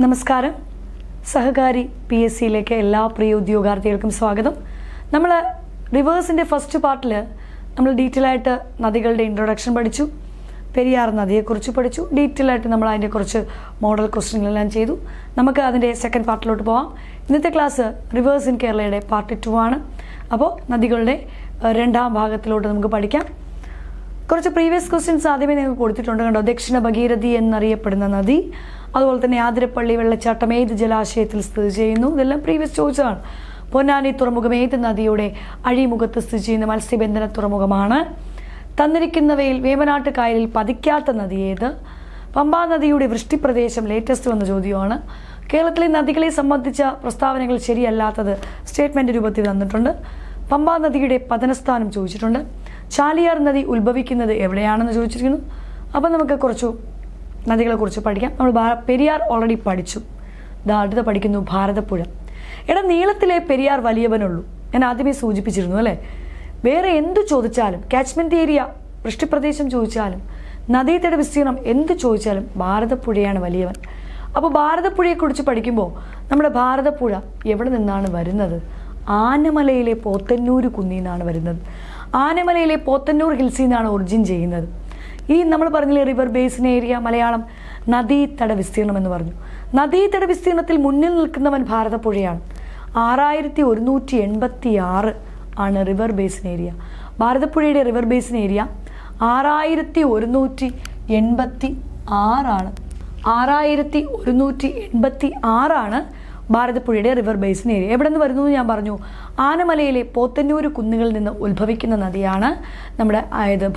നമസ്കാരം. സഹകാരി PSCയിലേക്ക് എല്ലാ പ്രിയ ഉദ്യോഗാർത്ഥികൾക്കും സ്വാഗതം. നമ്മൾ റിവേഴ്സിൻ്റെ ഫസ്റ്റ് പാർട്ടിൽ നമ്മൾ ഡീറ്റെയിൽ ആയിട്ട് നദികളുടെ ഇൻട്രൊഡക്ഷൻ പഠിച്ചു, പെരിയാർ നദിയെക്കുറിച്ച് പഠിച്ചു, ഡീറ്റെയിൽ ആയിട്ട് നമ്മൾ അതിൻ്റെ കുറച്ച് മോഡൽ ക്വസ്റ്റ്യങ്ങളെല്ലാം ചെയ്തു. നമുക്ക് അതിൻ്റെ സെക്കൻഡ് പാർട്ടിലോട്ട് പോകാം. ഇന്നത്തെ ക്ലാസ് റിവേഴ്സ് ഇൻ കേരളയുടെ പാർട്ട് 2 ആണ്. അപ്പോൾ നദികളുടെ രണ്ടാം ഭാഗത്തിലോട്ട് നമുക്ക് പഠിക്കാം. കുറച്ച് പ്രീവിയസ് ക്വസ്റ്റ്യൻസ് ആദ്യമേ നിങ്ങൾക്ക് കൊടുത്തിട്ടുണ്ട് കണ്ടോ. ദക്ഷിണ ഭഗീരഥി എന്നറിയപ്പെടുന്ന നദി, അതുപോലെ തന്നെ ആതിരപ്പള്ളി വെള്ളച്ചാട്ടം ഏത് ജലാശയത്തിൽ സ്ഥിതി ചെയ്യുന്നു, ഇതെല്ലാം പ്രീവിയസ് ചോദിച്ചതാണ്. പൊന്നാനി തുറമുഖം ഏത് നദിയുടെ അഴിമുഖത്ത് സ്ഥിതി ചെയ്യുന്ന മത്സ്യബന്ധന തുറമുഖമാണ്. തന്നിരിക്കുന്നവയിൽ വേമ്പനാട്ട് കായലിൽ പതിക്കാത്ത നദി ഏത്. പമ്പാ നദിയുടെ വൃഷ്ടിപ്രദേശം ലേറ്റസ്റ്റ് വന്ന ചോദ്യമാണ്. കേരളത്തിലെ നദികളെ സംബന്ധിച്ച പ്രസ്താവനകൾ ശരിയല്ലാത്തത് സ്റ്റേറ്റ്മെന്റ് രൂപത്തിൽ തന്നിട്ടുണ്ട്. പമ്പാ നദിയുടെ പതനസ്ഥാനം ചോദിച്ചിട്ടുണ്ട്. ചാലിയാർ നദി ഉത്ഭവിക്കുന്നത് എവിടെയാണെന്ന് ചോദിച്ചിരിക്കുന്നു. അപ്പം നമുക്ക് കുറച്ചു നദികളെക്കുറിച്ച് പഠിക്കാം. നമ്മൾ പെരിയാർ ഓൾറെഡി പഠിച്ചു. അടുത്ത പഠിക്കുന്നു ഭാരതപ്പുഴ. നീളത്തിലെ പെരിയാർ വലിയവനുള്ളൂ, ഞാൻ ആദ്യമേ സൂചിപ്പിച്ചിരുന്നു അല്ലേ. വേറെ എന്തു ചോദിച്ചാലും, കാച്ച്മെന്റ് ഏരിയ, വൃഷ്ടിപ്രദേശം ചോദിച്ചാലും, നദീതട വിസ്തീർണം എന്ത് ചോദിച്ചാലും ഭാരതപ്പുഴയാണ് വലിയവൻ. അപ്പോൾ ഭാരതപ്പുഴയെക്കുറിച്ച് പഠിക്കുമ്പോൾ നമ്മുടെ ഭാരതപ്പുഴ എവിടെ നിന്നാണ് വരുന്നത്? ആനമലയിലെ പോത്തന്നൂർ കുന്നിൽ നിന്നാണ് വരുന്നത്. ആനമലയിലെ പോത്തന്നൂർ ഹിൽസിൽ നിന്നാണ് ഒറിജിൻ ചെയ്യുന്നത്. ഈ നമ്മൾ പറഞ്ഞില്ലേ റിവർ ബേസിൻ ഏരിയ, മലയാളം നദീതട വിസ്തീർണം എന്ന് പറഞ്ഞു. നദീതട വിസ്തീർണത്തിൽ മുന്നിൽ നിൽക്കുന്നവൻ ഭാരതപ്പുഴയാണ്. 6186 ആണ് റിവർ ബേസിൻ ഏരിയ. ഭാരതപ്പുഴയുടെ റിവർ ബേസിൻ ഏരിയ 6186 ആണ്. 6186 ആണ് ഭാരതപ്പുഴയുടെ റിവർ ബേസിൻ ഏരിയ. എവിടെ നിന്ന് വരുന്നു ഞാൻ പറഞ്ഞു. ആനമലയിലെ പോത്തന്നൂർ കുന്നുകളിൽ നിന്ന് ഉത്ഭവിക്കുന്ന നദിയാണ് നമ്മുടെ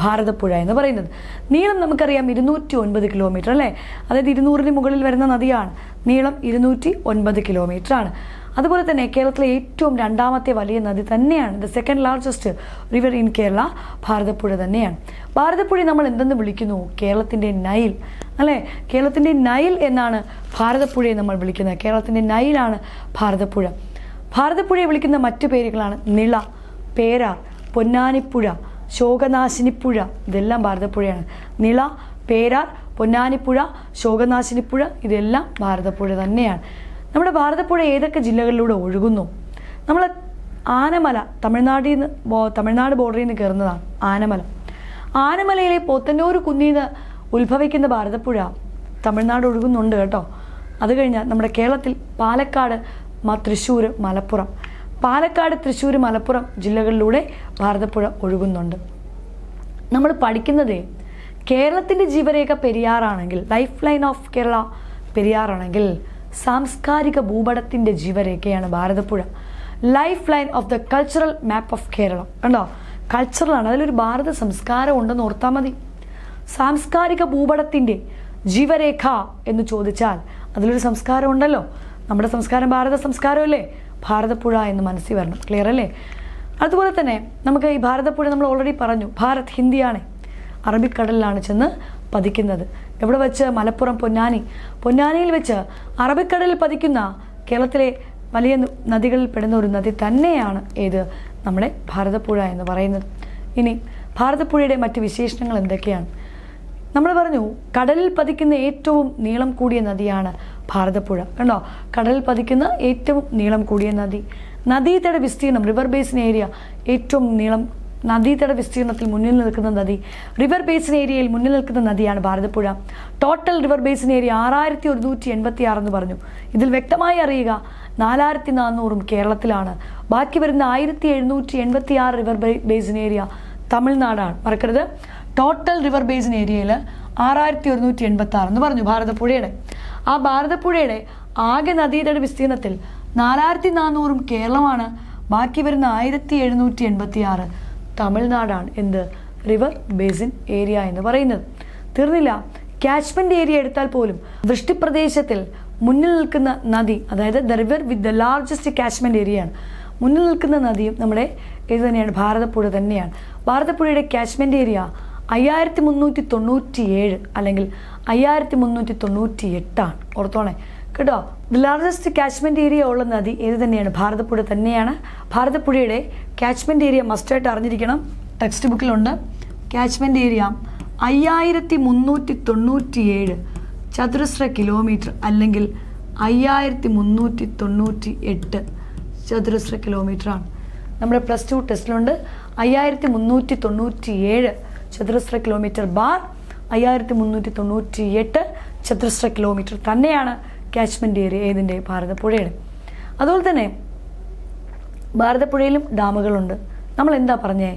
ഭാരതപ്പുഴ എന്ന് പറയുന്നത്. നീളം നമുക്കറിയാം 209 കിലോമീറ്റർ അല്ലേ. അതായത് 200-ന് മുകളിൽ വരുന്ന നദിയാണ്. നീളം 209 കിലോമീറ്റർ ആണ്. അതുപോലെ തന്നെ കേരളത്തിലെ ഏറ്റവും രണ്ടാമത്തെ വലിയ നദി തന്നെയാണ്, the second largest river in Kerala Bharathapuzha തന്നെയാണ്. ഭാരതപ്പുഴ നമ്മൾ എന്തെന്ന് വിളിക്കുന്നു? കേരളത്തിൻ്റെ നൈൽ അല്ലേ. കേരളത്തിൻ്റെ നൈൽ എന്നാണ് ഭാരതപ്പുഴയെ നമ്മൾ വിളിക്കുന്നത്. കേരളത്തിൻ്റെ നൈലാണ് ഭാരതപ്പുഴ. ഭാരതപ്പുഴയെ വിളിക്കുന്ന മറ്റു പേരുകളാണ് നിള, പേരാർ, പൊന്നാനിപ്പുഴ, ശോകനാശിനിപ്പുഴ. ഇതെല്ലാം ഭാരതപ്പുഴയാണ്. നിള, പേരാർ, പൊന്നാനിപ്പുഴ, ശോകനാശിനിപ്പുഴ, ഇതെല്ലാം ഭാരതപ്പുഴ തന്നെയാണ്. നമ്മുടെ ഭാരതപ്പുഴ ഏതൊക്കെ ജില്ലകളിലൂടെ ഒഴുകുന്നു? നമ്മൾ ആനമല, തമിഴ്നാട് ബോർഡറിൽ നിന്ന് കയറുന്നതാണ് ആനമല. ആനമലയിലെ പോത്തന്നൂർ കുന്നിൽ നിന്ന് ഉത്ഭവിക്കുന്ന ഭാരതപ്പുഴ തമിഴ്നാട് ഒഴുകുന്നുണ്ട് കേട്ടോ. അത് കഴിഞ്ഞാൽ നമ്മുടെ കേരളത്തിൽ പാലക്കാട്, തൃശ്ശൂർ, മലപ്പുറം, പാലക്കാട്, തൃശ്ശൂർ, മലപ്പുറം ജില്ലകളിലൂടെ ഭാരതപ്പുഴ ഒഴുകുന്നുണ്ട്. നമ്മൾ പഠിക്കുന്നത് കേരളത്തിൻ്റെ ജീവരേഖ പെരിയാറാണെങ്കിൽ, ലൈഫ് ലൈൻ ഓഫ് കേരള പെരിയാറാണെങ്കിൽ, സാംസ്കാരിക ഭൂപടത്തിൻ്റെ ജീവരേഖയാണ് ഭാരതപ്പുഴ. Life line of the cultural map of Keralam കണ്ടോ. കൾച്ചറലാണ്, അതിലൊരു ഭാരത സംസ്കാരം ഉണ്ടെന്ന് ഓർത്താൽ മതി. സാംസ്കാരിക ഭൂപടത്തിൻ്റെ ജീവരേഖ എന്ന് ചോദിച്ചാൽ അതിലൊരു സംസ്കാരം ഉണ്ടല്ലോ. നമ്മുടെ സംസ്കാരം ഭാരത സംസ്കാരമല്ലേ. ഭാരതപ്പുഴ എന്ന് മനസ്സിൽ വരണം. ക്ലിയർ അല്ലേ? അതുപോലെ തന്നെ നമുക്ക് ഈ ഭാരതപ്പുഴ നമ്മൾ ഓൾറെഡി പറഞ്ഞു, ഭാരത് ഹിന്ദിയാണ്. അറബിക്കടലിലാണ് ചെന്ന് പതിക്കുന്നത്. എവിടെ വെച്ച്? മലപ്പുറം, പൊന്നാനിയിൽ വെച്ച് അറബിക്കടലിൽ പതിക്കുന്ന കേരളത്തിലെ വലിയ നദികളിൽ പെടുന്ന ഒരു നദി തന്നെയാണ് ഏത്? നമ്മുടെ ഭാരതപ്പുഴ എന്ന് പറയുന്നത്. ഇനി ഭാരതപ്പുഴയുടെ മറ്റ് വിശേഷണങ്ങൾ എന്തൊക്കെയാണ്? നമ്മൾ പറഞ്ഞു കടലിൽ പതിക്കുന്ന ഏറ്റവും നീളം കൂടിയ നദിയാണ് ഭാരതപ്പുഴ കണ്ടോ. കടലിൽ പതിക്കുന്ന ഏറ്റവും നീളം കൂടിയ നദി. നദീതട വിസ്തീർണം, റിവർ ബേസിൻ ഏരിയ ഏറ്റവും നീളം, നദീതട വിസ്തീർണത്തിൽ മുന്നിൽ നിൽക്കുന്ന നദി, റിവർ ബേസിൻ ഏരിയയിൽ മുന്നിൽ നിൽക്കുന്ന നദിയാണ് Bharathapuzha. Total river basin area 6186 എന്ന് പറഞ്ഞു. ഇതിൽ വ്യക്തമായി അറിയുക 4400 കേരളത്തിലാണ്. ബാക്കി വരുന്ന 1786 റിവർ ബേസിൻ ഏരിയ തമിഴ്നാടാണ്. മറക്കരുത്. ടോട്ടൽ റിവർ ബേസിൻ ഏരിയയിൽ 6186 എന്ന് പറഞ്ഞു ഭാരതപ്പുഴയുടെ. ആ ഭാരതപ്പുഴയുടെ ആകെ നദീതട വിസ്തീർണത്തിൽ 4400 കേരളമാണ്. ബാക്കി വരുന്ന 1786 തമിഴ്നാടാണ്. എന്ത്? റിവർ ബേസിൻ ഏരിയ എന്ന് പറയുന്നത്. തീർന്നില്ല. കാച്ച്മെന്റ് ഏരിയ എടുത്താൽ പോലും വൃഷ്ടിപ്രദേശത്തിൽ മുന്നിൽ നിൽക്കുന്ന നദി, അതായത് the river with the largest catchment ഏരിയയാണ്. മുന്നിൽ നിൽക്കുന്ന നദിയും നമ്മുടെ ഇത് തന്നെയാണ്, ഭാരതപ്പുഴ തന്നെയാണ്. ഭാരതപ്പുഴയുടെ കാച്ച്മെന്റ് ഏരിയ 5397 അല്ലെങ്കിൽ 5398 ആണ്. ഓർത്തോണേ കേട്ടോ. ദ ലാർജസ്റ്റ് കാച്ച്മെന്റ് ഏരിയ ഉള്ള നദി ഏത് തന്നെയാണ്? ഭാരതപ്പുഴ തന്നെയാണ്. ഭാരതപ്പുഴയുടെ കാച്ച്മെന്റ് ഏരിയ മസ്റ്റായിട്ട് അറിഞ്ഞിരിക്കണം. ടെക്സ്റ്റ് ബുക്കിലുണ്ട്. കാച്ച്മെന്റ് ഏരിയ 5397 ചതുരശ്ര കിലോമീറ്റർ അല്ലെങ്കിൽ 5398 ചതുരശ്ര കിലോമീറ്ററാണ്. നമ്മുടെ +2 ടെസ്റ്റിലുണ്ട് 5397 ചതുരശ്ര കിലോമീറ്റർ ബാർ 5398 ചതുരശ്ര കിലോമീറ്റർ തന്നെയാണ് കാച്ച്മെൻറ്റ് ഏരിയ ഏതിൻ്റെ ഭാരതപ്പുഴയുടെ. അതുപോലെ തന്നെ ഭാരതപ്പുഴയിലും ഡാമുകളുണ്ട്. നമ്മൾ എന്താ പറഞ്ഞേ?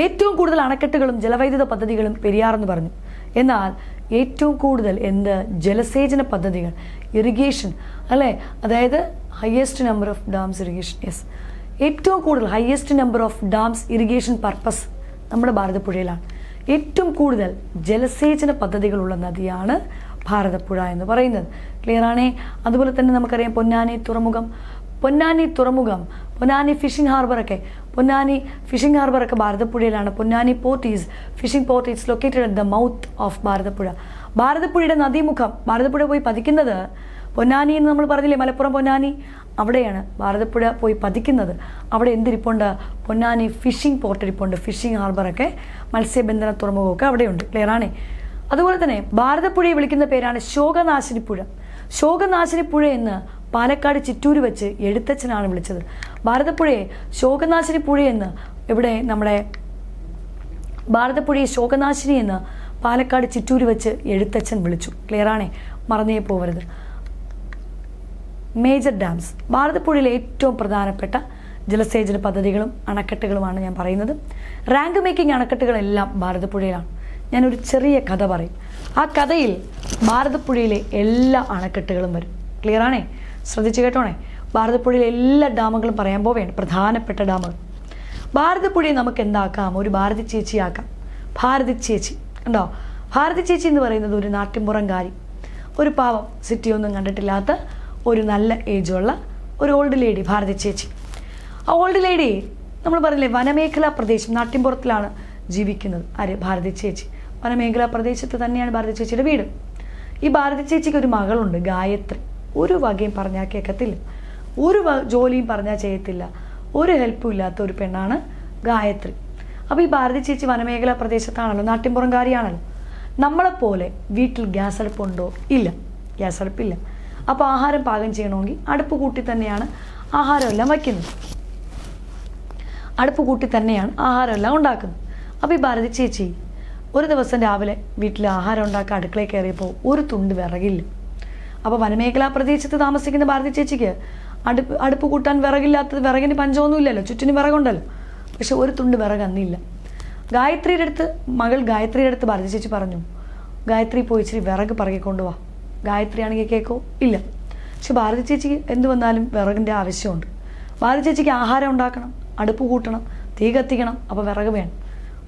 ഏറ്റവും കൂടുതൽ അണക്കെട്ടുകളും ജലവൈദ്യുത പദ്ധതികളും പെരിയാറെന്ന് പറഞ്ഞു. എന്നാൽ ഏറ്റവും കൂടുതൽ ജലസേചന പദ്ധതികൾ, ഇറിഗേഷൻ അല്ലേ, അതായത് highest number of dams irrigation. Yes, ഏറ്റവും കൂടുതൽ highest number of dams irrigation purpose നമ്മുടെ ഭാരതപ്പുഴയിലാണ്. ഏറ്റവും കൂടുതൽ ജലസേചന പദ്ധതികളുള്ള നദിയാണ് ഭാരതപ്പുഴ എന്ന് പറയുന്നത്. ക്ലിയർ ആണേ? അതുപോലെ തന്നെ നമുക്കറിയാം പൊന്നാനി തുറമുഖം, പൊന്നാനി ഫിഷിംഗ് ഹാർബറൊക്കെ ഭാരതപ്പുഴയിലാണ്. Ponnani fishing port is located at the mouth of Bharathapuzha. ഭാരതപ്പുഴയുടെ നദീമുഖം, ഭാരതപ്പുഴ പോയി പതിക്കുന്നത് പൊന്നാനി എന്ന് നമ്മൾ പറഞ്ഞില്ലേ, മലപ്പുറം പൊന്നാനി, അവിടെയാണ് ഭാരതപ്പുഴ പോയി പതിക്കുന്നത്. അവിടെ എന്തിരിപ്പുണ്ട്? പൊന്നാനി ഫിഷിംഗ് പോർട്ട് ഇരിപ്പുണ്ട്. ഫിഷിംഗ് ഹാർബറൊക്കെ, മത്സ്യബന്ധന തുറമുഖമൊക്കെ അവിടെയുണ്ട്. ക്ലിയർ ആണ്? അതുപോലെ തന്നെ ഭാരതപ്പുഴയെ വിളിക്കുന്ന പേരാണ് ശോകനാശിനിപ്പുഴ എന്ന് പാലക്കാട് ചിറ്റൂര് വെച്ച് എഴുത്തച്ഛനാണ് വിളിച്ചത്. ഭാരതപ്പുഴയെ ശോകനാശിനിപ്പുഴ എന്ന് ഭാരതപ്പുഴയെ ശോകനാശിനി എന്ന് പാലക്കാട് ചിറ്റൂര് വെച്ച് എഴുത്തച്ഛൻ വിളിച്ചു. ക്ലിയർ ആണേ? മറന്നേ പോകരുത്. മേജർ ഡാംസ്, ഭാരതപ്പുഴയിലെ ഏറ്റവും പ്രധാനപ്പെട്ട ജലസേചന പദ്ധതികളും അണക്കെട്ടുകളുമാണ് ഞാൻ പറയുന്നത്. റാങ്ക് മേക്കിംഗ് അണക്കെട്ടുകളെല്ലാം ഭാരതപ്പുഴയിലാണ്. ഞാനൊരു ചെറിയ കഥ പറയും. ആ കഥയിൽ ഭാരതപ്പുഴയിലെ എല്ലാ അണക്കെട്ടുകളും വരും. ക്ലിയർ ആണേ? ശ്രദ്ധിച്ചു കേട്ടോണേ. ഭാരതപ്പുഴയിലെ എല്ലാ ഡാമുകളും പറയാൻ പോവുകയാണ്, പ്രധാനപ്പെട്ട ഡാമുകൾ. ഭാരതപ്പുഴയെ നമുക്ക് എന്താക്കാം? ഒരു ഭാരതി ചേച്ചിയാക്കാം. ഭാരതി ചേച്ചി ഉണ്ടോ? ഭാരതി ചേച്ചി എന്ന് പറയുന്നത് ഒരു നാട്ടിൻപുറംകാരി, ഒരു പാവം, സിറ്റിയൊന്നും കണ്ടിട്ടില്ലാത്ത ഒരു നല്ല ഏജുള്ള ഒരു ഓൾഡ് ലേഡി ഭാരതി ചേച്ചി. ആ ഓൾഡ് ലേഡി നമ്മൾ പറഞ്ഞില്ലേ, വനമേഖലാ പ്രദേശം, നാട്ടിൻപുറത്തിലാണ് ജീവിക്കുന്നത്. ആര്? ഭാരതി ചേച്ചി. വനമേഖലാ പ്രദേശത്ത് തന്നെയാണ് ഭാരതി ചേച്ചിയുടെ വീട്. ഈ ഭാരതി ചേച്ചിക്ക് ഒരു മകളുണ്ട്, ഗായത്രി. ഒരു വകയും പറഞ്ഞാൽ കേൾക്കത്തില്ല, ഒരു ജോലിയും പറഞ്ഞാൽ ചെയ്യത്തില്ല, ഒരു ഹെൽപ്പും ഇല്ലാത്ത ഒരു പെണ്ണാണ് ഗായത്രി. അപ്പോൾ ഈ ഭാരതി ചേച്ചി വനമേഖലാ പ്രദേശത്താണല്ലോ, നാട്ടിൻപുറംകാരിയാണല്ലോ. നമ്മളെപ്പോലെ വീട്ടിൽ ഗ്യാസ് അടുപ്പുണ്ടോ? ഇല്ല, ഗ്യാസ് അടുപ്പില്ല. അപ്പോൾ ആഹാരം പാകം ചെയ്യണമെങ്കിൽ അടുപ്പ് കൂട്ടി തന്നെയാണ് ആഹാരമെല്ലാം വയ്ക്കുന്നത്, അടുപ്പ് കൂട്ടി തന്നെയാണ് ആഹാരമെല്ലാം ഉണ്ടാക്കുന്നത്. അപ്പോൾ ഈ ഭാരതി ചേച്ചി ഒരു ദിവസം രാവിലെ വീട്ടിൽ ആഹാരം ഉണ്ടാക്കാൻ അടുക്കളയിൽ കയറിയപ്പോൾ ഒരു തുണ്ട് വിറകില്ല. അപ്പോൾ വനമേഖലാ പ്രദേശത്ത് താമസിക്കുന്ന ഭാരതി ചേച്ചിക്ക് അടുപ്പ് കൂട്ടാൻ വിറകില്ലാത്തത്, വിറകിന് പഞ്ചമൊന്നുമില്ലല്ലോ, ചുറ്റിനും വിറകുണ്ടല്ലോ. പക്ഷെ ഒരു തുണ്ട് വിറക് അന്നില്ല. മകൾ ഗായത്രിയുടെ അടുത്ത് ഭാരതി ചേച്ചി പറഞ്ഞു, ഗായത്രി പോയി ഇച്ചിരി വിറക് പറകിക്കൊണ്ടുവാ. ഗായത്രി ആണെങ്കിൽ കേൾക്കോ? ഇല്ല. പക്ഷെ ഭാരതി ചേച്ചിക്ക് എന്ത് വന്നാലും വിറകിൻ്റെ ആവശ്യമുണ്ട്. ഭാരതി ചേച്ചിക്ക് ആഹാരം ഉണ്ടാക്കണം, അടുപ്പ് കൂട്ടണം, തീ കത്തിക്കണം, അപ്പോൾ വിറക് വേണം.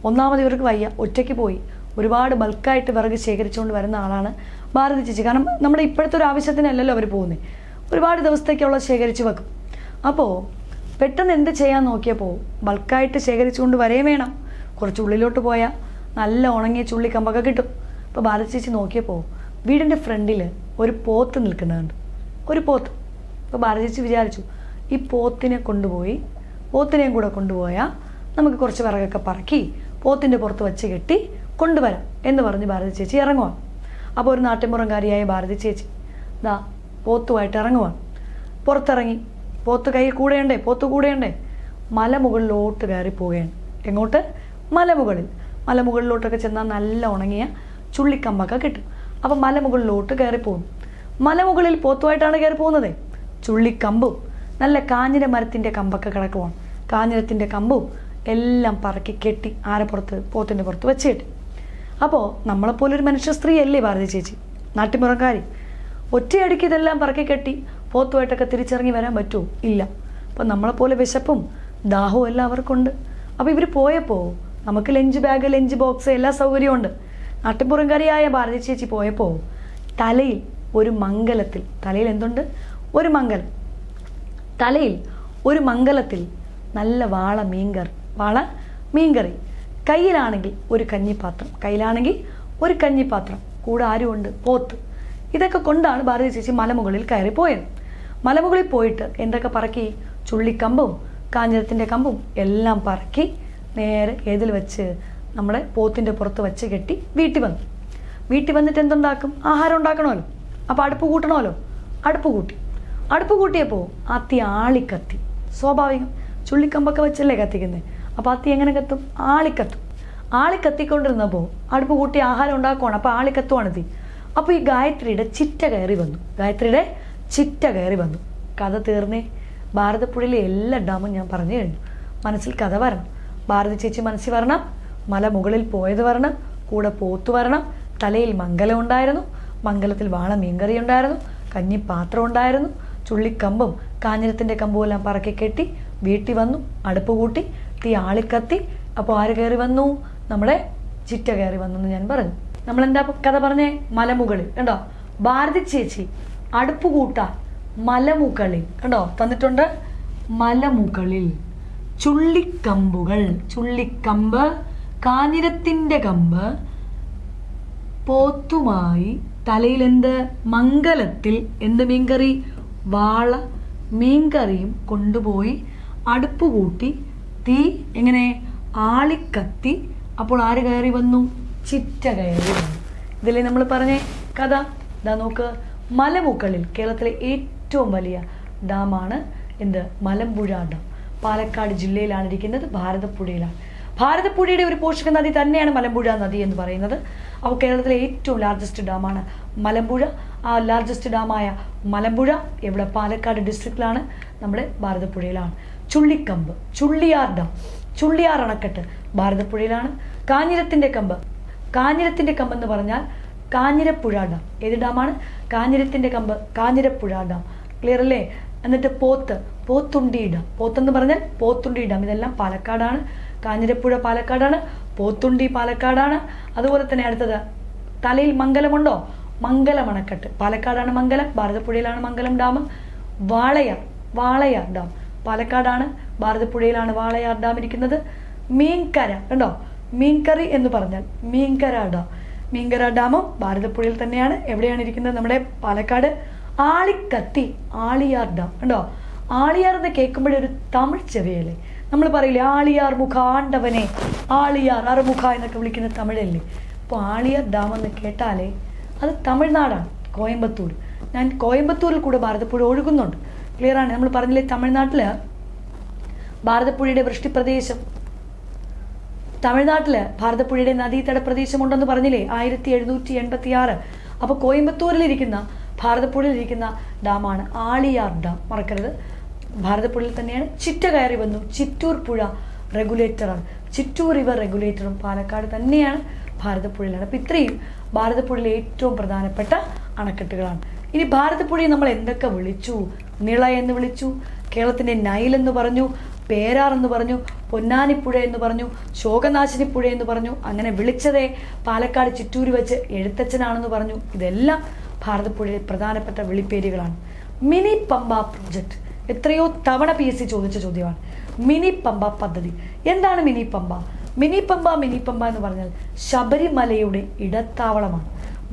ഒന്നാമത് ഇവർക്ക് വയ്യ, ഒറ്റയ്ക്ക് പോയി ഒരുപാട് ബൾക്കായിട്ട് വിറക് ശേഖരിച്ചുകൊണ്ട് വരുന്ന ആളാണ് ഭാരതി ചേച്ചി. കാരണം നമ്മുടെ ഇപ്പോഴത്തെ ഒരു ആവശ്യത്തിനല്ലല്ലോ അവർ പോകുന്നത്, ഒരുപാട് ദിവസത്തേക്കുള്ള ശേഖരിച്ച് വെക്കും. അപ്പോൾ പെട്ടെന്ന് എന്ത് ചെയ്യാൻ നോക്കിയപ്പോൾ ബൾക്കായിട്ട് ശേഖരിച്ചുകൊണ്ട് വരെയും വേണം. കുറച്ച് ഉള്ളിലോട്ട് പോയാൽ നല്ല ഉണങ്ങിയ ചുള്ളിക്കമ്പൊക്കെ കിട്ടും. അപ്പോൾ ഭാരതി ചേച്ചി നോക്കിയപ്പോൾ വീടിൻ്റെ ഫ്രണ്ടിൽ ഒരു പോത്ത് നിൽക്കുന്നുണ്ട്, ഒരു പോത്ത്. അപ്പോൾ ഭാരതി ചേച്ചി വിചാരിച്ചു, ഈ പോത്തിനെയും കൂടെ കൊണ്ടുപോയാൽ നമുക്ക് കുറച്ച് വിറകൊക്കെ പറക്കി പോത്തിൻ്റെ പുറത്ത് വെച്ച് കെട്ടി കൊണ്ടുവരാം എന്ന് പറഞ്ഞ് ഭാരതി ചേച്ചി ഇറങ്ങുവാണ്. അപ്പോൾ ഒരു നാട്ടിൻപുറംകാരിയായ ഭാരതി ചേച്ചി പോത്തുമായിട്ട് ഇറങ്ങുവാണ്. പുറത്തിറങ്ങി പോത്ത് കൂടെയുണ്ടേ മലമുകളിലോട്ട് കയറി പോവുകയാണ്. എങ്ങോട്ട്? മലമുകളിലോട്ടൊക്കെ ചെന്നാൽ നല്ല ഉണങ്ങിയ ചുള്ളിക്കമ്പൊക്കെ കിട്ടും. അപ്പം മലമുകളിലോട്ട് കയറി പോകുന്നു. മലമുകളിൽ പോത്തുമായിട്ടാണ് കയറി പോകുന്നത്. ചുള്ളിക്കമ്പും നല്ല കാഞ്ഞിര മരത്തിൻ്റെ കമ്പൊക്കെ കിടക്കുവാണ്. കാഞ്ഞിരത്തിൻ്റെ കമ്പും എല്ലാം പറക്കി കെട്ടി പോത്തിൻ്റെ പുറത്ത് വെച്ച് കെട്ടി. അപ്പോൾ നമ്മളെപ്പോലൊരു മനുഷ്യ സ്ത്രീ അല്ലേ ഭാരതി ചേച്ചി, നാട്ടിൻപുറക്കാരി. ഒറ്റയടിക്ക് ഇതെല്ലാം പറക്കി കെട്ടി പോത്തുമായിട്ടൊക്കെ തിരിച്ചിറങ്ങി വരാൻ പറ്റുമോ? ഇല്ല. അപ്പോൾ നമ്മളെപ്പോലെ വിശപ്പും ദാഹവും എല്ലാം അവർക്കുണ്ട്. അപ്പോൾ ഇവർ പോയപ്പോൾ നമുക്ക് ലഞ്ച് ബാഗ്, ലഞ്ച് ബോക്സ് എല്ലാ സൗകര്യവും ഉണ്ട്. നാട്ടിൻപുറംകാരിയായ ഭാരതി ചേച്ചി പോയപ്പോൾ തലയിൽ ഒരു മംഗലത്തിൽ, തലയിൽ എന്തുണ്ട്? ഒരു മംഗലം. തലയിൽ ഒരു മംഗലത്തിൽ നല്ല വാള മീൻകറി, കയ്യിലാണെങ്കിൽ ഒരു കഞ്ഞിപ്പാത്രം, കൂടെ ആരുമുണ്ട്? പോത്ത്. ഇതൊക്കെ കൊണ്ടാണ് ഭാരതി ചേച്ചി മലമുകളിൽ കയറി പോയത്. മലമുകളിൽ പോയിട്ട് എന്തൊക്കെ പറക്കി? ചുള്ളിക്കമ്പും കാഞ്ഞിരത്തിൻ്റെ കമ്പും എല്ലാം പറക്കി നേരെ ഏതിൽ വെച്ച്? നമ്മുടെ പോത്തിൻ്റെ പുറത്ത് വെച്ച് കെട്ടി വീട്ടിൽ വന്നിട്ട് എന്തുണ്ടാക്കും? ആഹാരം ഉണ്ടാക്കണമല്ലോ. അപ്പോൾ അടുപ്പ് കൂട്ടണമല്ലോ. അടുപ്പ് കൂട്ടിയപ്പോൾ ആ തീ ആളിക്കത്തി. സ്വാഭാവികം, ചുള്ളിക്കമ്പൊക്കെ വെച്ചല്ലേ കത്തിക്കുന്നത്. അപ്പോൾ ആ തീ എങ്ങനെ കത്തും? ആളിക്കത്തിക്കൊണ്ടിരുന്നപ്പോൾ അടുപ്പ് കൂട്ടി ആഹാരം ഉണ്ടാക്കുവാണ്. അപ്പോൾ ആളിക്കത്തുവാണ് തീ. അപ്പോൾ ഈ ഗായത്രിയുടെ ചിറ്റ കയറി വന്നു. കഥ തീർന്നേ. ഭാരതപ്പുഴയിലെ എല്ലാ ഡാമും ഞാൻ പറഞ്ഞു കഴിഞ്ഞു. മനസ്സിൽ കഥ വരണം. ഭാരതി ചേച്ചി മനസ്സിൽ വരണം. മല മുകളിൽ പോയത് വരണം. കൂടെ പോത്തു വരണം. തലയിൽ മംഗലം ഉണ്ടായിരുന്നു. മംഗലത്തിൽ വാള മീൻകറി ഉണ്ടായിരുന്നു. കഞ്ഞിപ്പാത്രം ഉണ്ടായിരുന്നു. ചുള്ളിക്കമ്പും കാഞ്ഞിരത്തിൻ്റെ കമ്പും എല്ലാം പറക്കി കെട്ടി വീട്ടിൽ വന്നു. അടുപ്പ് കൂട്ടി തീ ആളിക്കത്തി. അപ്പോൾ ആര് കയറി വന്നു? നമ്മുടെ ചിറ്റ കയറി വന്നു എന്ന് ഞാൻ പറഞ്ഞു. നമ്മളെന്താ കഥ പറഞ്ഞേ? മലമുകളിൽ. കണ്ടോ, ഭാരതി ചേച്ചി അടുപ്പ് കൂട്ടാൻ മലമുകളിൽ, കണ്ടോ തന്നിട്ടുണ്ട്. മലമുകളിൽ ചുള്ളിക്കമ്പ്, കാഞ്ഞിരത്തിൻ്റെ കമ്പ്, പോത്തുമായി തലയിൽ എന്ത്? മംഗലത്തിൽ എന്ത് മീൻകറി? വാള മീൻകറിയും കൊണ്ടുപോയി അടുപ്പ് കൂട്ടി തീ എങ്ങനെ? ആളിക്കത്തി. അപ്പോൾ ആര് കയറി വന്നു? ചിറ്റ കയറി വന്നു. ഇതിലെ നമ്മൾ പറഞ്ഞേ കഥ. ഇതാ നോക്ക്, മലമുകളിൽ കേരളത്തിലെ ഏറ്റവും വലിയ ഡാമാണ് എന്ത്? മലമ്പുഴ ഡാം. പാലക്കാട് ജില്ലയിലാണ് ഇരിക്കുന്നത്, ഭാരതപ്പുഴയിലാണ്. ഭാരതപ്പുഴയുടെ ഒരു പോഷക നദി തന്നെയാണ് മലമ്പുഴ നദി എന്ന് പറയുന്നത്. അപ്പോൾ കേരളത്തിലെ ഏറ്റവും ലാർജസ്റ്റ് ഡാമാണ് മലമ്പുഴ. ആ ലാർജസ്റ്റ് ഡാമായ മലമ്പുഴ എവിടെ? പാലക്കാട് ഡിസ്ട്രിക്റ്റിലാണ്, നമ്മുടെ ഭാരതപ്പുഴയിലാണ്. ചുള്ളിക്കമ്പ്, ചുള്ളിയാർ ഡാം, ചുള്ളിയാർ അണക്കെട്ട് ഭാരതപ്പുഴയിലാണ്. കാഞ്ഞിരത്തിൻ്റെ കമ്പ് എന്ന് പറഞ്ഞാൽ കാഞ്ഞിരപ്പുഴ ഡാം. ഏത് ഡാമാണ്? കാഞ്ഞിരത്തിൻ്റെ കമ്പ്, കാഞ്ഞിരപ്പുഴ ഡാം. ക്ലിയർ അല്ലേ? എന്നിട്ട് പോത്തുണ്ടി ഡാം. പോത്തെന്ന് പറഞ്ഞാൽ പോത്തുണ്ടി ഡാം. ഇതെല്ലാം പാലക്കാടാണ്. കാഞ്ഞിരപ്പുഴ പാലക്കാടാണ്. പോത്തുണ്ടി പാലക്കാടാണ്. അതുപോലെ തന്നെ അടുത്തത് തലയിൽ മംഗലമുണ്ടോ? മംഗലം അണക്കെട്ട് പാലക്കാടാണ്. മംഗലം ഭാരതപ്പുഴയിലാണ്. മംഗലം ഡാം. വാളയാർ ഡാം പാലക്കാടാണ്. ഭാരതപ്പുഴയിലാണ് വാളയാർ ഡാം ഇരിക്കുന്നത്. മീൻകര, കണ്ടോ, മീൻകറി എന്ന് പറഞ്ഞാൽ മീൻകര ഡാമും ഭാരതപ്പുഴയിൽ തന്നെയാണ്. എവിടെയാണ് ഇരിക്കുന്നത്? നമ്മുടെ പാലക്കാട്. ആളിക്കത്തി, ആളിയാർ ഡാം, കണ്ടോ. ആളിയാർ എന്ന് കേൾക്കുമ്പോഴേ ഒരു തമിഴ് ചെവിയല്ലേ? നമ്മൾ പറയില്ലേ ആളിയാർ മുഖ ആണ്ടവനെ, ആളിയാർ അറുമുഖ എന്നൊക്കെ വിളിക്കുന്ന തമിഴല്ലേ? അപ്പോൾ ആളിയാർ ഡാം എന്ന് കേട്ടാലേ അത് തമിഴ്നാടാണ്, കോയമ്പത്തൂർ. ഞാൻ കോയമ്പത്തൂരിൽ കൂടെ ഭാരതപ്പുഴ ഒഴുകുന്നുണ്ട്. ക്ലിയർ ആണ്? നമ്മൾ പറഞ്ഞില്ലേ തമിഴ്നാട്ടിൽ ഭാരതപ്പുഴയുടെ വൃഷ്ടിപ്രദേശം, തമിഴ്നാട്ടിൽ ഭാരതപ്പുഴയുടെ നദീതട പ്രദേശമുണ്ടെന്ന് പറഞ്ഞില്ലേ 1786. അപ്പോൾ കോയമ്പത്തൂരിലിരിക്കുന്ന ഭാരതപ്പുഴയിലിരിക്കുന്ന ഡാമാണ് ആളിയാർ ഡാം. മറക്കരുത്, ഭാരതപ്പുഴയിൽ തന്നെയാണ്. ചിറ്റ കയറി വന്നു. ചിറ്റൂർ പുഴ റെഗുലേറ്ററാണ്. ചിറ്റൂർ റിവർ റെഗുലേറ്ററും പാലക്കാട് തന്നെയാണ്, ഭാരതപ്പുഴയിലാണ്. അപ്പോൾ ഇത്രയും ഭാരതപ്പുഴയിലെ ഏറ്റവും പ്രധാനപ്പെട്ട അണക്കെട്ടുകളാണ്. ഇനി ഭാരതപ്പുഴയെ നമ്മൾ എന്തൊക്കെ വിളിച്ചു? നിള എന്ന് വിളിച്ചു, കേരളത്തിൻ്റെ നൈൽ എന്ന് പറഞ്ഞു, പേരാർ എന്ന് പറഞ്ഞു, പൊന്നാനിപ്പുഴ എന്ന് പറഞ്ഞു, ശോകനാശിനിപ്പുഴ എന്ന് പറഞ്ഞു. അങ്ങനെ വിളിച്ചതേ പാലക്കാട് ചിറ്റൂർ വെച്ച് എഴുത്തച്ഛനാണെന്ന് പറഞ്ഞു. ഇതെല്ലാം ഭാരതപ്പുഴയിലെ പ്രധാനപ്പെട്ട വിളിപ്പേരുകളാണ്. മിനി പമ്പ പ്രൊജക്ട് എത്രയോ തവണ PSC ചോദിച്ച ചോദ്യമാണ്. മിനി പമ്പ പദ്ധതി എന്താണ്? മിനി പമ്പ എന്ന് പറഞ്ഞാൽ ശബരിമലയുടെ ഇടത്താവളമാണ്.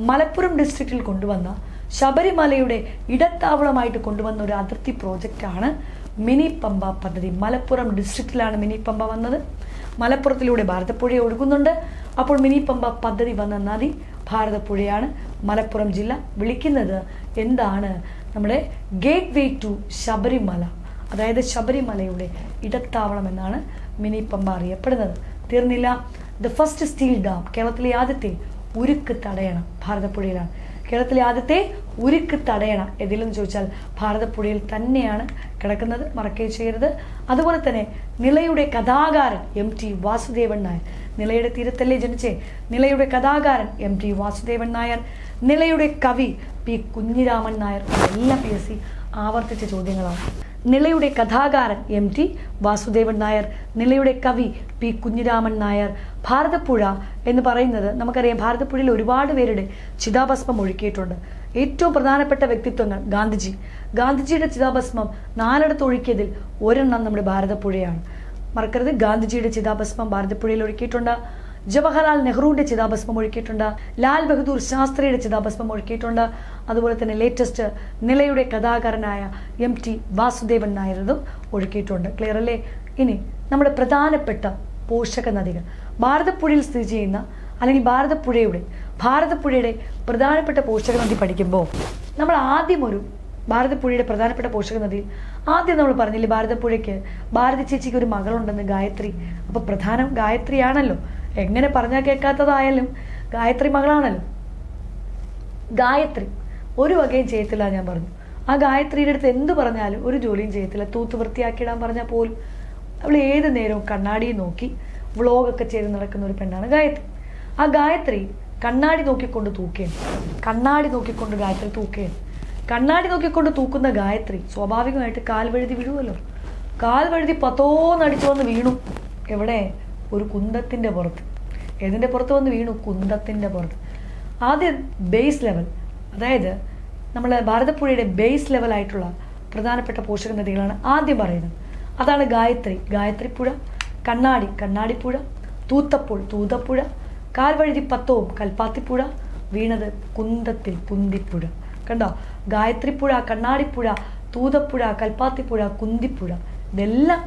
മലപ്പുറം ഡിസ്ട്രിക്റ്റിൽ കൊണ്ടുവന്ന ശബരിമലയുടെ ഇടത്താവളമായിട്ട് കൊണ്ടുവന്ന ഒരു അതിർത്തി പ്രോജക്റ്റാണ് മിനി പമ്പ പദ്ധതി. മലപ്പുറം ഡിസ്ട്രിക്റ്റിലാണ് മിനി പമ്പ വന്നത്. മലപ്പുറത്തിലൂടെ ഭാരതപ്പുഴ ഒഴുകുന്നുണ്ട്. അപ്പോൾ മിനി പമ്പ പദ്ധതി വന്ന നദി ഭാരതപ്പുഴയാണ്. മലപ്പുറം ജില്ല വിളിക്കുന്നത് എന്താണ്? നമ്മുടെ ഗേറ്റ് വേ ടു ശബരിമല, അതായത് ശബരിമലയുടെ ഇടത്താവളം എന്നാണ് മിനി പമ്പ അറിയപ്പെടുന്നത്. തീർന്നില്ല. ദ ഫസ്റ്റ് സ്റ്റീൽ ഡാം, കേരളത്തിലെ ആദ്യത്തെ ഉരുക്ക് തടയണം ഭാരതപ്പുഴയിലാണ്. കേരളത്തിലെ ആദ്യത്തെ ഉരുക്ക് തടയണം ഏതിലെന്ന് ചോദിച്ചാൽ ഭാരതപ്പുഴയിൽ തന്നെയാണ് കിടക്കുന്നത്, മറക്കേ ചെയ്യരുത്. അതുപോലെ തന്നെ നിളയുടെ കഥാകാരൻ MT വാസുദേവൻ നായർ, നിളയുടെ തീരത്തല്ലേ ജനിച്ചേ, നിളയുടെ കഥാകാരൻ MT വാസുദേവൻ നായർ, നിളയുടെ കവി P കുഞ്ഞിരാമൻ നായർ. എല്ലാം PSC ആവർത്തിച്ച ചോദ്യങ്ങളാണ്. നിളയുടെ കഥാകാരൻ MT വാസുദേവൻ നായർ, നിളയുടെ കവി P കുഞ്ഞിരാമൻ നായർ. ഭാരതപ്പുഴ എന്ന് പറയുന്നത് നമുക്കറിയാം, ഭാരതപ്പുഴയിൽ ഒരുപാട് പേരുടെ ചിതാഭസ്മം ഒഴുക്കിയിട്ടുണ്ട്. ഏറ്റവും പ്രധാനപ്പെട്ട വ്യക്തിത്വങ്ങൾ ഗാന്ധിജിയുടെ ചിതാഭസ്മം 4 ഒഴുക്കിയതിൽ ഒരെണ്ണം നമ്മുടെ ഭാരതപ്പുഴയാണ്. മറക്കരുത്, ഗാന്ധിജിയുടെ ചിതാഭസ്മം ഭാരതപ്പുഴയിൽ ഒഴുക്കിയിട്ടുണ്ട്. ജവഹർലാൽ നെഹ്റുവിൻ്റെ ചിതാഭസ്മം ഒഴുക്കിയിട്ടുണ്ട്. ലാൽ ബഹദൂർ ശാസ്ത്രിയുടെ ചിതാഭസ്മം ഒഴുക്കിയിട്ടുണ്ട്. അതുപോലെ തന്നെ ലേറ്റസ്റ്റ് നിളയുടെ കഥാകാരനായ MT വാസുദേവൻ നായരതും ഒഴുക്കിയിട്ടുണ്ട്. ക്ലിയർ അല്ലേ? ഇനി നമ്മുടെ പ്രധാനപ്പെട്ട പോഷക നദികൾ ഭാരതപ്പുഴയിൽ സ്ഥിതി ചെയ്യുന്ന അല്ലെങ്കിൽ ഭാരതപ്പുഴയുടെ പ്രധാനപ്പെട്ട പോഷക നദി പഠിക്കുമ്പോൾ നമ്മൾ ആദ്യം ഒരു ഭാരതപ്പുഴയുടെ പ്രധാനപ്പെട്ട പോഷക നദിയിൽ ആദ്യം നമ്മൾ പറഞ്ഞില്ലേ, ഭാരതപ്പുഴയ്ക്ക് ഭാരതി ചേച്ചിക്ക് ഒരു മകളുണ്ടെന്ന്, ഗായത്രി. അപ്പൊ പ്രധാനം ഗായത്രിയാണല്ലോ. എങ്ങനെ പറഞ്ഞാൽ കേൾക്കാത്തതായാലും ഗായത്രി മകളാണല്ലോ. ഗായത്രി ഒരു വകയും ചെയ്യത്തില്ല ഞാൻ പറഞ്ഞു. ആ ഗായത്രിയുടെ അടുത്ത് എന്ത് പറഞ്ഞാലും ഒരു ജോലിയും ചെയ്യത്തില്ല. തൂത്ത് വൃത്തിയാക്കിയിടാൻ പറഞ്ഞാൽ പോലും അവൾ ഏത് നേരവും കണ്ണാടിയും നോക്കി വ്ളോഗൊക്കെ ചെയ്ത് നടക്കുന്ന ഒരു പെണ്ണാണ് ഗായത്രി. ആ ഗായത്രി കണ്ണാടി നോക്കിക്കൊണ്ട് തൂക്കുകയാണ്. കണ്ണാടി നോക്കിക്കൊണ്ട് ഗായത്രി തൂക്കുകയാണ്. കണ്ണാടി നോക്കിക്കൊണ്ട് തൂക്കുന്ന ഗായത്രി സ്വാഭാവികമായിട്ട് കാൽ വഴുതി വീഴുമല്ലോ. കാൽ വഴുതി പത്തോന്നടിച്ചു വന്ന് വീണു. എവിടെ? ഒരു കുന്തത്തിൻ്റെ പുറത്ത്. ഏതിൻ്റെ പുറത്ത് വന്ന് വീണു? കുന്തത്തിൻ്റെ പുറത്ത്. ആദ്യം ബേസ് ലെവൽ, അതായത് നമ്മളെ ഭാരതപ്പുഴയുടെ ബേസ് ലെവലായിട്ടുള്ള പ്രധാനപ്പെട്ട പോഷക നദികളാണ് ആദ്യം പറയുന്നത്. അതാണ് ഗായത്രി, ഗായത്രിപ്പുഴ, കണ്ണാടി, കണ്ണാടിപ്പുഴ, തൂത്തപ്പോൾ, തൂതപ്പുഴ, കാൽവഴുതി പത്തവും, കൽപ്പാത്തിപ്പുഴ, വീണത് കുന്തത്തിൽ, കുന്തിപ്പുഴ. കണ്ടോ? ഗായത്രിപ്പുഴ, കണ്ണാടിപ്പുഴ, തൂതപ്പുഴ, കൽപ്പാത്തിപ്പുഴ, കുന്തിപ്പുഴ, ഇതെല്ലാം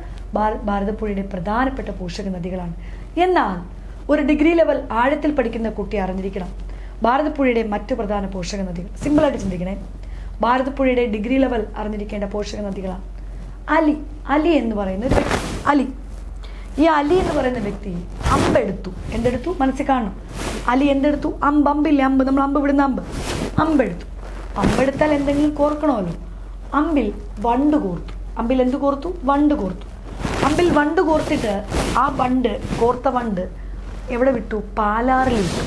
ഭാരതപ്പുഴയുടെ പ്രധാനപ്പെട്ട പോഷക നദികളാണ്. എന്നാൽ ഒരു ഡിഗ്രി ലെവൽ ആഴത്തിൽ പഠിക്കുന്ന കുട്ടി അറിഞ്ഞിരിക്കണം ഭാരതപ്പുഴയുടെ മറ്റു പ്രധാന പോഷക നദികൾ. സിമ്പിളായിട്ട് ചിന്തിക്കണേ. ഭാരതപ്പുഴയുടെ ഡിഗ്രി ലെവൽ അറിഞ്ഞിരിക്കേണ്ട പോഷക നദികളാണ്. അലി, അലി എന്ന് പറയുന്ന ഒരു വ്യക്തി, അലി. ഈ അലി എന്ന് പറയുന്ന വ്യക്തി അമ്പെടുത്തു. എന്തെടുത്തു? മനസ്സിൽ കാണണം. അലി എന്തെടുത്തു? അമ്പ്. അമ്പില്ലേ, അമ്പ്, നമ്മൾ അമ്പ് വിടുന്ന അമ്പ്. അമ്പെടുത്തു. അമ്പെടുത്താൽ എന്തെങ്കിലും കോർക്കണമല്ലോ. അമ്പിൽ വണ്ട് കോർത്തു. അമ്പിൽ എന്ത് കോർത്തു? വണ്ട് കോർത്തു. അമ്പിൽ വണ്ട് കോർത്തിട്ട് ആ വണ്ട്, കോർത്ത വണ്ട് എവിടെ വിട്ടു? പാലാറിൽ വിട്ടു.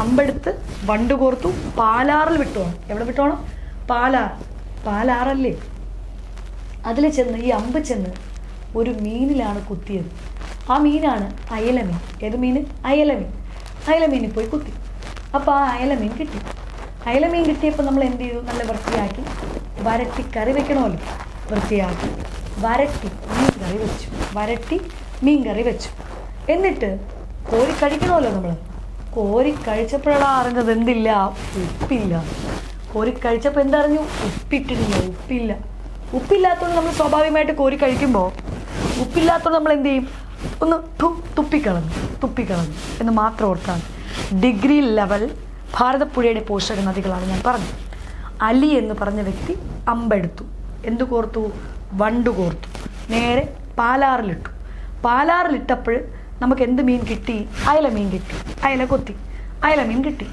അമ്പെടുത്ത് വണ്ട് കോർത്തു, പാലാറിൽ വിട്ടോണം. എവിടെ വിട്ടോണം? പാലാർ. പാലാറല്ലേ? അതിൽ ചെന്ന് ഈ അമ്പ് ചെന്ന് ഒരു മീനിലാണ് കുത്തിയത്. ആ മീനാണ് അയലമീൻ. ഏത് മീൻ? അയലമീൻ. അയലമീനിൽ പോയി കുത്തി. അപ്പോൾ ആ അയലമീൻ കിട്ടി. അയലമീൻ കിട്ടിയപ്പോൾ നമ്മൾ എന്ത് ചെയ്തു? നല്ല വൃത്തിയാക്കി വരട്ടി കറി വെക്കണമല്ലോ. വൃത്തിയാക്കി വരട്ടി മീൻ കറി വെച്ചു. വരട്ടി മീൻ കറി വെച്ചു. എന്നിട്ട് കോരി കഴിക്കണമല്ലോ നമ്മൾ. കോരി കഴിച്ചപ്പോഴാണ് അറിഞ്ഞത് എന്തില്ല? ഉപ്പില്ല. കോരി കഴിച്ചപ്പോൾ എന്തറിഞ്ഞു? ഉപ്പിട്ടിട്ടില്ല, ഉപ്പില്ല. ഉപ്പില്ലാത്തതുകൊണ്ട് നമ്മൾ സ്വാഭാവികമായിട്ട് കോരി കഴിക്കുമ്പോൾ ഉപ്പില്ലാത്തതുകൊണ്ട് നമ്മൾ എന്ത് ചെയ്യും? ഒന്ന് തുപ്പിക്കളഞ്ഞു എന്ന് മാത്രം ഓർത്താണ്. ഡിഗ്രി ലെവൽ ഭാരതപ്പുഴയുടെ പോഷക നദികളാണ് ഞാൻ പറഞ്ഞത്. അലി എന്ന് പറഞ്ഞ വ്യക്തി അമ്പെടുത്തു. എന്തു കോർത്തു? വണ്ട് കോർത്തു. നേരെ പാലാറിലിട്ടു. പാലാറിലിട്ടപ്പോൾ നമുക്ക് എന്ത് മീൻ കിട്ടി? അയലമീൻ കിട്ടി. അയല കൊത്തി, അയലമീൻ കിട്ടി.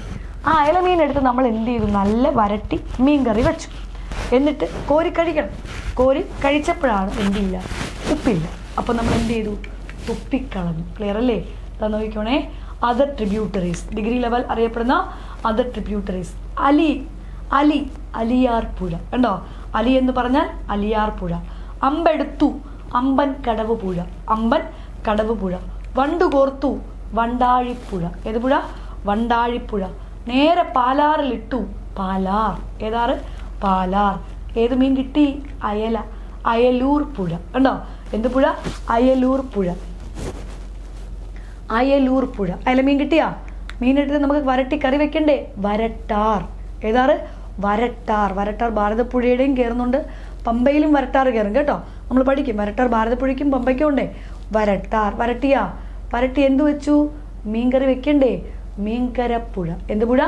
ആ അയലമീൻ എടുത്ത് നമ്മൾ എന്ത് ചെയ്തു? നല്ല വരട്ടി മീൻ കറി വെച്ചു. എന്നിട്ട് കോരി കഴിക്കണം. കോരി കഴിച്ചപ്പോഴാണ് എന്തില്ല? ഉപ്പില്ല. അപ്പോൾ നമ്മൾ എന്ത് ചെയ്തു? തുപ്പിക്കളഞ്ഞു. ക്ലിയർ അല്ലേ? അതാ നോക്കിക്കോണേ. അതർ ട്രിബ്യൂട്ടറീസ്, ഡിഗ്രി ലെവൽ അറിയപ്പെടുന്ന അതർ ട്രിബ്യൂട്ടറീസ്. അലി, അലി, അലിയാർ പുഴ. കണ്ടോ? അലി എന്ന് പറഞ്ഞാൽ അലിയാർ പുഴ. അമ്പെടുത്തു, അമ്പൻ കടവ് പുഴ. അമ്പൻ കടവ് പുഴ. വണ്ട് കോർത്തു, വണ്ടാഴിപ്പുഴ. ഏത് പുഴ? വണ്ടാഴിപ്പുഴ. നേരെ പാലാറിലിട്ടു. പാലാർ. ഏതാറ്? പാലാർ. ഏത് മീൻ കിട്ടി? അയല. അയലൂർ പുഴ. കണ്ടോ? എന്ത് പുഴ? അയലൂർ പുഴ. അയലൂർ പുഴ. അയലമീൻ കിട്ടിയാ? മീനെടുത്ത് നമുക്ക് വരട്ടി കറി വെക്കണ്ടേ? വരട്ടാർ. ഏതാറ്? വരട്ടാർ. വരട്ടാർ ഭാരതപ്പുഴയുടെയും കയറുന്നുണ്ട്, പമ്പയിലും വരട്ടാർ കയറും കേട്ടോ. നമ്മൾ പഠിക്കും. വരട്ടാർ ഭാരതപ്പുഴയ്ക്കും പമ്പയ്ക്കും ഉണ്ടേ. വരട്ടാർ. വരട്ടിയാ? വരട്ടി എന്ത് വെച്ചു? മീൻകറി വെക്കണ്ടേ? മീൻകരപ്പുഴ. എന്ത് പുഴ?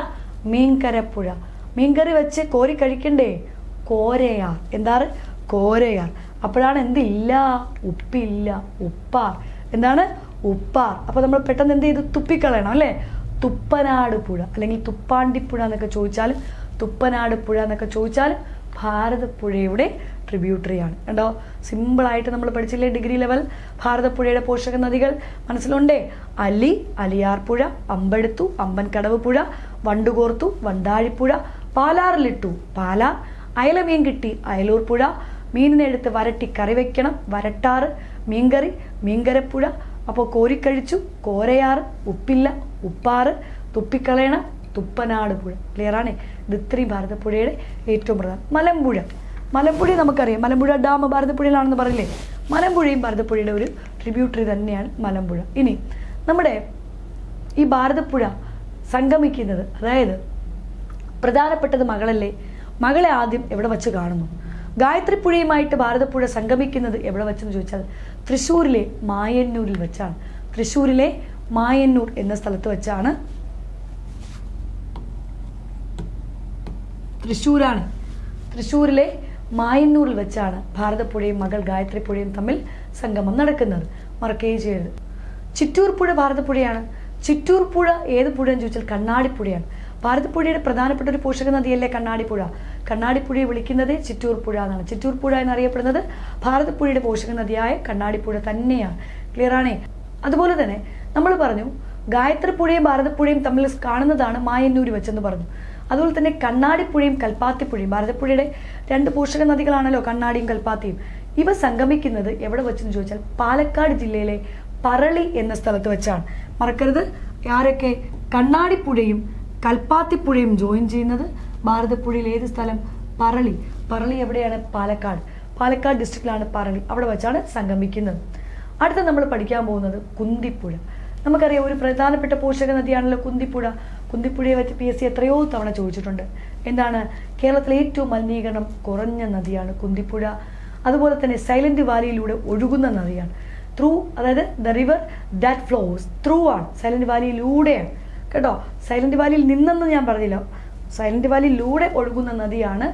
മീൻകരപ്പുഴ. മീൻകറി വെച്ച് കോരി കഴിക്കണ്ടേ? കോരയാർ. എന്താണ്? കോരയാർ. അപ്പോഴാണ് എന്തില്ല? ഉപ്പില്ല. ഉപ്പാർ. എന്താണ്? ഉപ്പാർ. അപ്പോൾ നമ്മൾ പെട്ടെന്ന് എന്ത് ചെയ്തു? തുപ്പിക്കളയണം അല്ലേ? തുപ്പനാട് പുഴ അല്ലെങ്കിൽ തുപ്പാണ്ടിപ്പുഴ എന്നൊക്കെ ചോദിച്ചാലും, തുപ്പനാട് പുഴ എന്നൊക്കെ ചോദിച്ചാലും ഭാരതപ്പുഴയുടെ ട്രിബ്യൂട്ടറിയാണ്. കണ്ടോ? സിമ്പിളായിട്ട് നമ്മൾ പഠിച്ചില്ലേ ഡിഗ്രി ലെവൽ ഭാരതപ്പുഴയുടെ പോഷക നദികൾ മനസ്സിലുണ്ടേ? അലി, അലിയാർ പുഴ. അമ്പെടുത്തു, അമ്പൻ കടവ് പുഴ. വണ്ടുകോർത്തു, വണ്ടാഴിപ്പുഴ. പാലാറിലിട്ടു, പാലാർ. അയലമീൻ കിട്ടി, അയലൂർ പുഴ. മീനിനെ എടുത്ത് വരട്ടി കറി വെക്കണം, വരട്ടാറ്. മീൻകറി, മീൻകരപ്പുഴ. അപ്പോൾ കോരിക്കഴിച്ചു, കോരയാറ്. ഉപ്പില്ല, ഉപ്പാറ്. തുപ്പിക്കളയണം, തുപ്പനാട് പുഴ. ക്ലിയറാണേ? ഇത് ഇത്രയും ഭാരതപ്പുഴയുടെ ഏറ്റവും പ്രധാനം. മലമ്പുഴ. മലമ്പുഴ നമുക്കറിയാം. മലമ്പുഴ ഡാം ഭാരതപ്പുഴയിലാണെന്ന് പറയില്ലേ? മലമ്പുഴയും ഭാരതപ്പുഴയുടെ ഒരു ട്രിബ്യൂട്ടറി തന്നെയാണ് മലമ്പുഴ. ഇനി നമ്മുടെ ഈ ഭാരതപ്പുഴ സംഗമിക്കുന്നത്, അതായത് പ്രധാനപ്പെട്ടത് മകളല്ലേ? മകളെ ആദ്യം എവിടെ വെച്ച് കാണുന്നു? ഗായത്രിപ്പുഴയുമായിട്ട് ഭാരതപ്പുഴ സംഗമിക്കുന്നത് എവിടെ വെച്ചെന്ന് ചോദിച്ചാൽ തൃശ്ശൂരിലെ മായന്നൂരിൽ വെച്ചാണ്. തൃശ്ശൂരിലെ മായന്നൂർ എന്ന സ്ഥലത്ത് വെച്ചാണ്. തൃശ്ശൂരാണ്. തൃശ്ശൂരിലെ മായന്നൂരിൽ വെച്ചാണ് ഭാരതപ്പുഴയും മകൾ ഗായത്രി പുഴയും തമ്മിൽ സംഗമം നടക്കുന്നത്. മറക്കുകയും ചെയ്യരുത്. ചിറ്റൂർ പുഴ ഭാരതപ്പുഴയാണ്. ചിറ്റൂർ പുഴ ഏത് പുഴയെന്ന് ചോദിച്ചാൽ കണ്ണാടിപ്പുഴയാണ്. ഭാരതപ്പുഴയുടെ പ്രധാനപ്പെട്ട ഒരു പോഷക നദിയല്ലേ കണ്ണാടിപ്പുഴ. കണ്ണാടിപ്പുഴയെ വിളിക്കുന്നത് ചിറ്റൂർ പുഴ എന്നാണ്. ചിറ്റൂർ പുഴ എന്നറിയപ്പെടുന്നത് ഭാരതപ്പുഴയുടെ പോഷക നദിയായ കണ്ണാടിപ്പുഴ തന്നെയാണ്. ക്ലിയർ ആണേ? അതുപോലെ തന്നെ നമ്മൾ പറഞ്ഞു ഗായത്രി പുഴയും ഭാരതപ്പുഴയും തമ്മിൽ കാണുന്നതാണ് മായന്നൂര് വെച്ചെന്ന് പറഞ്ഞു. അതുപോലെ തന്നെ കണ്ണാടിപ്പുഴയും കൽപ്പാത്തിപ്പുഴയും, ഭാരതപ്പുഴയുടെ 2 പോഷക നദികളാണല്ലോ കണ്ണാടിയും കൽപ്പാത്തിയും. ഇവ സംഗമിക്കുന്നത് എവിടെ വെച്ചെന്ന് ചോദിച്ചാൽ പാലക്കാട് ജില്ലയിലെ പറളി എന്ന സ്ഥലത്ത് വെച്ചാണ്. മറക്കരുത്. ആരൊക്കെ? കണ്ണാടിപ്പുഴയും കൽപ്പാത്തിപ്പുഴയും ജോയിൻ ചെയ്യുന്നത് ഭാരതപ്പുഴയിൽ ഏത് സ്ഥലം? പറളി. പറളി എവിടെയാണ്? പാലക്കാട് ഡിസ്ട്രിക്റ്റിലാണ് പറളി. അവിടെ വെച്ചാണ് സംഗമിക്കുന്നത്. അടുത്ത നമ്മൾ പഠിക്കാൻ പോകുന്നത് കുന്തിപ്പുഴ. നമുക്കറിയാം ഒരു പ്രധാനപ്പെട്ട പോഷക നദിയാണല്ലോ കുന്തിപ്പുഴ. കുന്തിപ്പുഴയെ പറ്റി PSC എത്രയോ തവണ ചോദിച്ചിട്ടുണ്ട്. എന്താണ്? കേരളത്തിലെ ഏറ്റവും മലിനീകരണം കുറഞ്ഞ നദിയാണ് കുന്തിപ്പുഴ. അതുപോലെ തന്നെ സൈലന്റ് വാലിയിലൂടെ ഒഴുകുന്ന നദിയാണ്. അതായത് the river that flows through ആണ്. സൈലന്റ് വാലിയിലൂടെയാണ് കേട്ടോ. സൈലന്റ് വാലിയിൽ നിന്നെന്ന് ഞാൻ പറഞ്ഞില്ല. സൈലന്റ് വാലിയിലൂടെ ഒഴുകുന്ന നദിയാണ്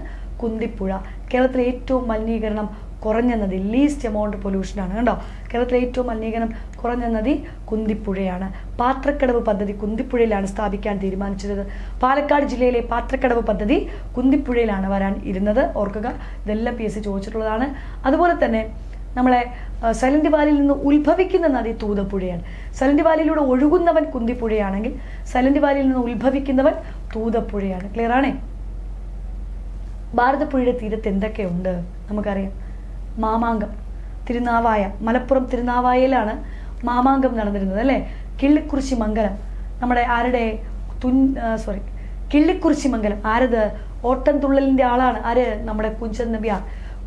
കുന്തിപ്പുഴ. കേരളത്തിലെ ഏറ്റവും മലിനീകരണം കുറഞ്ഞ നദി, ലീസ്റ്റ് എമൗണ്ട് പൊല്യൂഷൻ ആണ് കേട്ടോ. കേരളത്തിലെ ഏറ്റവും മലിനീകരണം കുറഞ്ഞ നദി കുന്തിപ്പുഴയാണ്. പാത്രക്കടവ് പദ്ധതി കുന്തിപ്പുഴയിലാണ് സ്ഥാപിക്കാൻ തീരുമാനിച്ചത്. പാലക്കാട് ജില്ലയിലെ പാത്രക്കടവ് പദ്ധതി കുന്തിപ്പുഴയിലാണ് വരാൻ ഇരുന്നത്. ഓർക്കുക, ഇതെല്ലാം PSC ചോദിച്ചിട്ടുള്ളതാണ്. അതുപോലെ തന്നെ നമ്മളെ സൈലന്റ് വാലിയിൽ നിന്ന് ഉത്ഭവിക്കുന്ന നദി തൂതപ്പുഴയാണ്. സൈലന്റ് വാലിയിലൂടെ ഒഴുകുന്നവൻ കുന്തിപ്പുഴയാണെങ്കിൽ സൈലന്റ് വാലിയിൽ നിന്ന് ഉത്ഭവിക്കുന്നവൻ തൂതപ്പുഴയാണ്. ക്ലിയർ ആണേ? ഭാരതപ്പുഴയുടെ തീരത്ത് എന്തൊക്കെയുണ്ട് നമുക്കറിയാം. മാമാങ്കം, തിരുനാവായ, മലപ്പുറം തിരുനാവായയിലാണ് മാമാങ്കം നടന്നിരുന്നത് അല്ലേ. കിള്ളിക്കുറിശി മംഗലം നമ്മുടെ ആരുടെ? കിള്ളിക്കുറിശി മംഗലം ആരത്? ഓട്ടംതുള്ളലിന്റെ ആളാണ് ആര്? നമ്മുടെ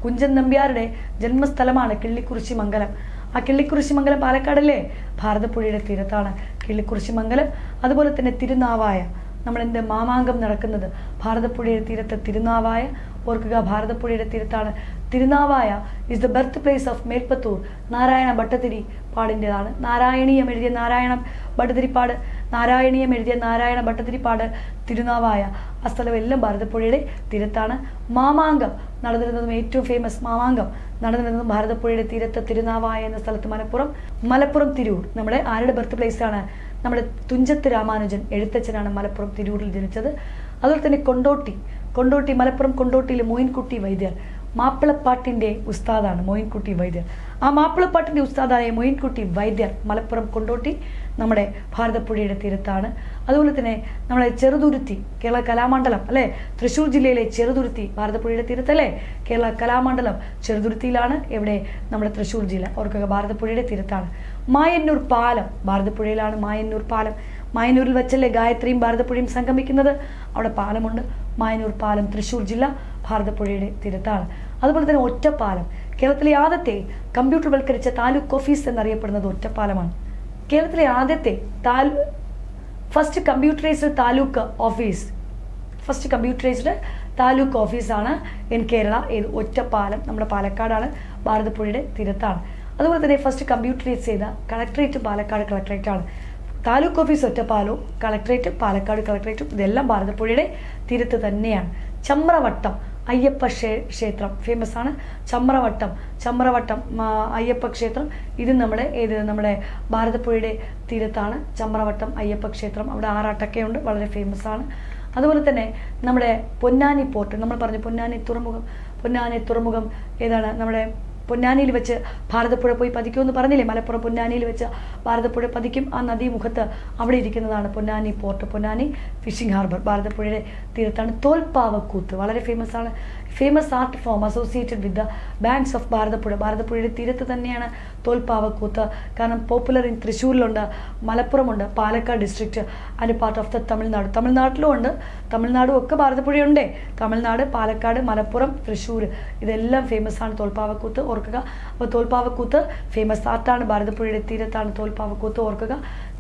കുഞ്ചൻ നമ്പ്യാരുടെ ജന്മസ്ഥലമാണ് കിള്ളിക്കുറിശി മംഗലം. ആ കിള്ളിക്കുറിശി മംഗലം പാലക്കാടല്ലേ? ഭാരതപ്പുഴയുടെ തീരത്താണ് കിള്ളിക്കുറിശി മംഗലം. അതുപോലെ തന്നെ തിരുനാവായ, നമ്മളെന്ത് മാമാങ്കം നടക്കുന്നത് ഭാരതപ്പുഴയുടെ തീരത്ത് തിരുനാവായ. ഓർക്കുക, ഭാരതപ്പുഴയുടെ തീരത്താണ്. Thirunavaya is the birth place of Melpathur Narayana Bhattathiri പാടിൻ്റെതാണ്. നാരായണീയം എഴുതിയ നാരായണ ഭട്ടതിരിപ്പാട് തിരുനാവായ. ആ സ്ഥലം എല്ലാം ഭാരതപ്പുഴയുടെ തീരത്താണ്. മാമാങ്കം നടന്നിരുന്നതും ഏറ്റവും ഫേമസ് മാമാങ്കം നടന്നിരുന്നതും ഭാരതപ്പുഴയുടെ തീരത്ത് തിരുനാവായ എന്ന സ്ഥലത്ത്. മലപ്പുറം തിരൂർ നമ്മുടെ ആരുടെ ബർത്ത് പ്ലേസ് ആണ്? നമ്മുടെ തുഞ്ചത്ത് രാമാനുജൻ എഴുത്തച്ഛനാണ് മലപ്പുറം തിരൂരിൽ ജനിച്ചത്. അതുപോലെ തന്നെ കൊണ്ടോട്ടി മലപ്പുറം കൊണ്ടോട്ടിയിലെ മോയിൻകുട്ടി വൈദ്യർ മാപ്പിളപ്പാട്ടിൻ്റെ ഉസ്താദാണ് മോയിൻകുട്ടി വൈദ്യർ. ആ മാപ്പിളപ്പാട്ടിൻ്റെ ഉസ്താദായ മോയിൻകുട്ടി വൈദ്യർ മലപ്പുറം കൊണ്ടോട്ടി നമ്മുടെ ഭാരതപ്പുഴയുടെ തീരത്താണ്. അതുപോലെ തന്നെ നമ്മളെ ചെറുതുരുത്തി, കേരള കലാമണ്ഡലം അല്ലേ, തൃശ്ശൂർ ജില്ലയിലെ ചെറുതുരുത്തി ഭാരതപ്പുഴയുടെ തീരത്തല്ലേ. കേരള കലാമണ്ഡലം ചെറുതുരുത്തിയിലാണ്. എവിടെ? നമ്മുടെ തൃശ്ശൂർ ജില്ല. ഓർക്കുക, ഭാരതപ്പുഴയുടെ തീരത്താണ്. മായന്നൂർ പാലം ഭാരതപ്പുഴയിലാണ്. മായന്നൂർ പാലം, മായന്നൂരിൽ വെച്ചല്ലേ ഗായത്രിയും ഭാരതപ്പുഴയും സംഗമിക്കുന്നത്. അവിടെ പാലമുണ്ട്. മായന്നൂർ പാലം തൃശ്ശൂർ ജില്ല ഭാരതപ്പുഴയുടെ തീരത്താണ്. അതുപോലെ തന്നെ ഒറ്റപ്പാലം, കേരളത്തിലെ ആദ്യത്തെ കമ്പ്യൂട്ടർവൽക്കരിച്ച താലൂക്ക് ഓഫീസ് എന്നറിയപ്പെടുന്നത് ഒറ്റപ്പാലമാണ്. കേരളത്തിലെ ആദ്യത്തെ ഫസ്റ്റ് കമ്പ്യൂട്ടറൈസ്ഡ് താലൂക്ക് ഓഫീസാണ് ഇൻ കേരള. ഒറ്റപ്പാലം നമ്മുടെ പാലക്കാടാണ്, ഭാരതപ്പുഴയുടെ തീരത്താണ്. അതുപോലെ തന്നെ ഫസ്റ്റ് കമ്പ്യൂട്ടറൈസ് ചെയ്ത കളക്ടറേറ്റ് പാലക്കാട് കളക്ടറേറ്റാണ്. താലൂക്ക് ഓഫീസ് ഒറ്റപ്പാലവും കളക്ടറേറ്റ് പാലക്കാട് കളക്ടറേറ്റും ഇതെല്ലാം ഭാരതപ്പുഴയുടെ തീരത്ത് തന്നെയാണ്. ചമ്രവട്ടം അയ്യപ്പ ക്ഷേത്രം ഫേമസ് ആണ്. ചമ്രവട്ടം അയ്യപ്പ ക്ഷേത്രം ഇത് നമ്മുടെ ഭാരതപ്പുഴയുടെ തീരത്താണ്. ചമ്രവട്ടം അയ്യപ്പ ക്ഷേത്രം, അവിടെ ആറാട്ടൊക്കെ ഉണ്ട്, വളരെ ഫേമസ് ആണ്. അതുപോലെ തന്നെ നമ്മുടെ പൊന്നാനി പോർട്ട്, നമ്മൾ പറഞ്ഞു പൊന്നാനി തുറമുഖം ഏതാണ്? നമ്മുടെ പൊന്നാനിയിൽ വെച്ച് ഭാരതപ്പുഴ പോയി പതിക്കുമെന്ന് പറഞ്ഞില്ലേ. മലപ്പുറം പൊന്നാനിയിൽ വെച്ച് ഭാരതപ്പുഴ പതിക്കും. ആ നദീമുഖത്ത് അവിടെ ഇരിക്കുന്നതാണ് Ponnani port, Ponnani fishing harbour. ഭാരതപ്പുഴയുടെ തീരത്താണ്. തോൽപ്പാവക്കൂത്ത് വളരെ ഫേമസ് ആണ്. Famous art form associated with the banks of Bharathapuzha. ഭാരതപ്പുഴയുടെ തീരത്ത് തന്നെയാണ് തോൽപ്പാവക്കൂത്ത്. കാരണം പോപ്പുലർ ഇൻ തൃശ്ശൂരിലുണ്ട്, മലപ്പുറമുണ്ട്, Palakkad district and part of the തമിഴ്നാട്ടിലും ഉണ്ട്. തമിഴ്നാടും ഒക്കെ ഭാരതപ്പുഴയുണ്ടേ. തമിഴ്നാട്, പാലക്കാട്, മലപ്പുറം, തൃശ്ശൂർ ഇതെല്ലാം ഫേമസ് ആണ് തോൽപ്പാവക്കൂത്ത്. ഓർക്കുക, അപ്പോൾ തോൽപ്പാവക്കൂത്ത് ഫേമസ് ആർട്ടാണ്. ഭാരതപ്പുഴയുടെ തീരത്താണ് തോൽപ്പാവക്കൂത്ത്. ഓർക്കുക,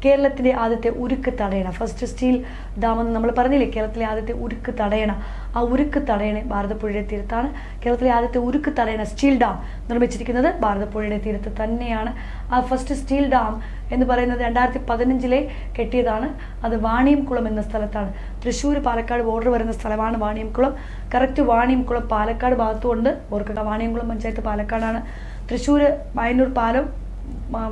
കേരളത്തിൻ്റെ ആദ്യത്തെ ഉരുക്ക് തടയണ, ഫസ്റ്റ് സ്റ്റീൽ ഡാം എന്ന് നമ്മൾ പറഞ്ഞില്ലേ, കേരളത്തിലെ ആദ്യത്തെ ഉരുക്ക് തടയണ, ആ ഉരുക്ക് തടയണ ഭാരതപ്പുഴയുടെ തീരത്താണ്. കേരളത്തിലെ ആദ്യത്തെ ഉരുക്ക് തടയണ സ്റ്റീൽ ഡാം നിർമ്മിച്ചിരിക്കുന്നത് ഭാരതപ്പുഴയുടെ തീരത്ത് തന്നെയാണ്. ആ ഫസ്റ്റ് സ്റ്റീൽ ഡാം എന്ന് പറയുന്നത് 2015 കെട്ടിയതാണ്. അത് വാണിയംകുളം എന്ന സ്ഥലത്താണ്. തൃശ്ശൂർ പാലക്കാട് ബോർഡർ വരുന്ന സ്ഥലമാണ് വാണിയംകുളം. കറക്റ്റ് വാണിയംകുളം പാലക്കാട് ഭാഗത്തുകൊണ്ട് ഓർക്കുക. വാണിയംകുളം പഞ്ചായത്ത് പാലക്കാടാണ്. തൃശ്ശൂർ മയന്നൂർ പാലം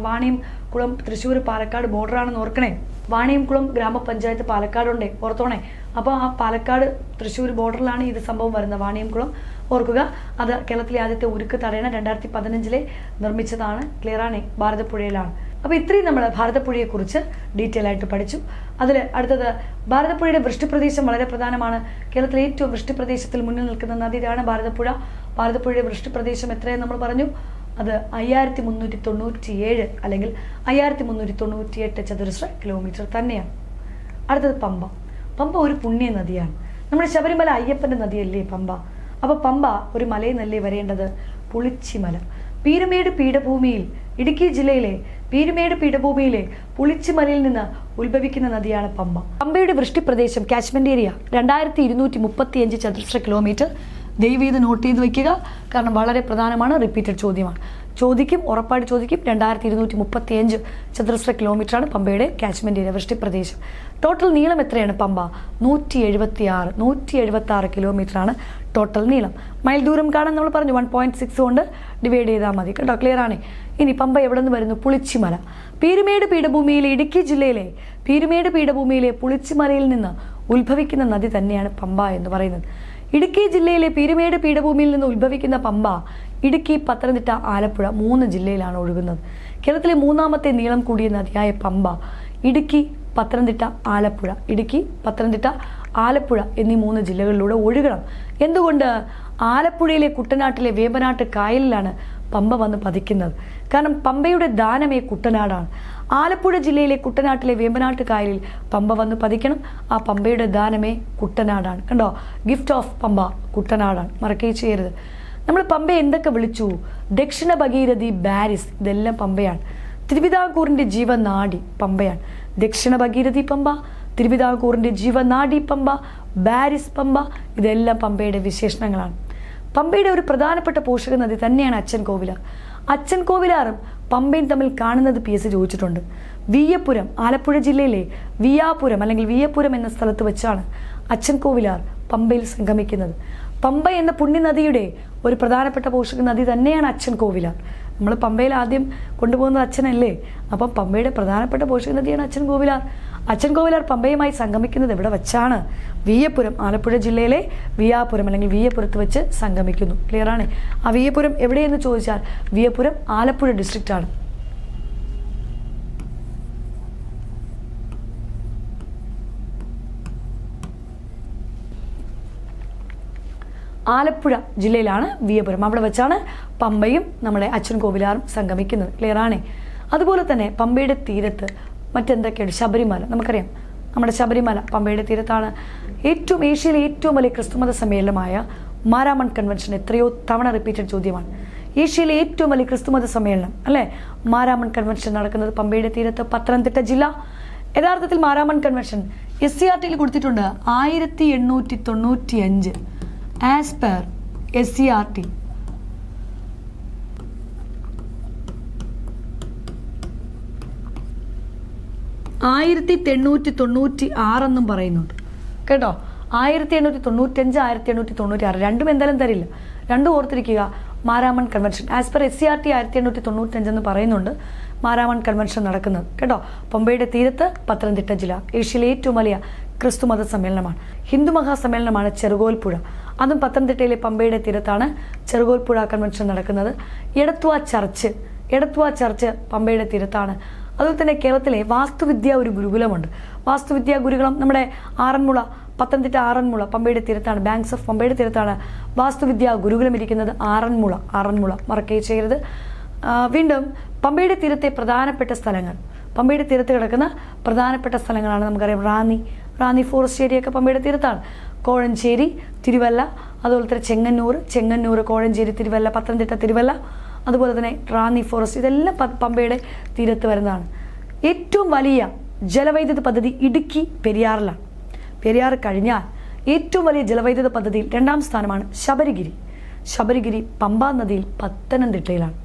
വാണിയംകുളം തൃശ്ശൂർ പാലക്കാട് ബോർഡറാണെന്ന് ഓർക്കണേ. വാണിയംകുളം ഗ്രാമപഞ്ചായത്ത് പാലക്കാടുണ്ടേ, ഓർത്തോണേ. അപ്പോൾ ആ പാലക്കാട് തൃശ്ശൂർ ബോർഡറിലാണ് ഇത് സംഭവം വരുന്നത്, വാണിയംകുളം. ഓർക്കുക, അത് കേരളത്തിലെ ആദ്യത്തെ ഉരുക്ക് തടയണ 2015 നിർമ്മിച്ചതാണ്. ക്ലിയറാണേ, ഭാരതപ്പുഴയിലാണ്. അപ്പോൾ ഇത്രയും നമ്മൾ ഭാരതപ്പുഴയെക്കുറിച്ച് ഡീറ്റെയിൽ ആയിട്ട് പഠിച്ചു. അതിൽ അടുത്തത് ഭാരതപ്പുഴയുടെ വൃഷ്ടിപ്രദേശം വളരെ പ്രധാനമാണ്. കേരളത്തിലെ ഏറ്റവും വൃഷ്ടിപ്രദേശത്തിൽ മുന്നിൽ നിൽക്കുന്ന നദിയാണ് ഭാരതപ്പുഴ. ഭാരതപ്പുഴയുടെ വൃഷ്ടിപ്രദേശം എത്രയെന്ന് നമ്മൾ പറഞ്ഞു, അത് 5397 അല്ലെങ്കിൽ 5398 ചതുരശ്ര കിലോമീറ്റർ തന്നെയാണ്. അടുത്തത് പമ്പ. പമ്പ ഒരു പുണ്യ നദിയാണ്. നമ്മുടെ ശബരിമല അയ്യപ്പൻ്റെ നദിയല്ലേ പമ്പ. അപ്പോൾ പമ്പ ഒരു മലയെന്നല്ലേ വരേണ്ടത്, പുളിച്ചിമല. പീരുമേട് പീഠഭൂമിയിൽ, ഇടുക്കി ജില്ലയിലെ പീരുമേട് പീഠഭൂമിയിലെ പുളിച്ചിമലയിൽ നിന്ന് ഉത്ഭവിക്കുന്ന നദിയാണ് പമ്പ. പമ്പയുടെ വൃഷ്ടിപ്രദേശം കാച്ച്മെന്റ് ഏരിയ 2235 ചതുരശ്ര കിലോമീറ്റർ. ദയവ് ചെയ്ത് നോട്ട് ചെയ്ത് വയ്ക്കുക, കാരണം വളരെ പ്രധാനമാണ്, റിപ്പീറ്റഡ് ചോദ്യമാണ്. ചോദിക്കും, ഉറപ്പായിട്ട് ചോദിക്കും. 2235 ചതുരശ്ര കിലോമീറ്ററാണ് പമ്പയുടെ കാച്ച്മെന്റ് ഏരിയ, വൃഷ്ടിപ്രദേശം. ടോട്ടൽ നീളം എത്രയാണ് പമ്പ? 176 കിലോമീറ്ററാണ് ടോട്ടൽ നീളം. മൈൽ ദൂരം കാണാൻ നമ്മൾ പറഞ്ഞു 1.6 കൊണ്ട് ഡിവൈഡ് ചെയ്താൽ മതി കേട്ടോ. ക്ലിയർ ആണ്. ഇനി പമ്പ എവിടെ നിന്ന് വരുന്നു? പുളിച്ചിമല. പീരുമേട് പീഠഭൂമിയിലെ ഇടുക്കി ജില്ലയിലെ പീരുമേട് പീഠഭൂമിയിലെ പുളിച്ചിമലയിൽ നിന്ന് ഉത്ഭവിക്കുന്ന നദി തന്നെയാണ് പമ്പ എന്ന് പറയുന്നത്. ഇടുക്കി ജില്ലയിലെ പീരുമേട് പീഠഭൂമിയിൽ നിന്ന് ഉത്ഭവിക്കുന്ന പമ്പ ഇടുക്കി, പത്തനംതിട്ട, ആലപ്പുഴ 3 ജില്ലയിലാണ് ഒഴുകുന്നത്. കേരളത്തിലെ 3ാമത്തെ നീളം കൂടിയ നദിയായ പമ്പ ഇടുക്കി, പത്തനംതിട്ട, ആലപ്പുഴ, ഇടുക്കി, പത്തനംതിട്ട, ആലപ്പുഴ എന്നീ 3 ജില്ലകളിലൂടെ ഒഴുകണം. എന്തുകൊണ്ട്? ആലപ്പുഴയിലെ കുട്ടനാട്ടിലെ വേമ്പനാട്ട് കായലിലാണ് പമ്പ വന്ന് പതിക്കുന്നത്. കാരണം പമ്പയുടെ ദാനമേ കുട്ടനാടാണ്. ആലപ്പുഴ ജില്ലയിലെ കുട്ടനാട്ടിലെ വേമ്പനാട്ട് കായലിൽ പമ്പ വന്ന് പതിക്കണം. ആ പമ്പയുടെ ദാനമേ കുട്ടനാടാണ്. കണ്ടോ, ഗിഫ്റ്റ് ഓഫ് പമ്പ കുട്ടനാടാണ്, മറക്കേ ചെയ്യരുത്. നമ്മൾ പമ്പയെ എന്തൊക്കെ വിളിച്ചു? ദക്ഷിണ ഭഗീരഥി, ബാരിസ്, ഇതെല്ലാം പമ്പയാണ്. തിരുവിതാംകൂറിൻ്റെ ജീവനാഡി പമ്പയാണ്. ദക്ഷിണ ഭഗീരഥി പമ്പ, തിരുവിതാംകൂറിൻ്റെ ജീവനാഡി പമ്പ, ബാരിസ് പമ്പ, ഇതെല്ലാം പമ്പയുടെ വിശേഷണങ്ങളാണ്. പമ്പയുടെ ഒരു പ്രധാനപ്പെട്ട പോഷക നദി തന്നെയാണ് അച്ചൻ കോവിലാർ. അച്ചൻ കോവിലാറും പമ്പയും തമ്മിൽ കാണുന്നത് PSC ചോദിച്ചിട്ടുണ്ട്. വിയ്യപ്പുരം, ആലപ്പുഴ ജില്ലയിലെ വിയ്യാപുരം അല്ലെങ്കിൽ വിയ്യപ്പുരം എന്ന സ്ഥലത്ത് വെച്ചാണ് അച്ചൻ കോവിലാർ പമ്പയിൽ സംഗമിക്കുന്നത്. പമ്പ എന്ന പുണ്യനദിയുടെ ഒരു പ്രധാനപ്പെട്ട പോഷക നദി തന്നെയാണ് അച്ചൻ കോവിലാർ. നമ്മൾ പമ്പയിൽ ആദ്യം കൊണ്ടുപോകുന്നത് അച്ഛനല്ലേ, അപ്പം പമ്പയുടെ പ്രധാനപ്പെട്ട പോഷക നദിയാണ് അച്ചൻ കോവിലാർ. അച്ചൻ കോവിലാർ പമ്പയുമായി സംഗമിക്കുന്നത് എവിടെ വെച്ചാണ്? വിയ്യപ്പുരം, ആലപ്പുഴ ജില്ലയിലെ വിയ്യാപുരം അല്ലെങ്കിൽ വിയ്യപ്പുരത്ത് വെച്ച് സംഗമിക്കുന്നു. ക്ലിയർ ആണ്. ആ വിയ്യപ്പുരം എവിടെയെന്ന് ചോദിച്ചാൽ വിയ്യപ്പുരം ആലപ്പുഴ ഡിസ്ട്രിക്റ്റ് ആണ്. ആലപ്പുഴ ജില്ലയിലാണ് വിയ്യപുരം. അവിടെ വെച്ചാണ് പമ്പയും നമ്മുടെ അച്ചൻ കോവിലാറും സംഗമിക്കുന്നത്. ക്ലിയർ ആണ്. അതുപോലെ തന്നെ പമ്പയുടെ തീരത്ത് മറ്റെന്തൊക്കെയാണ്? ശബരിമല. നമുക്കറിയാം, നമ്മുടെ ശബരിമല പമ്പയുടെ തീരത്താണ്. ഏഷ്യയിലെ ഏറ്റവും വലിയ ക്രിസ്തുമത സമ്മേളനമായ മാരാമൺ കൺവെൻഷൻ എത്രയോ തവണ റിപ്പീറ്റഡ് ചോദ്യമാണ്. ഏഷ്യയിലെ ഏറ്റവും വലിയ ക്രിസ്തുമത സമ്മേളനം അല്ലേ, മാരാമൺ കൺവെൻഷൻ നടക്കുന്നത് പമ്പയുടെ തീരത്ത്, പത്തനംതിട്ട ജില്ല. യഥാർത്ഥത്തിൽ മാരാമൺ കൺവെൻഷൻ SCERT കൊടുത്തിട്ടുണ്ട് 1895 ആസ് പെർ SCERT. ആയിരത്തി 1896 എന്നും പറയുന്നുണ്ട് കേട്ടോ. 1895, 1896 രണ്ടും എന്തായാലും തരില്ല. രണ്ടും ഓർത്തിരിക്കുക. Maramon convention as per SCERT 1895 എന്ന് പറയുന്നുണ്ട് മാരാമൺ കൺവെൻഷൻ നടക്കുന്നത് കേട്ടോ. പമ്പയുടെ തീരത്ത്, പത്തനംതിട്ട ജില്ല. ഏഷ്യയിലെ ഏറ്റവും വലിയ ക്രിസ്തുമത സമ്മേളനമാണ്. ഹിന്ദു മഹാസമ്മേളനമാണ് ചെറുകോൽപ്പുഴ. അതും പത്തനംതിട്ടയിലെ പമ്പയുടെ തീരത്താണ് ചെറുകോൽപ്പുഴ കൺവെൻഷൻ നടക്കുന്നത്. എടത്വ ചർച്ച് പമ്പയുടെ തീരത്താണ്. അതുപോലെ തന്നെ കേരളത്തിലെ വാസ്തുവിദ്യ ഒരു ഗുരുകുലമുണ്ട്. വാസ്തുവിദ്യാ ഗുരുകുലം നമ്മുടെ ആറന്മുള, പത്തനംതിട്ട ആറന്മുള പമ്പയുടെ തീരത്താണ്. ബാങ്ക്സ് ഓഫ് പമ്പയുടെ തീരത്താണ് വാസ്തുവിദ്യാ ഗുരുകുലം ഇരിക്കുന്നത്. ആറന്മുള മറക്കേ ചെയ്യരുത്. വീണ്ടും പമ്പയുടെ തീരത്തെ പ്രധാനപ്പെട്ട സ്ഥലങ്ങൾ, പമ്പയുടെ തീരത്ത് കിടക്കുന്ന പ്രധാനപ്പെട്ട സ്ഥലങ്ങളാണ് നമുക്കറിയാം. റാന്നി ഫോറസ്റ്റ് ഏരിയയൊക്കെ പമ്പയുടെ തീരത്താണ്. കോഴഞ്ചേരി, തിരുവല്ല, അതുപോലെ തന്നെ ചെങ്ങന്നൂർ, കോഴഞ്ചേരി, തിരുവല്ല, പത്തനംതിട്ട, തിരുവല്ല, അതുപോലെ തന്നെ റാന്നി ഫോറസ്റ്റ്, ഇതെല്ലാം പമ്പയുടെ തീരത്ത് വരുന്നതാണ്. ഏറ്റവും വലിയ ജലവൈദ്യുത പദ്ധതി ഇടുക്കി പെരിയാറിലാണ്. പെരിയാർ കഴിഞ്ഞാൽ ഏറ്റവും വലിയ ജലവൈദ്യുത പദ്ധതിയിൽ 2ാം സ്ഥാനമാണ് ശബരിഗിരി. ശബരിഗിരി പമ്പാ നദിയിൽ പത്തനംതിട്ടയിലാണ്.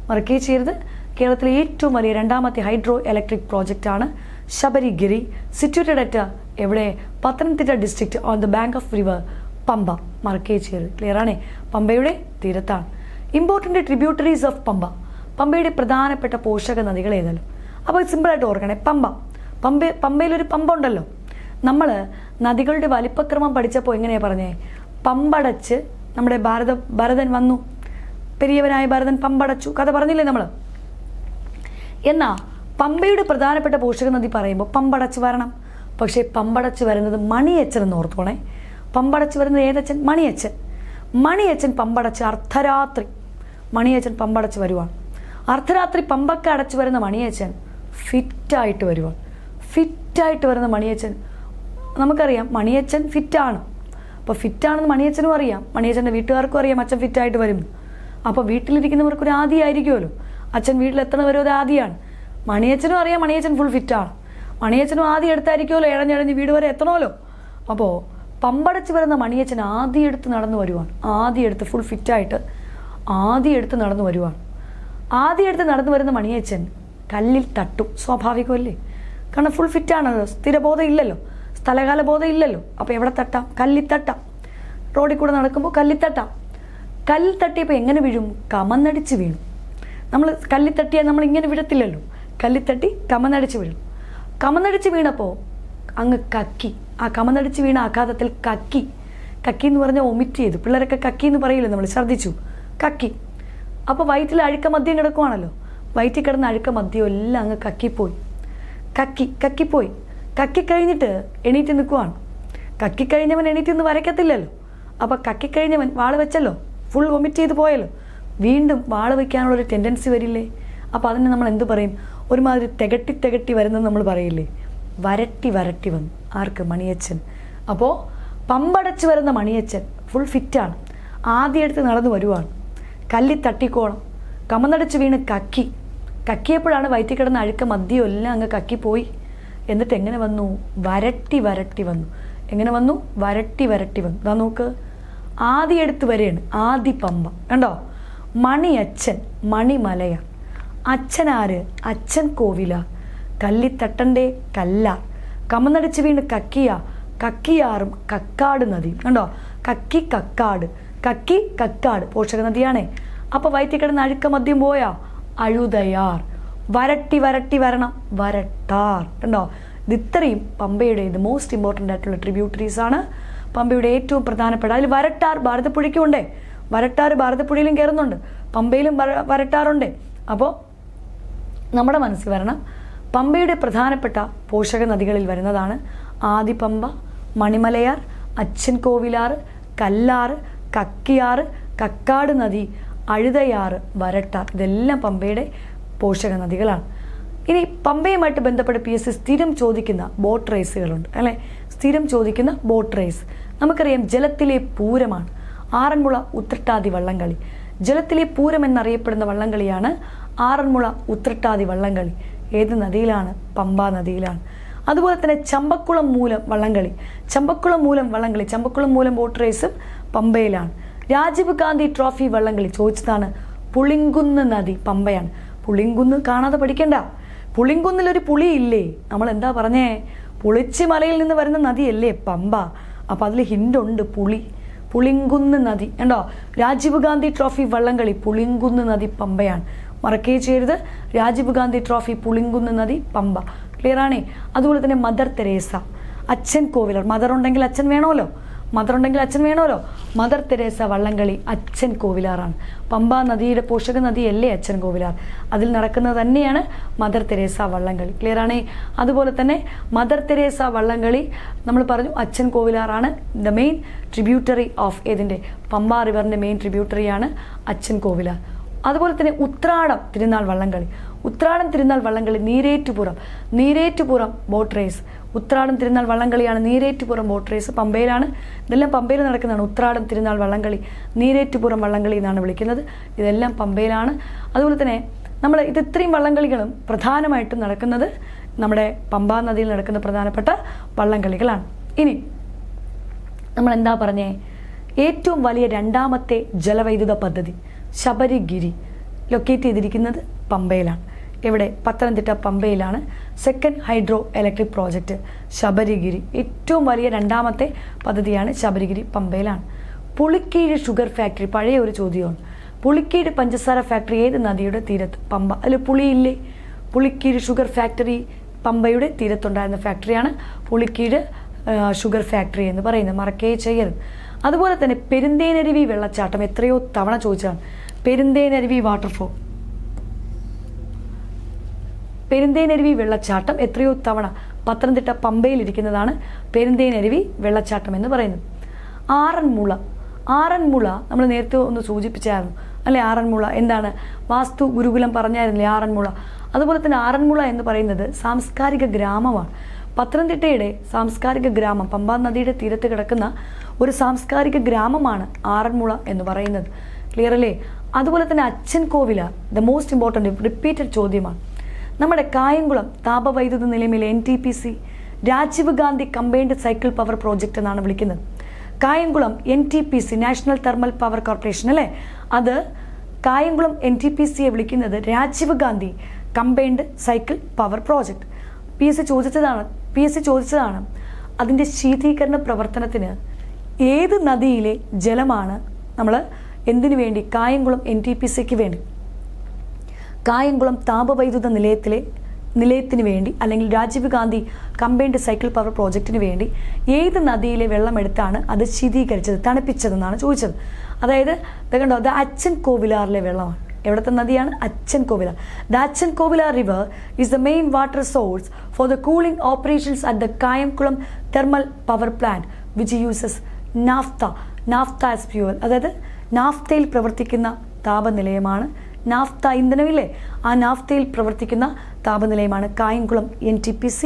മറക്കുകയും ചെയ്യരുത്, കേരളത്തിലെ ഏറ്റവും വലിയ 2ാമത്തെ ഹൈഡ്രോ ഇലക്ട്രിക് പ്രോജക്റ്റാണ് ശബരിഗിരി. സിറ്റുവേറ്റഡ് അറ്റ് എവിടെ? Pathanamthitta district on the bank of river Pamba. മറക്കുകയും ചെയ്യരുത്. ക്ലിയറാണേ? പമ്പയുടെ തീരത്താണ്. Important tributaries of Pamba. പമ്പയുടെ പ്രധാനപ്പെട്ട പോഷക നദികൾ ഏതെല്ലാം? അപ്പോൾ സിമ്പിളായിട്ട് ഓർക്കണേ, പമ്പയിലൊരു പമ്പ ഉണ്ടല്ലോ. നമ്മൾ നദികളുടെ വലിപ്പക്രമം പഠിച്ചപ്പോൾ എങ്ങനെയാണ് പറഞ്ഞേ? പമ്പടച്ച് നമ്മുടെ ഭരതൻ വന്നു, പെരിയവനായ ഭരതൻ പമ്പടച്ചു, കഥ പറഞ്ഞില്ലേ നമ്മൾ? എന്നാൽ പമ്പയുടെ പ്രധാനപ്പെട്ട പോഷക നദി പറയുമ്പോൾ പമ്പടച്ച് വരണം. പക്ഷേ പമ്പടച്ച് വരുന്നത് മണിയച്ചൻ എന്ന് ഓർത്തോണേ. പമ്പടച്ച് വരുന്നത് ഏതച്ഛൻ? മണിയച്ചൻ. മണിയച്ചൻ പമ്പടച്ച് അർദ്ധരാത്രി മണിയച്ചൻ പമ്പടച്ച് വരുവാണ്. അർദ്ധരാത്രി പമ്പൊക്കെ അടച്ചു വരുന്ന മണിയച്ചൻ ഫിറ്റായിട്ട് വരുവാണ്. ഫിറ്റായിട്ട് വരുന്ന മണിയച്ചൻ, നമുക്കറിയാം മണിയച്ചൻ ഫിറ്റാണ്. അപ്പോൾ ഫിറ്റാണെന്ന് മണിയച്ചനും അറിയാം, മണിയച്ചൻ്റെ വീട്ടുകാർക്കും അറിയാം അച്ഛൻ ഫിറ്റായിട്ട് വരും. അപ്പോൾ വീട്ടിലിരിക്കുന്നവർക്കൊരു ആദിയായിരിക്കുമല്ലോ, അച്ഛൻ വീട്ടിലെത്തുന്നവരും ഒരു ആദിയാണ്. മണിയച്ചനും അറിയാം മണിയച്ചൻ ഫുൾ ഫിറ്റാണ്. മണിയച്ചനും ആദ്യം എടുത്തായിരിക്കുമല്ലോ ഇഴഞ്ഞിഴഞ്ഞ് വീട് വരെ എത്തണമല്ലോ. അപ്പോൾ പമ്പടച്ച് വരുന്ന മണിയച്ചൻ ആദ്യം എടുത്ത് നടന്നു വരുവാണ്. ആദ്യം എടുത്ത് ഫുൾ ഫിറ്റായിട്ട് ആദ്യം എടുത്ത് നടന്നു വരുവാണ്. ആദ്യം എടുത്ത് നടന്നു വരുന്ന മണിയച്ചൻ കല്ലിൽ തട്ടും. സ്വാഭാവികമല്ലേ? കാരണം ഫുൾ ഫിറ്റാണല്ലോ, സ്ഥിരബോധം ഇല്ലല്ലോ, സ്ഥലകാല ബോധം ഇല്ലല്ലോ. അപ്പോൾ എവിടെ തട്ടാം? കല്ലിൽ തട്ടാം. റോഡിൽ കൂടെ നടക്കുമ്പോൾ കല്ലിൽ തട്ടാം. കല്ലിൽ തട്ടിയപ്പോൾ എങ്ങനെ വീഴും? കമന്നടിച്ച് വീണു. നമ്മൾ കല്ലിൽ തട്ടിയാൽ നമ്മൾ ഇങ്ങനെ വീഴത്തില്ലല്ലോ, കല്ലിൽ തട്ടി കമന്നടിച്ച് വീഴും. കമന്നടിച്ച് വീണപ്പോൾ അങ്ങ് കക്കി. ആ കമന്നടിച്ച് വീണ ആഘാതത്തിൽ കക്കി എന്ന് പറഞ്ഞാൽ ഒമിറ്റ് ചെയ്തു. പിള്ളേരൊക്കെ കക്കി എന്ന് പറയില്ലേ നമ്മൾ, ഛർദ്ദിച്ചു, കക്കി. അപ്പോൾ വയറ്റിൽ അഴുക്ക മദ്യം കിടക്കുവാണല്ലോ, വയറ്റിൽ കിടന്ന അഴുക്ക മദ്യം എല്ലാം അങ്ങ് കക്കിപ്പോയി. കക്കിപ്പോയി. കക്കിക്കഴിഞ്ഞിട്ട് എണീറ്റ് നിൽക്കുവാണ്. കക്കിക്കഴിഞ്ഞവൻ എണീറ്റ് നിന്ന് വരയ്ക്കത്തില്ലല്ലോ. അപ്പോൾ കക്കിക്കഴിഞ്ഞവൻ വാള് വെച്ചല്ലോ, ഫുൾ വൊമിറ്റ് ചെയ്ത് പോയല്ലോ, വീണ്ടും വാള് വയ്ക്കാനുള്ളൊരു ടെൻഡൻസി വരില്ലേ? അപ്പോൾ അതിന് നമ്മൾ എന്ത് പറയും? ഒരുമാതിരി തികട്ടി വരുന്നത് നമ്മൾ പറയില്ലേ? വരട്ടി വന്നു. ആർക്ക്? മണിയച്ചൻ. അപ്പോൾ പമ്പടച്ച് വരുന്ന മണിയച്ചൻ ഫുൾ ഫിറ്റാണ്. ആദ്യം എടുത്ത് നടന്നു വരുവാണ്. കല്ലി തട്ടിക്കോണം. കമന്നടിച്ച് വീണ് കക്കിയപ്പോഴാണ് വയറ്റിൽ കിടന്ന അഴുക്ക മദ്യം എല്ലാം അങ്ങ് കക്കിപ്പോയി. എന്നിട്ട് എങ്ങനെ വന്നു? വരട്ടി വന്നു. എങ്ങനെ വന്നു? വരട്ടി വന്നു. ഇതാ നോക്ക്, ആദ്യം എടുത്ത് വരെയാണ്. ആദി പമ്പ കണ്ടോ? മണിയച്ചൻ, മണിമലയാർ. അച്ഛനാര്? അച്ഛൻ കോവിലാർ. കല്ലിത്തട്ടൻ്റെ കല്ലാർ. കമന്നടിച്ച് വീണ് കക്കിയാറും കക്കാട് നദി. കണ്ടോ? കക്കാട് പോഷക നദിയാണേ. അപ്പോൾ വയറ്റിൽ കിടന്ന അഴുക്ക മദ്യം പോയാ? അഴുതയാർ. വരട്ടി വരണം, വരട്ടാർ. കണ്ടോ? ഇത് ഇത്രയും പമ്പയുടെ ഇത് മോസ്റ്റ് ഇമ്പോർട്ടൻ്റ് ആയിട്ടുള്ള ട്രിബ്യൂട്ടറീസ് ആണ്. പമ്പയുടെ ഏറ്റവും പ്രധാനപ്പെട്ട അതിൽ വരട്ടാർ ഭാരതപ്പുഴയ്ക്കും ഉണ്ടേ. വരട്ടാർ ഭാരതപ്പുഴയിലും കയറുന്നുണ്ട്, പമ്പയിലും വരട്ടാറുണ്ട്. അപ്പോൾ നമ്മുടെ മനസ്സിൽ വരണം, പമ്പയുടെ പ്രധാനപ്പെട്ട പോഷക നദികളിൽ വരുന്നതാണ് ആദിപമ്പ, മണിമലയാർ, അച്ഛൻ കോവിലാർ, കല്ലാറ്, കക്കിയാറ്, കക്കാട് നദി, അഴുതയാറ്, വരട്ടാർ. ഇതെല്ലാം പമ്പയുടെ പോഷക നദികളാണ്. ഇനി പമ്പയുമായിട്ട് ബന്ധപ്പെട്ട് PSC സ്ഥിരം ചോദിക്കുന്ന ബോട്ട് റേസുകളുണ്ട് അല്ലേ? സ്ഥിരം ചോദിക്കുന്ന ബോട്ട് റേസ് നമുക്കറിയാം ജലത്തിലെ പൂരമാണ് ആറന്മുള ഉത്രട്ടാതി വള്ളംകളി. ജലത്തിലെ പൂരം എന്നറിയപ്പെടുന്ന വള്ളംകളിയാണ് ആറന്മുള ഉത്രട്ടാതി വള്ളംകളി. ഏത് നദിയിലാണ്? പമ്പാ നദിയിലാണ്. അതുപോലെ തന്നെ ചമ്പക്കുളം മൂലം വള്ളംകളി, ചമ്പക്കുളം മൂലം ബോട്ട് റേസും പമ്പയിലാണ്. രാജീവ് ഗാന്ധി ട്രോഫി വള്ളംകളി ചോദിച്ചതാണ് പുളിങ്കുന്ന് നദി, പമ്പയാണ്. പുളിങ്കുന്ന് കാണാതെ പഠിക്കണ്ട. പുളിങ്കുന്നിലൊരു പുളിയില്ലേ? നമ്മൾ എന്താ പറഞ്ഞേ? പുളിച്ചി മലയിൽ നിന്ന് വരുന്ന നദിയല്ലേ പമ്പ. അപ്പം അതിൽ ഹിൻ്റുണ്ട്, പുളിങ്കുന്ന് നദി. കണ്ടോ? രാജീവ് ഗാന്ധി ട്രോഫി വള്ളംകളി പുളിങ്കുന്ന് നദി പമ്പയാണ്. മറക്കുകയും ചെയ്യരുത്, രാജീവ് ഗാന്ധി ട്രോഫി പുളിങ്കുന്ന് നദി പമ്പ. ക്ലിയർ ആണേ? അതുപോലെ തന്നെ മദർ തെരേസ, അച്ഛൻ കോവിലർ. മദർ ഉണ്ടെങ്കിൽ അച്ഛൻ വേണമല്ലോ, മദർ തെരേസ വള്ളംകളി അച്ഛൻ കോവിലാറാണ്. പമ്പാ നദിയുടെ പോഷക നദിയല്ലേ അച്ഛൻ കോവിലാർ, അതിൽ നടക്കുന്നത് തന്നെയാണ് മദർ തെരേസ വള്ളംകളി. ക്ലിയർ ആണേ? അതുപോലെ തന്നെ മദർ തെരേസ വള്ളംകളി നമ്മൾ പറഞ്ഞു അച്ഛൻ കോവിലാറാണ് ദ മെയിൻ ട്രിബ്യൂട്ടറി ഓഫ് ഏതിൻ്റെ? പമ്പാ റിവറിൻ്റെ മെയിൻ ട്രിബ്യൂട്ടറിയാണ് അച്ഛൻ കോവിലാർ. അതുപോലെ തന്നെ ഉത്രാടം തിരുനാൾ വള്ളംകളി നീരേറ്റുപുറം ബോട്ട് റേസ്. ഉത്രാടം തിരുനാൾ വള്ളംകളിയാണ് നീരേറ്റുപുറം ബോട്ട് റേസ്, പമ്പയിലാണ്. ഇതെല്ലാം പമ്പയിൽ നടക്കുന്നതാണ്. ഉത്രാടം തിരുനാൾ വള്ളംകളി നീരേറ്റുപുറം വള്ളംകളി എന്നാണ് വിളിക്കുന്നത്. ഇതെല്ലാം പമ്പയിലാണ്. അതുപോലെ തന്നെ നമ്മൾ ഇത്രയും വള്ളംകളികളും പ്രധാനമായിട്ടും നടക്കുന്നത് നമ്മുടെ പമ്പാ നദിയിൽ നടക്കുന്ന പ്രധാനപ്പെട്ട വള്ളംകളികളാണ്. ഇനി നമ്മൾ എന്താ പറഞ്ഞേ, ഏറ്റവും വലിയ രണ്ടാമത്തെ ജലവൈദ്യുത പദ്ധതി ശബരിഗിരി ലൊക്കേറ്റ് ചെയ്തിരിക്കുന്നത് പമ്പയിലാണ്. ഇവിടെ പത്തനംതിട്ട പമ്പയിലാണ് second hydro electric project Sabarigiri. ഏറ്റവും വലിയ രണ്ടാമത്തെ പദ്ധതിയാണ് ശബരിഗിരി, പമ്പയിലാണ്. പുളിക്കീഴ് ഷുഗർ ഫാക്ടറി, പഴയ ഒരു ചോദ്യമാണ്. പുളിക്കീഴ് പഞ്ചസാര ഫാക്ടറി ഏത് നദിയുടെ തീരത്ത്? പമ്പ. അതിൽ പുളിയില്ലേ? പുളിക്കീഴ് ഷുഗർ ഫാക്ടറി പമ്പയുടെ തീരത്തുണ്ടായിരുന്ന ഫാക്ടറിയാണ് പുളിക്കീഴ് ഷുഗർ ഫാക്ടറി എന്ന് പറയുന്നത്, മറക്കേ ചെയ്യരുത്. അതുപോലെ തന്നെ പെരുന്തേനരുവി വെള്ളച്ചാട്ടം എത്രയോ തവണ ചോദിച്ചതാണ്. പെരുന്തേനരുവി വാട്ടർഫോൾ, പെരുന്തേനരുവി വെള്ളച്ചാട്ടം എത്രയോ തവണ പത്തനംതിട്ട പമ്പയിൽ ഇരിക്കുന്നതാണ് പെരുന്തേനരുവി വെള്ളച്ചാട്ടം എന്ന് പറയുന്നത്. ആറന്മുള, ആറന്മുള നമ്മൾ നേരത്തെ ഒന്ന് സൂചിപ്പിച്ചായിരുന്നു അല്ലെ? ആറന്മുള എന്താണ്? വാസ്തു ഗുരുകുലം പറഞ്ഞായിരുന്നില്ലേ ആറന്മുള? അതുപോലെ തന്നെ ആറന്മുള എന്ന് പറയുന്നത് സാംസ്കാരിക ഗ്രാമമാണ്. പത്തനംതിട്ടയുടെ സാംസ്കാരിക ഗ്രാമം, പമ്പാ നദിയുടെ തീരത്ത് കിടക്കുന്ന ഒരു സാംസ്കാരിക ഗ്രാമമാണ് ആറന്മുള എന്ന് പറയുന്നത്. ക്ലിയർ അല്ലേ? അതുപോലെ തന്നെ Achankovil, the most important repeated ചോദ്യമാണ്. നമ്മുടെ കായംകുളം താപവൈദ്യുത നിലയമിലെ NTPC Rajiv Gandhi combined cycle power project എന്നാണ് വിളിക്കുന്നത്. Kayamkulam NTPC national thermal power corporation അല്ലേ, അത് കായംകുളം NTPCയെ വിളിക്കുന്നത് Rajiv Gandhi combined cycle power project. PSC ചോദിച്ചതാണ് അതിൻ്റെ ശീതീകരണ പ്രവർത്തനത്തിന് ഏത് നദിയിലെ ജലമാണ് നമ്മൾ എന്തിനു വേണ്ടി? കായംകുളം NTPCക്ക് വേണ്ടി, കായംകുളം താപവൈദ്യുത നിലയത്തിന് വേണ്ടി അല്ലെങ്കിൽ Rajiv Gandhi combined cycle power പ്രോജക്റ്റിന് വേണ്ടി ഏത് നദിയിലെ വെള്ളമെടുത്താണ് അത് ശീതീകരിച്ചത്, തണുപ്പിച്ചതെന്നാണ് ചോദിച്ചത്. അതായത് കണ്ടോ, ദ അച്ഛൻ കോവിലാറിലെ വെള്ളമാണ്. എവിടുത്തെ നദിയാണ്? അച്ഛൻ Kovilar. The Achankovilar river is the main water source for the cooling operations at the Kayamkulam thermal power plant which uses naphtha as fuel. അതായത് നാഫ്തയിൽ പ്രവർത്തിക്കുന്ന താപനിലയമാണ്. നാഫ്ത ഇന്ധനമില്ലേ, ആ നാഫ്തയിൽ പ്രവർത്തിക്കുന്ന താപനിലയമാണ് കായംകുളം NTPC.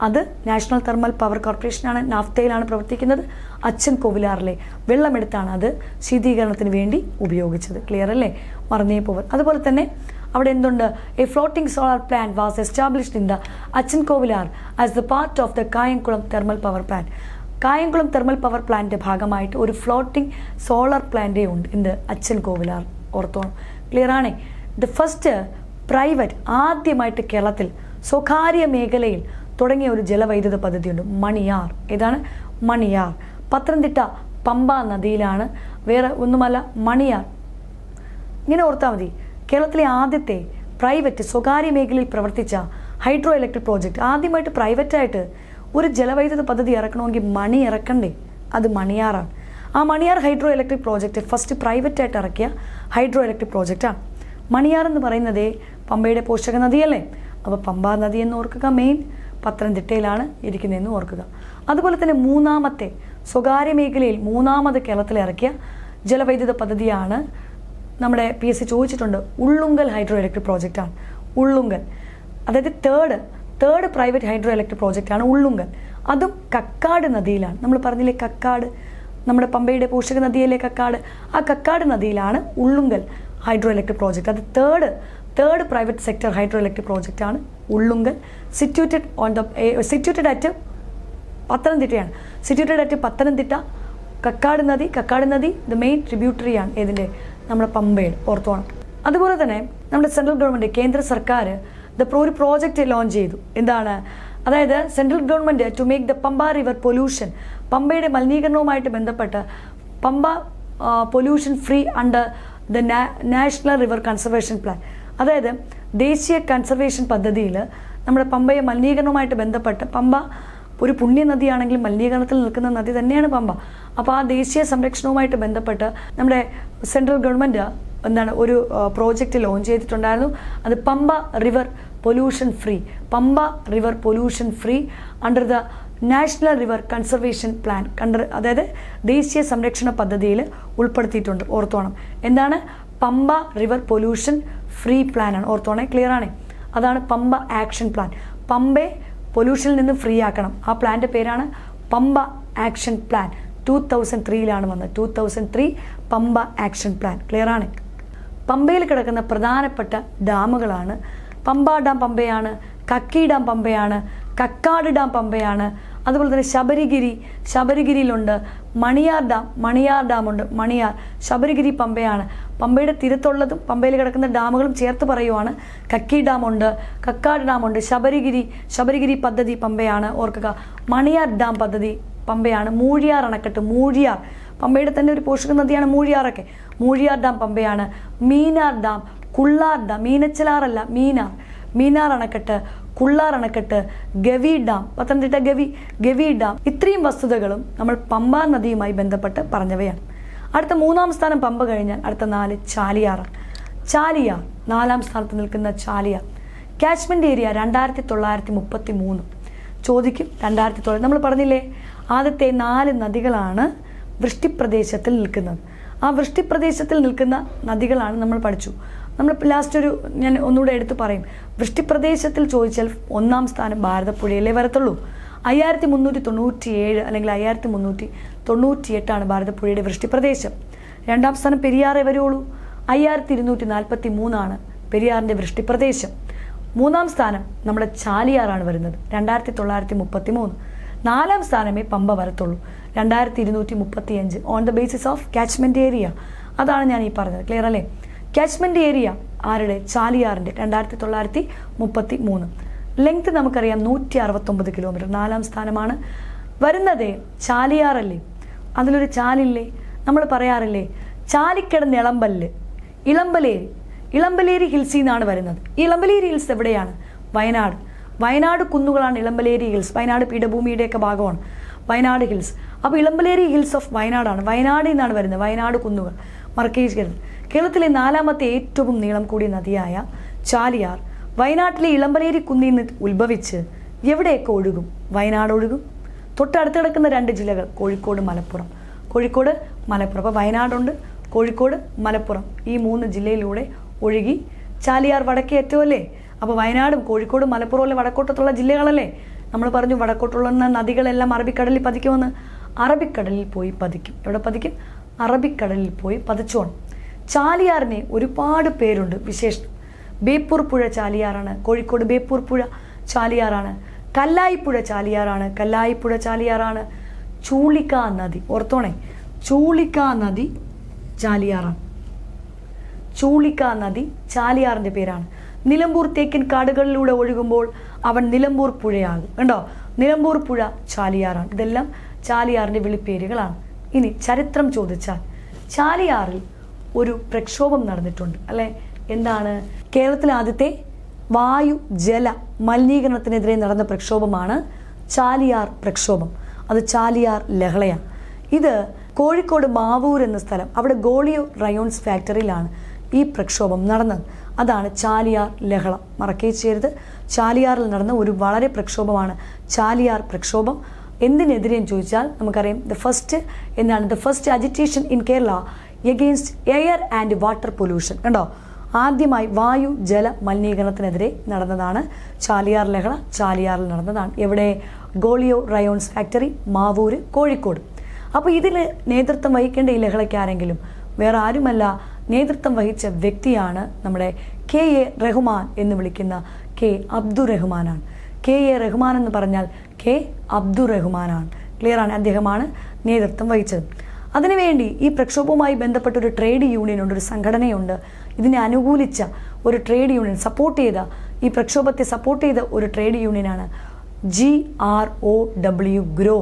അത് നാഷണൽ തെർമൽ പവർ കോർപ്പറേഷനാണ്, നാഫ്തയിലാണ് പ്രവർത്തിക്കുന്നത്. അച്ഛൻ കോവിലാറിലെ വെള്ളമെടുത്താണ് അത് ശീതീകരണത്തിന് വേണ്ടി ഉപയോഗിച്ചത്. ക്ലിയർ അല്ലേ? മറന്നേ പോവർ. അതുപോലെ തന്നെ അവിടെ എന്തുണ്ട്? A floating solar plant was established in the Achankovilar as the part of the Kayamkulam thermal power plant. Kayamkulam thermal power പ്ലാന്റിന്റെ ഭാഗമായിട്ട് ഒരു ഫ്ലോട്ടിംഗ് സോളാർ പ്ലാന്റ് ഉണ്ട് എന്ത്? അച്ഛൻ കോവിലാർ. ഓർത്തോണം. ക്ലിയർ ആണേ? ദ ഫസ്റ്റ് പ്രൈവറ്റ്, ആദ്യമായിട്ട് കേരളത്തിൽ സ്വകാര്യ മേഖലയിൽ തുടങ്ങിയ ഒരു ജലവൈദ്യുത പദ്ധതിയുണ്ട്, മണിയാർ. ഏതാണ്? മണിയാർ. പത്തനംതിട്ട പമ്പാ നദിയിലാണ്, വേറെ ഒന്നുമല്ല, മണിയാർ. ഇങ്ങനെ ഓർത്താൽ മതി. കേരളത്തിലെ ആദ്യത്തെ പ്രൈവറ്റ് സ്വകാര്യ മേഖലയിൽ പ്രവർത്തിച്ച ഹൈഡ്രോ ഇലക്ട്രിക് പ്രോജക്റ്റ്. ആദ്യമായിട്ട് പ്രൈവറ്റായിട്ട് ഒരു ജലവൈദ്യുത പദ്ധതി ഇറക്കണമെങ്കിൽ മണി ഇറക്കണ്ടേ? അത് മണിയാറാണ്. ആ Maniyar hydro electric project first പ്രൈവറ്റായിട്ട് ഇറക്കിയ ഹൈഡ്രോ ഇലക്ട്രിക് പ്രോജക്റ്റാണ്. മണിയാർ എന്ന് പറയുന്നത് പമ്പയുടെ പോഷക നദിയല്ലേ? അപ്പോൾ പമ്പാ നദി എന്ന് ഓർക്കുക. മെയിൻ പത്തനംതിട്ടയിലാണ് ഇരിക്കുന്നതെന്ന് ഓർക്കുക. അതുപോലെ തന്നെ മൂന്നാമത്തെ സ്വകാര്യ മേഖലയിൽ മൂന്നാമത് കേരളത്തിൽ ഇറക്കിയ ജലവൈദ്യുത പദ്ധതിയാണ് നമ്മുടെ PSC ചോദിച്ചിട്ടുണ്ട്, ഉള്ളുങ്കൽ ഹൈഡ്രോ ഇലക്ട്രിക് പ്രോജക്റ്റാണ്. ഉള്ളുങ്കൽ, അതായത് തേർഡ് പ്രൈവറ്റ് ഹൈഡ്രോ ഇലക്ട്രിക് പ്രോജക്റ്റാണ് ഉള്ളുങ്കൽ. അതും കക്കാട് നദിയിലാണ്. നമ്മൾ പറഞ്ഞില്ലേ കക്കാട്, നമ്മുടെ പമ്പയുടെ പോഷക നദിയിലെ കക്കാട്. ആ കക്കാട് നദിയിലാണ് ഉള്ളുങ്കൽ ഹൈഡ്രോ ഇലക്ട്രിക് പ്രോജക്റ്റ്. അത് third private sector hydro electric പ്രോജക്റ്റാണ് ഉള്ളുങ്കൽ. സിറ്റുവേറ്റഡ് അറ്റ് പത്തനംതിട്ടയാണ്. Situated at Pathanamthitta. കക്കാട് നദി ദ മെയിൻ ട്രിബ്യൂട്ടറിയാണ് ഏതിൻ്റെ? നമ്മുടെ പമ്പയുടെ. ഓർത്തോണം. അതുപോലെ തന്നെ നമ്മുടെ സെൻട്രൽ ഗവൺമെൻറ്, കേന്ദ്ര സർക്കാർ ഒരു പ്രോജക്റ്റ് ലോഞ്ച് ചെയ്തു. എന്താണ്? അതായത് central government to make the Pamba river pollution, പമ്പയുടെ മലിനീകരണവുമായിട്ട് ബന്ധപ്പെട്ട് Pamba pollution free under the national river conservation plan. അതായത് ദേശീയ കൺസർവേഷൻ പദ്ധതിയിൽ നമ്മുടെ പമ്പയെ മലിനീകരണവുമായിട്ട് ബന്ധപ്പെട്ട്, പമ്പ ഒരു പുണ്യ നദിയാണെങ്കിൽ മലിനീകരണത്തിൽ നിൽക്കുന്ന നദി തന്നെയാണ് പമ്പ. അപ്പോൾ ആ ദേശീയ സംരക്ഷണവുമായിട്ട് ബന്ധപ്പെട്ട് നമ്മുടെ സെൻട്രൽ ഗവൺമെൻറ് ഒരു പ്രോജക്റ്റ് ലോഞ്ച് ചെയ്തിട്ടുണ്ടായിരുന്നു. അത് Pamba river pollution free under the national river conservation plan. അതായത് ദേശീയ സംരക്ഷണ പദ്ധതിയിൽ ഉൾപ്പെടുത്തിയിട്ടുണ്ട്. ഓർത്തോണം. എന്താണ്? പമ്പ റിവർ പൊല്യൂഷൻ ഫ്രീ പ്ലാനാണ്. ഓർത്തോണേ. ക്ലിയർ ആണ്? അതാണ് പമ്പ ആക്ഷൻ പ്ലാൻ. പമ്പയെ പൊല്യൂഷനിൽ നിന്ന് ഫ്രീ ആക്കണം. ആ പ്ലാന്റെ പേരാണ് പമ്പ ആക്ഷൻ പ്ലാൻ. 2003 വന്നത്. 2003 പമ്പ ആക്ഷൻ പ്ലാൻ. ക്ലിയർ ആണ്? പമ്പയിൽ കിടക്കുന്ന പ്രധാനപ്പെട്ട ഡാമുകളാണ് പമ്പ ഡാം പമ്പയാണ്, കക്കി ഡാം പമ്പയാണ്, കക്കാട് ഡാം പമ്പയാണ്, അതുപോലെ തന്നെ ശബരിഗിരിയിലുണ്ട്, മണിയാർ ഡാമുണ്ട്, ശബരിഗിരി പമ്പയാണ്. പമ്പയുടെ തീരത്തുള്ളതും പമ്പയിൽ കിടക്കുന്ന ഡാമുകളും ചേർത്ത് പറയുവാണ്. കക്കി ഡാമുണ്ട്, കക്കാട് ഡാമുണ്ട്, ശബരിഗിരി പദ്ധതി പമ്പയാണ്, ഓർക്കുക. മണിയാർ ഡാം പദ്ധതി പമ്പയാണ്. മൂഴിയാർ അണക്കെട്ട്, പമ്പയുടെ തന്നെ ഒരു പോഷക നദിയാണ് മൂഴിയാറൊക്കെ. മൂഴിയാർ ഡാം പമ്പയാണ്. മീനാർ ഡാം, കുള്ളാർ ഡാം, മീനച്ചിലാറല്ല മീനാർ അണക്കെട്ട്, കുള്ളാർ അണക്കെട്ട്, ഗവി ഡാം, പത്തനംതിട്ട ഗവി ഡാം. ഇത്രയും വസ്തുതകളും നമ്മൾ പമ്പാ നദിയുമായി ബന്ധപ്പെട്ട് പറഞ്ഞവയാണ്. അടുത്ത 3-ാം സ്ഥാനം പമ്പ കഴിഞ്ഞാൽ അടുത്ത 4 ചാലിയാർ. 4-ാം സ്ഥാനത്ത് നിൽക്കുന്ന ചാലിയാർ. Catchment area 2933. ചോദിക്കും 2009. നമ്മൾ പറഞ്ഞില്ലേ ആദ്യത്തെ 4 നദികളാണ് വൃഷ്ടിപ്രദേശത്തിൽ നിൽക്കുന്നത്. ആ വൃഷ്ടിപ്രദേശത്തിൽ നിൽക്കുന്ന നദികളാണ് നമ്മൾ പഠിച്ചു. നമ്മൾ ലാസ്റ്റ് ഞാൻ ഒന്നുകൂടെ എടുത്ത് പറയും. വൃഷ്ടിപ്രദേശത്തിൽ ചോദിച്ചാൽ 1-ാം സ്ഥാനം ഭാരതപ്പുഴയിലേ വരത്തുള്ളൂ. 5397 അല്ലെങ്കിൽ 5398 ഭാരതപ്പുഴയുടെ വൃഷ്ടിപ്രദേശം. 2-ാം സ്ഥാനം പെരിയാറേ വരുള്ളൂ. 5243 പെരിയാറിൻ്റെ വൃഷ്ടിപ്രദേശം. 3-ാം സ്ഥാനം നമ്മുടെ ചാലിയാറാണ് വരുന്നത്, 2933. 4-ാം സ്ഥാനമേ പമ്പ വരത്തുള്ളൂ, 2235 on the basis of catchment area. അതാണ് ഞാൻ ഈ പറഞ്ഞത്. ക്ലിയർ അല്ലേ? കാച്ച്മെന്റ് ഏരിയ ആരുടെ? ചാലിയാറിൻ്റെ 2933. ലെങ്ത് നമുക്കറിയാം 169 കിലോമീറ്റർ. 4-ാം സ്ഥാനമാണ് വരുന്നത്. ചാലിയാറല്ലേ, അതിലൊരു ചാലില്ലേ, നമ്മൾ പറയാറില്ലേ ചാലിക്കിടന്ന് ഇളമ്പലേരി ഹിൽസിൽ നിന്നാണ് വരുന്നത്. ഈ ഇളമ്പലേരി ഹിൽസ് എവിടെയാണ്? വയനാട് കുന്നുകളാണ് ഇളമ്പലേരി ഹിൽസ്. വയനാട് പീഠഭൂമിയുടെയൊക്കെ ഭാഗമാണ് വയനാട് ഹിൽസ്. അപ്പോൾ ഇളമ്പലേരി ഹിൽസ് ഓഫ് വയനാടാണ്, വയനാടിൽ നിന്നാണ് വരുന്നത്. വയനാട് കുന്നുകൾ മറക്കേക്കരുത്. കേരളത്തിലെ 4-ാമത്തെ ഏറ്റവും നീളം കൂടിയ നദിയായ ചാലിയാർ വയനാട്ടിലെ ഇളമ്പലേരി കുന്നിൽ നിന്ന് ഉത്ഭവിച്ച് എവിടെയൊക്കെ ഒഴുകും? വയനാട് ഒഴുകും. തൊട്ടടുത്ത് കിടക്കുന്ന 2 ജില്ലകൾ കോഴിക്കോട് മലപ്പുറം. അപ്പോൾ വയനാടുണ്ട്, കോഴിക്കോട്, മലപ്പുറം, ഈ 3 ജില്ലയിലൂടെ ഒഴുകി ചാലിയാർ വടക്കേ അറ്റമല്ലേ. അപ്പോൾ വയനാടും കോഴിക്കോടും മലപ്പുറം വടക്കോട്ടത്തുള്ള ജില്ലകളല്ലേ. നമ്മൾ പറഞ്ഞു വടക്കോട്ടുള്ള നദികളെല്ലാം അറബിക്കടലിൽ പതിക്കുമെന്ന്. അറബിക്കടലിൽ പോയി പതിക്കും. എവിടെ പതിക്കും? അറബിക്കടലിൽ പോയി പതിച്ചോണം. ചാലിയാറിന് ഒരുപാട് പേരുണ്ട്, വിശേഷണം. ബേപ്പൂർ പുഴ ചാലിയാറാണ്, കോഴിക്കോട് ബേപ്പൂർ പുഴ ചാലിയാറാണ്. കല്ലായിപ്പുഴ ചാലിയാറാണ്. ചൂളിക്കാ നദി, ഓർത്തോണേ, ചൂളിക്കാ നദി ചാലിയാറിൻ്റെ പേരാണ്. നിലമ്പൂർ തേക്കിൻ കാടുകളിലൂടെ ഒഴുകുമ്പോൾ അവൻ നിലമ്പൂർ പുഴയാകും. കണ്ടോ, നിലമ്പൂർ പുഴ ചാലിയാറാണ്. ഇതെല്ലാം ചാലിയാറിൻ്റെ വിളിപ്പേരുകളാണ്. ഇനി ചരിത്രം ചോദിച്ചാൽ ചാലിയാറിൽ ഒരു പ്രക്ഷോഭം നടന്നിട്ടുണ്ട് അല്ലേ. എന്താണ്? കേരളത്തിലെ ആദ്യത്തെ വായു ജല മലിനീകരണത്തിനെതിരെ നടന്ന പ്രക്ഷോഭമാണ് ചാലിയാർ പ്രക്ഷോഭം. അത് ചാലിയാർ ലഹളയാണ്. ഇത് കോഴിക്കോട് മാവൂർ എന്ന സ്ഥലം, അവിടെ ഗോളിയോ റയോൺസ് ഫാക്ടറിയിലാണ് ഈ പ്രക്ഷോഭം നടന്നത്. അതാണ് ചാലിയാർ ലഹള. മറക്കേച്ചരുത്. ചാലിയാറിൽ നടന്ന ഒരു വളരെ പ്രക്ഷോഭമാണ് ചാലിയാർ പ്രക്ഷോഭം. എന്തിനെതിരെയെന്ന് ചോദിച്ചാൽ നമുക്കറിയാം the first agitation in Kerala against air and water pollution. കണ്ടോ, ആദ്യമായി വായു ജല മലിനീകരണത്തിനെതിരെ നടന്നതാണ് ചാലിയാർ ലഹള. ചാലിയാറിൽ നടന്നതാണ്. എവിടെ? Gwalior Rayons factory, Mavoor, Kozhikode. അപ്പോൾ ഇതിൽ നേതൃത്വം വഹിക്കേണ്ട ഈ ലഹളയ്ക്ക് ആരെങ്കിലും? വേറെ ആരുമല്ല, നേതൃത്വം വഹിച്ച വ്യക്തിയാണ് നമ്മുടെ KA റഹ്മാൻ എന്ന് വിളിക്കുന്ന K അബ്ദുറഹ്മാനാണ്. KA റഹ്മാൻ എന്ന് പറഞ്ഞാൽ K അബ്ദുറഹ്മാനാണ്. ക്ലിയറാണ്? അദ്ദേഹമാണ് നേതൃത്വം വഹിച്ചത്. അതിനുവേണ്ടി ഈ പ്രക്ഷോഭവുമായി ബന്ധപ്പെട്ട ഒരു ട്രേഡ് യൂണിയനുണ്ട്, ഒരു സംഘടനയുണ്ട്. ഇതിനെ അനുകൂലിച്ച ഒരു ട്രേഡ് യൂണിയൻ, ഈ പ്രക്ഷോഭത്തെ സപ്പോർട്ട് ചെയ്ത ഒരു ട്രേഡ് യൂണിയനാണ് GROW,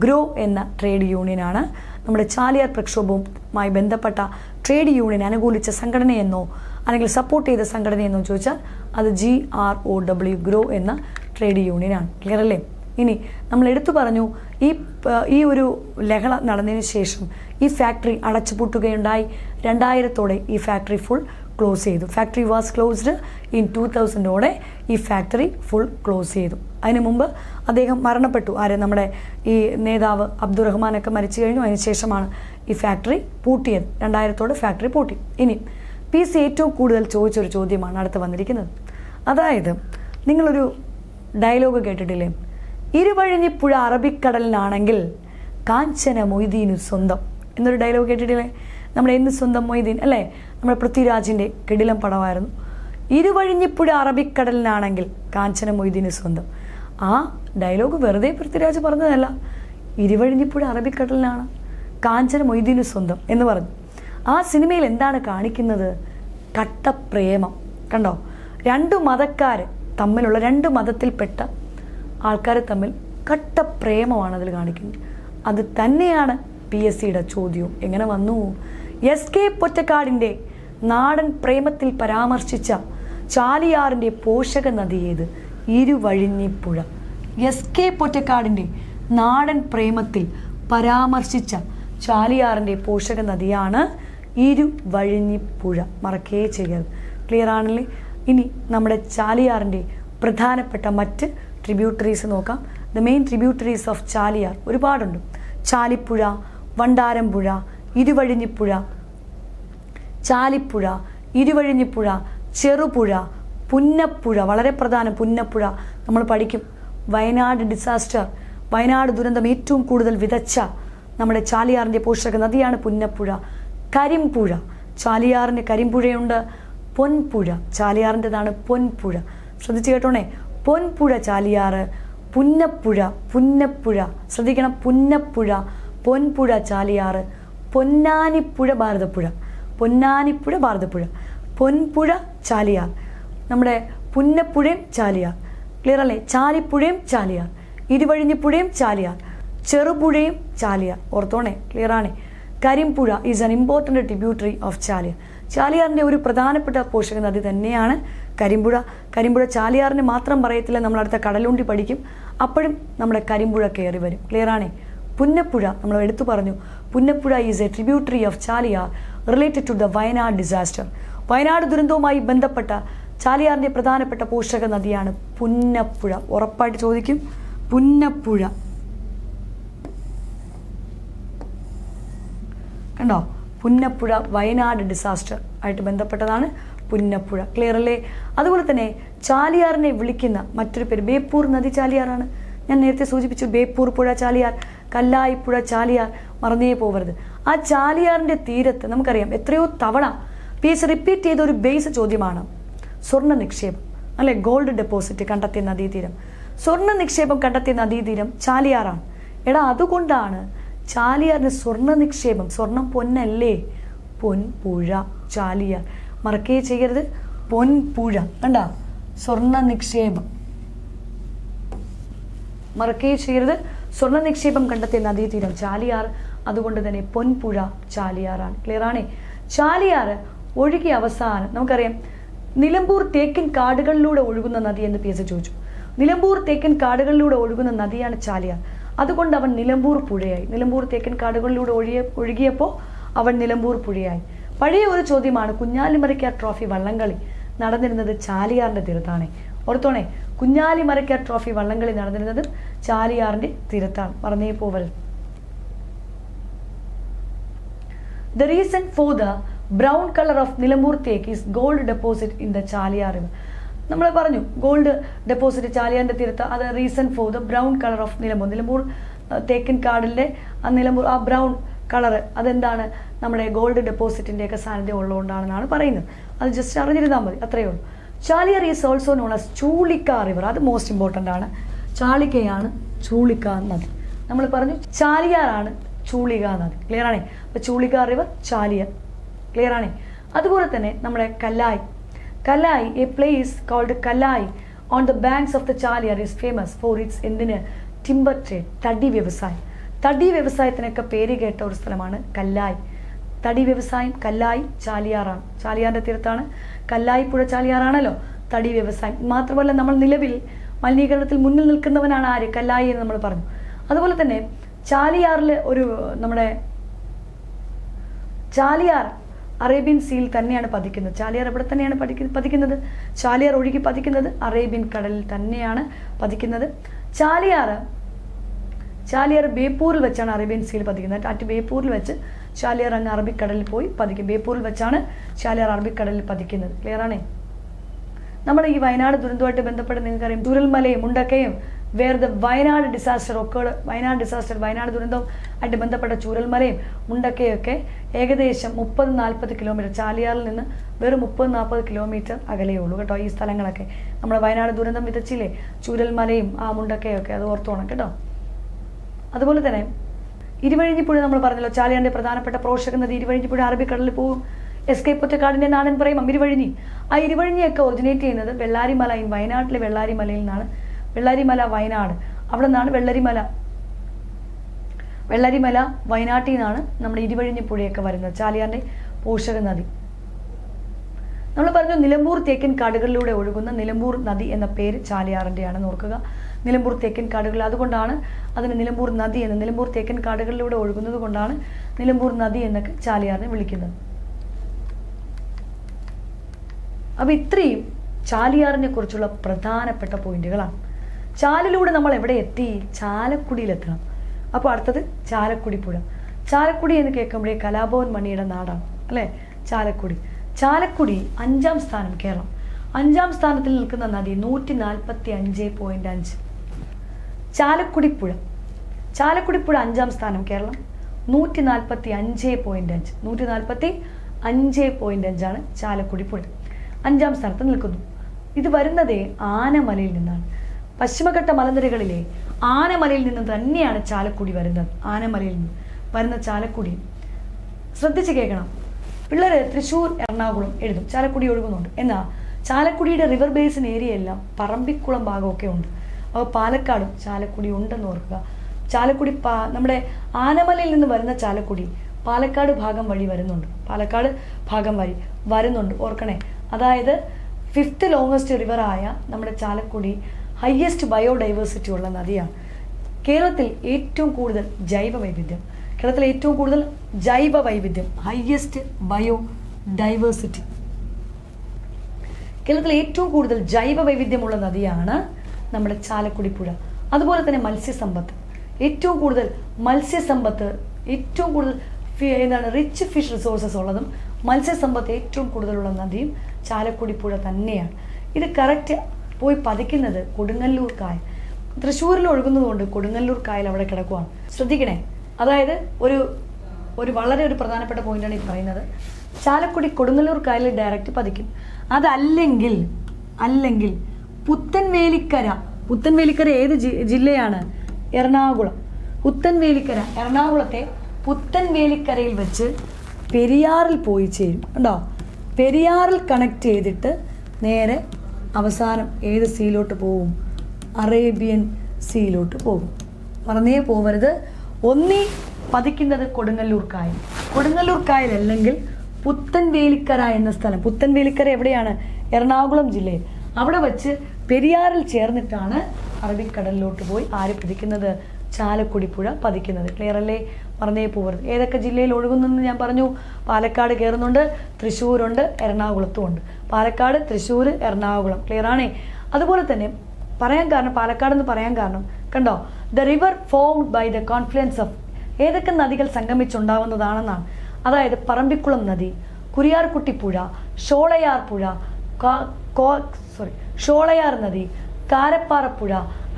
ഗ്രോ എന്ന ട്രേഡ് യൂണിയനാണ്. നമ്മുടെ ചാലിയാർ പ്രക്ഷോഭവുമായി ബന്ധപ്പെട്ട ട്രേഡ് യൂണിയൻ അനുകൂലിച്ച സംഘടനയെന്നോ അല്ലെങ്കിൽ സപ്പോർട്ട് ചെയ്ത സംഘടനയെന്നോ ചോദിച്ചാൽ അത് GROW, ഗ്രോ എന്ന ട്രേഡ് യൂണിയനാണ്. ക്ലിയർ അല്ലേ? ഇനി നമ്മൾ എടുത്തു പറഞ്ഞു, ഈ ഒരു ലഹള നടന്നതിന് ശേഷം ഈ ഫാക്ടറി അടച്ചുപൂട്ടുകയുണ്ടായി. 2000 ഈ ഫാക്ടറി ഫുൾ ക്ലോസ് ചെയ്തു. ഫാക്ടറി വാസ് ക്ലോസ്ഡ് ഇൻ 2000 ഈ ഫാക്ടറി ഫുൾ ക്ലോസ് ചെയ്തു. അതിനു മുമ്പ് അദ്ദേഹം മരണപ്പെട്ടു. നമ്മുടെ ഈ നേതാവ് അബ്ദുറഹ്മാനൊക്കെ മരിച്ചു കഴിഞ്ഞു. അതിനുശേഷമാണ് ഈ ഫാക്ടറി പൂട്ടിയത്. 2000 ഫാക്ടറി പൂട്ടി. ഇനി PC ഏറ്റവും കൂടുതൽ ചോദിച്ചൊരു ചോദ്യമാണ് അടുത്ത് വന്നിരിക്കുന്നത്. അതായത് നിങ്ങളൊരു ഡയലോഗ് കേട്ടിട്ടില്ലേ? ഇരുവഴിഞ്ഞിപ്പുഴ അറബിക്കടലിനാണെങ്കിൽ കാഞ്ചന മൊയ്തീനു സ്വന്തം എന്നൊരു ഡയലോഗ് കേട്ടിട്ടില്ലേ? നമ്മുടെ എന്ന് സ്വന്തം മൊയ്തീൻ അല്ലേ, നമ്മുടെ പൃഥ്വിരാജിൻ്റെ കിടിലം പടമായിരുന്നു. ഇരുവഴിഞ്ഞിപ്പുഴ അറബിക്കടലിനാണെങ്കിൽ കാഞ്ചന മൊയ്തീന് സ്വന്തം. ആ ഡയലോഗ് വെറുതെ പൃഥ്വിരാജ് പറഞ്ഞതല്ല, ഇരുവഴിഞ്ഞിപ്പുഴ അറബിക്കടലിനാണ്, കാഞ്ചന മൊയ്തീന് സ്വന്തം എന്ന് പറഞ്ഞു. ആ സിനിമയിൽ എന്താണ് കാണിക്കുന്നത്? കട്ടപ്രേമം. കണ്ടോ, രണ്ട് മതക്കാർ തമ്മിലുള്ള, രണ്ട് മതത്തിൽപ്പെട്ട ആൾക്കാർ തമ്മിൽ കട്ടപ്രേമമാണ് അതിൽ കാണിക്കുന്നത്. അത് തന്നെയാണ് PSCയുടെ ചോദ്യവും. എങ്ങനെ വന്നു? SK പൊറ്റക്കാടിൻ്റെ നാടൻ പ്രേമത്തിൽ പരാമർശിച്ച ചാലിയാറിൻ്റെ പോഷക നദി ഏത്? ഇരുവഴിഞ്ഞിപ്പുഴ. SK പൊറ്റക്കാടിൻ്റെ നാടൻ പ്രേമത്തിൽ പരാമർശിച്ച ചാലിയാറിൻ്റെ പോഷക നദിയാണ് ഇരുവഴിഞ്ഞിപ്പുഴ. മറക്കേ ചെയ്യരുത്. ക്ലിയർ ആണല്ലേ? ഇനി നമ്മുടെ ചാലിയാറിൻ്റെ പ്രധാനപ്പെട്ട മറ്റ് ട്രിബ്യൂട്ടറീസ് നോക്കാം. The main tributaries of Chaliyar ഒരുപാടുണ്ട്. ചാലിപ്പുഴ, വണ്ടാരംപുഴ, ഇരുവഴിഞ്ഞിപ്പുഴ, ചാലിപ്പുഴ, ഇരുവഴിഞ്ഞിപ്പുഴ, ചെറുപുഴ, പുന്നപ്പുഴ. വളരെ പ്രധാനം പുന്നപ്പുഴ. നമ്മൾ പഠിക്കും. വയനാട് ഡിസാസ്റ്റർ, വയനാട് ദുരന്തം ഏറ്റവും കൂടുതൽ വിതച്ച നമ്മുടെ ചാലിയാറിൻ്റെ പോഷക നദിയാണ് പുന്നപ്പുഴ. കരിമ്പുഴ, ചാലിയാറിൻ്റെ കരിമ്പുഴയുണ്ട്. പൊൻപുഴ, ചാലിയാറിൻ്റെതാണ് പൊൻപുഴ. ശ്രദ്ധിച്ചു കേട്ടോണേ, പൊൻപുഴ ചാലിയാറ്, പുന്നപ്പുഴ, പുന്നപ്പുഴ ശ്രദ്ധിക്കണം, പുന്നപ്പുഴ, പൊൻപുഴ ചാലിയാറ്, പൊന്നാനിപ്പുഴ ഭാരതപ്പുഴ, പൊന്നാനിപ്പുഴ ഭാരതപ്പുഴ, പൊൻപുഴ ചാലിയാർ, നമ്മുടെ പുന്നപ്പുഴയും ചാലിയാർ. ക്ലിയർ അല്ലേ? ചാലിപ്പുഴയും ചാലിയാർ, ഇരുവഴിഞ്ഞിപ്പുഴയും ചാലിയാർ, ചെറുപുഴയും ചാലിയാർ. ഓർത്തോണേ, ക്ലിയർ ആണ്. Karimpuzha is an important tributary of Chaliyar. ചാലിയാറിൻ്റെ ഒരു പ്രധാനപ്പെട്ട പോഷക നദി തന്നെയാണ് കരിമ്പുഴ. കരിമ്പുഴ ചാലിയാറിന് മാത്രം പറയത്തില്ല, നമ്മൾ അടുത്ത കടലുണ്ടി പഠിക്കും, അപ്പോഴും നമ്മുടെ കരിമ്പുഴ കയറി വരും. ക്ലിയർ ആണ്. പുന്നപ്പുഴ നമ്മൾ എടുത്തു പറഞ്ഞു. Punnapuzha is a tributary of Chaliyar related to the Wayanad disaster. Wayanad ദുരന്തവുമായി ബന്ധപ്പെട്ട ചാലിയാറിൻ്റെ പ്രധാനപ്പെട്ട പോഷക നദിയാണ് പുന്നപ്പുഴ. ഉറപ്പായിട്ട് ചോദിക്കും. പുന്നപ്പുഴ കണ്ടോ, പുന്നപ്പുഴ വയനാട് ഡിസാസ്റ്റർ ആയിട്ട് ബന്ധപ്പെട്ടതാണ് പുന്നപ്പുഴ. ക്ലിയർ അല്ലേ? അതുപോലെ തന്നെ ചാലിയാറിനെ വിളിക്കുന്ന മറ്റൊരു പേര് ബേപ്പൂർ നദി ചാലിയാറാണ്. ഞാൻ നേരത്തെ സൂചിപ്പിച്ചു, ബേപ്പൂർ പുഴ ചാലിയാർ, കല്ലായിപ്പുഴ ചാലിയാർ, മറന്നേ പോകരുത്. ആ ചാലിയാറിൻ്റെ തീരത്ത് നമുക്കറിയാം എത്രയോ തവണ PSC റിപ്പീറ്റ് ചെയ്ത ഒരു ബേസ് ചോദ്യമാണ് സ്വർണ്ണ നിക്ഷേപം അല്ലെ, ഗോൾഡ് ഡെപ്പോസിറ്റ് കണ്ടെത്തിയ നദീതീരം. സ്വർണ്ണ നിക്ഷേപം കണ്ടെത്തിയ നദീതീരം ചാലിയാറാണ്. എടാ, അതുകൊണ്ടാണ് ചാലിയാറിന് സ്വർണ്ണ നിക്ഷേപം. സ്വർണം പൊന്നല്ലേ? പൊൻപുഴ ചാലിയാർ. മറക്കേ ചെയ്യരുത്, പൊൻപുഴ. കണ്ട, സ്വർണ്ണ നിക്ഷേപം മറക്കേ ചെയ്യരുത്. സ്വർണ്ണ നിക്ഷേപം കണ്ടെത്തിയ നദീതീരം ചാലിയാർ, അതുകൊണ്ട് തന്നെ പൊൻപുഴ ചാലിയാറാണ്. ക്ലിയർ ആണ്? ചാലിയാർ ഒഴുകിയ അവസാനം നമുക്കറിയാം നിലമ്പൂർ തേക്കിൻ കാടുകളിലൂടെ ഒഴുകുന്ന നദി എന്ന് PSC ചോദിച്ചു. നിലമ്പൂർ തേക്കിൻ കാടുകളിലൂടെ ഒഴുകുന്ന നദിയാണ് ചാലിയാർ. അതുകൊണ്ട് അവൻ നിലമ്പൂർ പുഴയായി. നിലമ്പൂർ തേക്കിൻ കാടുകളിലൂടെ ഒഴുകിയപ്പോൾ അവൻ നിലമ്പൂർ പുഴയായി. പഴയ ഒരു ചോദ്യമാണ്, കുഞ്ഞാലിമരയ്ക്കാർ ട്രോഫി വള്ളംകളി നടന്നിരുന്നത് ചാലിയാറിൻ്റെ തീരത്താണ്. ഓർത്തോണേ, കുഞ്ഞാലിമരയ്ക്കാർ ട്രോഫി വള്ളംകളി നടന്നിരുന്നത് ചാലിയാറിൻ്റെ തീരത്താണ്. മറന്നേ പോവരുത്. The reason for the brown color of Nilambur തേക്ക് is gold deposit in the Chaliyar river. നമ്മൾ പറഞ്ഞു ഗോൾഡ് ഡെപ്പോസിറ്റ് ചാലിയാറിൻ്റെ തീരത്ത്. അത് reason for the brown colour of Nilambur. Nilambur തേക്കിൻ കാടിൻ്റെ ആ നിലമ്പൂർ ആ ബ്രൗൺ കളറ് അതെന്താണ്? നമ്മുടെ ഗോൾഡ് ഡെപ്പോസിറ്റിൻ്റെയൊക്കെ സാന്നിധ്യം ഉള്ളതുകൊണ്ടാണെന്നാണ് പറയുന്നത്. അത് ജസ്റ്റ് അറിഞ്ഞിരുന്നാൽ മതി, അത്രയേ ഉള്ളൂ. Chaliyar is also known as Chulika river. അത് മോസ്റ്റ് ഇമ്പോർട്ടൻ്റ് ആണ്. ചാളിക്കയാണ് ചൂളിക്ക നദി. നമ്മൾ പറഞ്ഞു ചാലിയാറാണ് ചൂളിക നദി. ക്ലിയർ ആണേ? അപ്പോൾ ചൂളിക്ക റിവർ ചാലിയാർ. ക്ലിയർ ആണേ? അതുപോലെ തന്നെ നമ്മുടെ Kallayi, Kallayi a place called Kallayi on the banks of the Chaliyar is famous for its എന്തിന്? ടിംബർ ട്രേഡ്, തടി വ്യവസായം. തടി വ്യവസായത്തിനൊക്കെ പേര് കേട്ട ഒരു സ്ഥലമാണ് കല്ലായി. തടി വ്യവസായം കല്ലായി ചാലിയാറാണ്. ചാലിയാറിൻ്റെ തീരത്താണ്. കല്ലായി പുഴ ചാലിയാറാണല്ലോ. തടി വ്യവസായം മാത്രമല്ല, നമ്മൾ നിലവിൽ മലിനീകരണത്തിൽ മുന്നിൽ നിൽക്കുന്നവനാണ് ആര്? കല്ലായി എന്ന് നമ്മൾ പറഞ്ഞു. അതുപോലെ തന്നെ ചാലിയാറിൽ ഒരു നമ്മുടെ ചാലിയാർ അറേബ്യൻ സീൽ തന്നെയാണ് പതിക്കുന്നത്. ചാലിയാർ എവിടെ തന്നെയാണ് പതിക്കുന്നത്? ചാലിയാർ ഒഴുകി പതിക്കുന്നത് അറേബ്യൻ കടലിൽ തന്നെയാണ് പതിക്കുന്നത്. ചാലിയാർ ബേപ്പൂരിൽ വെച്ചാണ് അറേബ്യൻ സീൽ പതിക്കുന്നത്. അറ്റ് ബേപ്പൂരിൽ വെച്ച് ചാലിയാർ അങ്ങ് അറബിക്കടലിൽ പോയി പതിക്കും. ബേപ്പൂരിൽ വെച്ചാണ് ചാലിയാർ അറബിക്കടലിൽ പതിക്കുന്നത്. ക്ലിയർ ആണേ? നമ്മുടെ ഈ വയനാട് ദുരന്തമായിട്ട് ബന്ധപ്പെട്ട് നിങ്ങൾക്കറിയാം ചൂരൽമലയും മുണ്ടക്കയും where the Wayanad disaster occurred. Wayanad ദുരന്തവും ആയിട്ട് ബന്ധപ്പെട്ട ചൂരൽമലയും മുണ്ടക്കയൊക്കെ ഏകദേശം 30-40 കിലോമീറ്റർ, ചാലിയാറിൽ നിന്ന് വെറും 30-40 കിലോമീറ്റർ അകലെയുള്ളൂ കേട്ടോ. ഈ സ്ഥലങ്ങളൊക്കെ നമ്മൾ വയനാട് ദുരന്തം വിതച്ചില്ലേ, ചൂരൽമലയും ആ മുണ്ടക്കയൊക്കെ, അത് ഓർത്തോണം കേട്ടോ. അതുപോലെ തന്നെ ഇരുവഴിഞ്ഞിപ്പുഴ നമ്മൾ പറഞ്ഞല്ലോ, ചാലിയാറിന്റെ പ്രധാനപ്പെട്ട പോഷക നദി ഇരുവഴിഞ്ഞിപ്പുഴ അറബിക്കടലിൽ പോകും. SK പൊറ്റക്കാടിന്റെ നാടൻ പറയും ഇരുവഴിഞ്ഞി. ആ ഇരുവഴിഞ്ഞിയൊക്കെ ഒറിജിനേറ്റ് ചെയ്യുന്നത് വെള്ളാരിമല, വയനാട്ടിലെ വെള്ളാരിമലയിൽ നിന്നാണ്. വെള്ളാരിമല വയനാട്, അവിടെ നിന്നാണ് വെള്ളരിമല വയനാട്ടിൽ നിന്നാണ് നമ്മുടെ ഇരുവഴിഞ്ഞിപ്പുഴയൊക്കെ വരുന്നത്, ചാലിയാറിന്റെ പോഷക നദി. നമ്മൾ പറഞ്ഞു നിലമ്പൂർ തേക്കൻ കാടുകളിലൂടെ ഒഴുകുന്ന നിലമ്പൂർ നദി എന്ന പേര് ചാലിയാറിൻ്റെയാണെന്ന് ഓർക്കുക. നിലമ്പൂർ തേക്കൻ കാടുകൾ, അതുകൊണ്ടാണ് അതിന് നിലമ്പൂർ നദി എന്ന്, നിലമ്പൂർ തേക്കൻ കാടുകളിലൂടെ ഒഴുകുന്നത് കൊണ്ടാണ് നിലമ്പൂർ നദി എന്നൊക്കെ ചാലിയാറിനെ വിളിക്കുന്നത്. അപ്പം ഇത്രയും ചാലിയാറിനെ കുറിച്ചുള്ള പ്രധാനപ്പെട്ട പോയിന്റുകളാണ്. ചാലിലൂടെ നമ്മൾ എവിടെ എത്തി? ചാലക്കുടിയിലെത്തണം. അപ്പോൾ അടുത്തത് ചാലക്കുടി പുഴ. ചാലക്കുടി എന്ന് കേൾക്കുമ്പോഴേ കലാഭവൻ മണിയുടെ നാടാണ് അല്ലേ ചാലക്കുടി. ചാലക്കുടി 5ാം സ്ഥാനം കേരളം. 5ാം സ്ഥാനത്തിൽ നിൽക്കുന്ന നദി 145.5. ചാലക്കുടിപ്പുഴ 5ാം സ്ഥാനം കേരളം, 145.5. 145.5 ചാലക്കുടിപ്പുഴ 5ാം സ്ഥാനത്ത് നിൽക്കുന്നു. ഇത് വരുന്നത് ആനമലയിൽ നിന്നാണ്. പശ്ചിമഘട്ട മലനിരകളിലെ ആനമലയിൽ നിന്ന് തന്നെയാണ് ചാലക്കുടി വരുന്നത്. ആനമലയിൽ നിന്ന് വരുന്ന ചാലക്കുടി ശ്രദ്ധിച്ച് കേൾക്കണം. പിള്ളേര് തൃശ്ശൂർ എറണാകുളം എഴുതും, ചാലക്കുടി ഒഴുകുന്നുണ്ട്. എന്നാൽ ചാലക്കുടിയുടെ റിവർ ബേസിൻ ഏരിയ എല്ലാം പറമ്പിക്കുളം ഭാഗമൊക്കെ ഉണ്ട്. അപ്പോൾ പാലക്കാടും ചാലക്കുടി ഉണ്ടെന്ന് ഓർക്കുക. ചാലക്കുടി നമ്മുടെ ആനമലയിൽ നിന്ന് വരുന്ന ചാലക്കുടി പാലക്കാട് ഭാഗം വഴി വരുന്നുണ്ട് ഓർക്കണേ. അതായത് 5th ലോങ്സ്റ്റ് റിവറായ നമ്മുടെ ചാലക്കുടി ഹയസ്റ്റ് ബയോഡൈവേഴ്സിറ്റി ഉള്ള നദിയാണ്. കേരളത്തിൽ ഏറ്റവും കൂടുതൽ ജൈവവൈവിധ്യം, ഹയസ്റ്റ് ബയോഡൈവേഴ്സിറ്റി, കേരളത്തിൽ ഏറ്റവും കൂടുതൽ ജൈവവൈവിധ്യമുള്ള നദിയാണ് നമ്മുടെ ചാലക്കുടി പുഴ. അതുപോലെ തന്നെ മത്സ്യസമ്പത്ത്, ഏറ്റവും കൂടുതൽ റിച്ച് ഫിഷ് റിസോഴ്സസ് ഉള്ളതും മത്സ്യസമ്പത്ത് ഏറ്റവും കൂടുതലുള്ള നദിയും ചാലക്കുടി പുഴ തന്നെയാണ്. ഇത് കറക്റ്റ് പോയി പതിക്കുന്നത് കൊടുങ്ങല്ലൂർ കായൽ. തൃശ്ശൂരിൽ ഒഴുകുന്നതുകൊണ്ട് കൊടുങ്ങല്ലൂർ കായൽ അവിടെ കിടക്കുവാണ്. ശ്രദ്ധിക്കണേ. അതായത് ഒരു വളരെ പ്രധാനപ്പെട്ട പോയിന്റാണ് ഈ പറയുന്നത്. ചാലക്കുടി കൊടുങ്ങല്ലൂർ കായലിൽ ഡയറക്റ്റ് പതിക്കും. അതല്ലെങ്കിൽ പുത്തൻവേലിക്കര ഏത് ജില്ലയാണ്? എറണാകുളം. എറണാകുളത്തെ പുത്തൻവേലിക്കരയിൽ വെച്ച് പെരിയാറിൽ പോയി ചേരും. കണ്ടോ, പെരിയാറിൽ കണക്ട് ചെയ്തിട്ട് നേരെ അവസാനം ഏത് സീയിലോട്ട് പോകും? അറേബ്യൻ സീയിലോട്ട് പോകും. മറന്നേ പോവരുത്. ഒന്നീ പതിക്കുന്നത് കൊടുങ്ങല്ലൂർ കായൽ അല്ലെങ്കിൽ പുത്തൻവേലിക്കര എന്ന സ്ഥലം. പുത്തൻവേലിക്കര എവിടെയാണ്? എറണാകുളം ജില്ലയിൽ. അവിടെ വെച്ച് പെരിയാറിൽ ചേർന്നിട്ടാണ് അറബിക്കടലിലോട്ട് പോയി ആര് പതിക്കുന്നത്? ചാലക്കുടി പുഴ പതിക്കുന്നത്. ക്ലിയർ അല്ലേ? മറന്നേ പോകരുത്. ഏതൊക്കെ ജില്ലയിൽ ഒഴുകുന്നെന്ന് ഞാൻ പറഞ്ഞു. പാലക്കാട് കയറുന്നുണ്ട്, തൃശ്ശൂരുണ്ട്, എറണാകുളത്തും ഉണ്ട്. പാലക്കാട്, തൃശ്ശൂർ, എറണാകുളം. ക്ലിയർ ആണേ? അതുപോലെ തന്നെ പറയാൻ കാരണം, പാലക്കാട് എന്ന് പറയാൻ കാരണം കണ്ടോ, the river formed by the confluence of, ഏതൊക്കെ നദികൾ സംഗമിച്ചുണ്ടാവുന്നതാണെന്നാണ്. അതായത് പറമ്പിക്കുളം നദി, കുരിയാർകുട്ടി പുഴ, ഷോളയാർ നദി, കാരപ്പാറപ്പുഴ